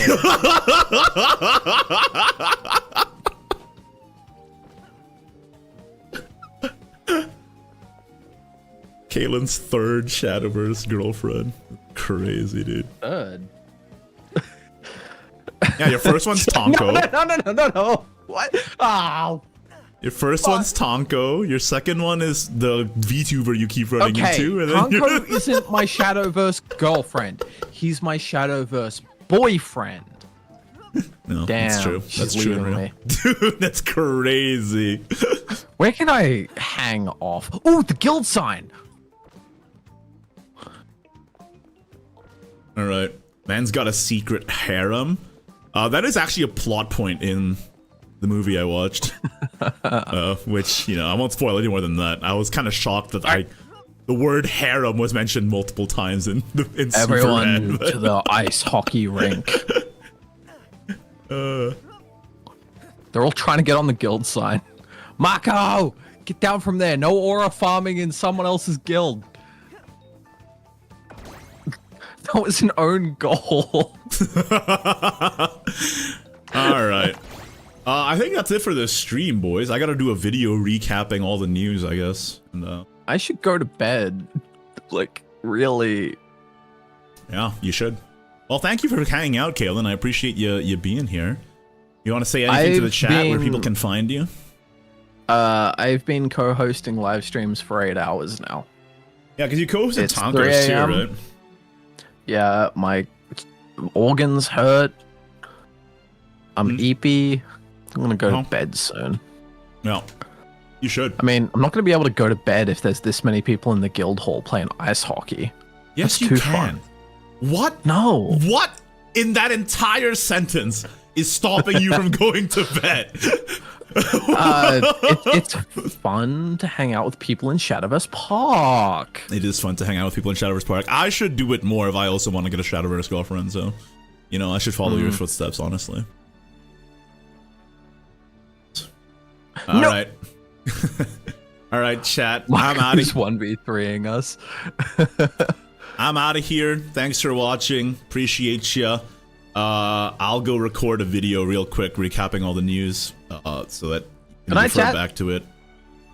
Kaylin's third Shadowverse girlfriend. Crazy, dude. Third. Yeah, your first one's Tonko. No. What? Oh. Your first one's Tonko. Your second one is the VTuber you keep running into. And then Tonko isn't my Shadowverse girlfriend. He's my Shadowverse boyfriend. No, Damn, that's true. she's That's true. leaving Real. me. Dude, that's crazy. Where can I hang off? Oh, the guild sign. All right. Man's got a secret harem. That is actually a plot point in the movie I watched. Which, you know, I won't spoil any more than that. I was kind of shocked that the word harem was mentioned multiple times in Everyone Superman. to the ice hockey rink. They're all trying to get on the guild sign. Marco, get down from there. No aura farming in someone else's guild. That was an own goal. All right. I think that's it for this stream, boys. I gotta do a video recapping all the news, I guess. And, I should go to bed. Like, really. yeah, you should. Well, thank you for hanging out, Kaylin. I appreciate you being here. You want to say anything to the chat where people can find you? I've been co-hosting live streams for 8 hours now. Yeah, because you co-hosted It's 3 Tonko's too, a.m. right? Yeah, my organs hurt. I'm eepy. I'm gonna go to bed soon. No, you should. I mean, I'm not gonna be able to go to bed if there's this many people in the guild hall playing ice hockey. Yes, That's you too can. fun. What? No. What in that entire sentence is stopping you from going to bed? It's fun to hang out with people in Shadowverse Park. It is fun to hang out with people in Shadowverse Park. I should do it more if I also want to get a Shadowverse girlfriend, so, you know, I should follow your footsteps, honestly. All right. All right, chat. I'm out of 1v3ing us. I'm out of here. Thanks for watching. Appreciate ya. I'll go record a video real quick recapping all the news so that you can refer back to it.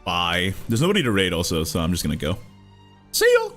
Bye. There's nobody to raid also, so I'm just gonna go. See you.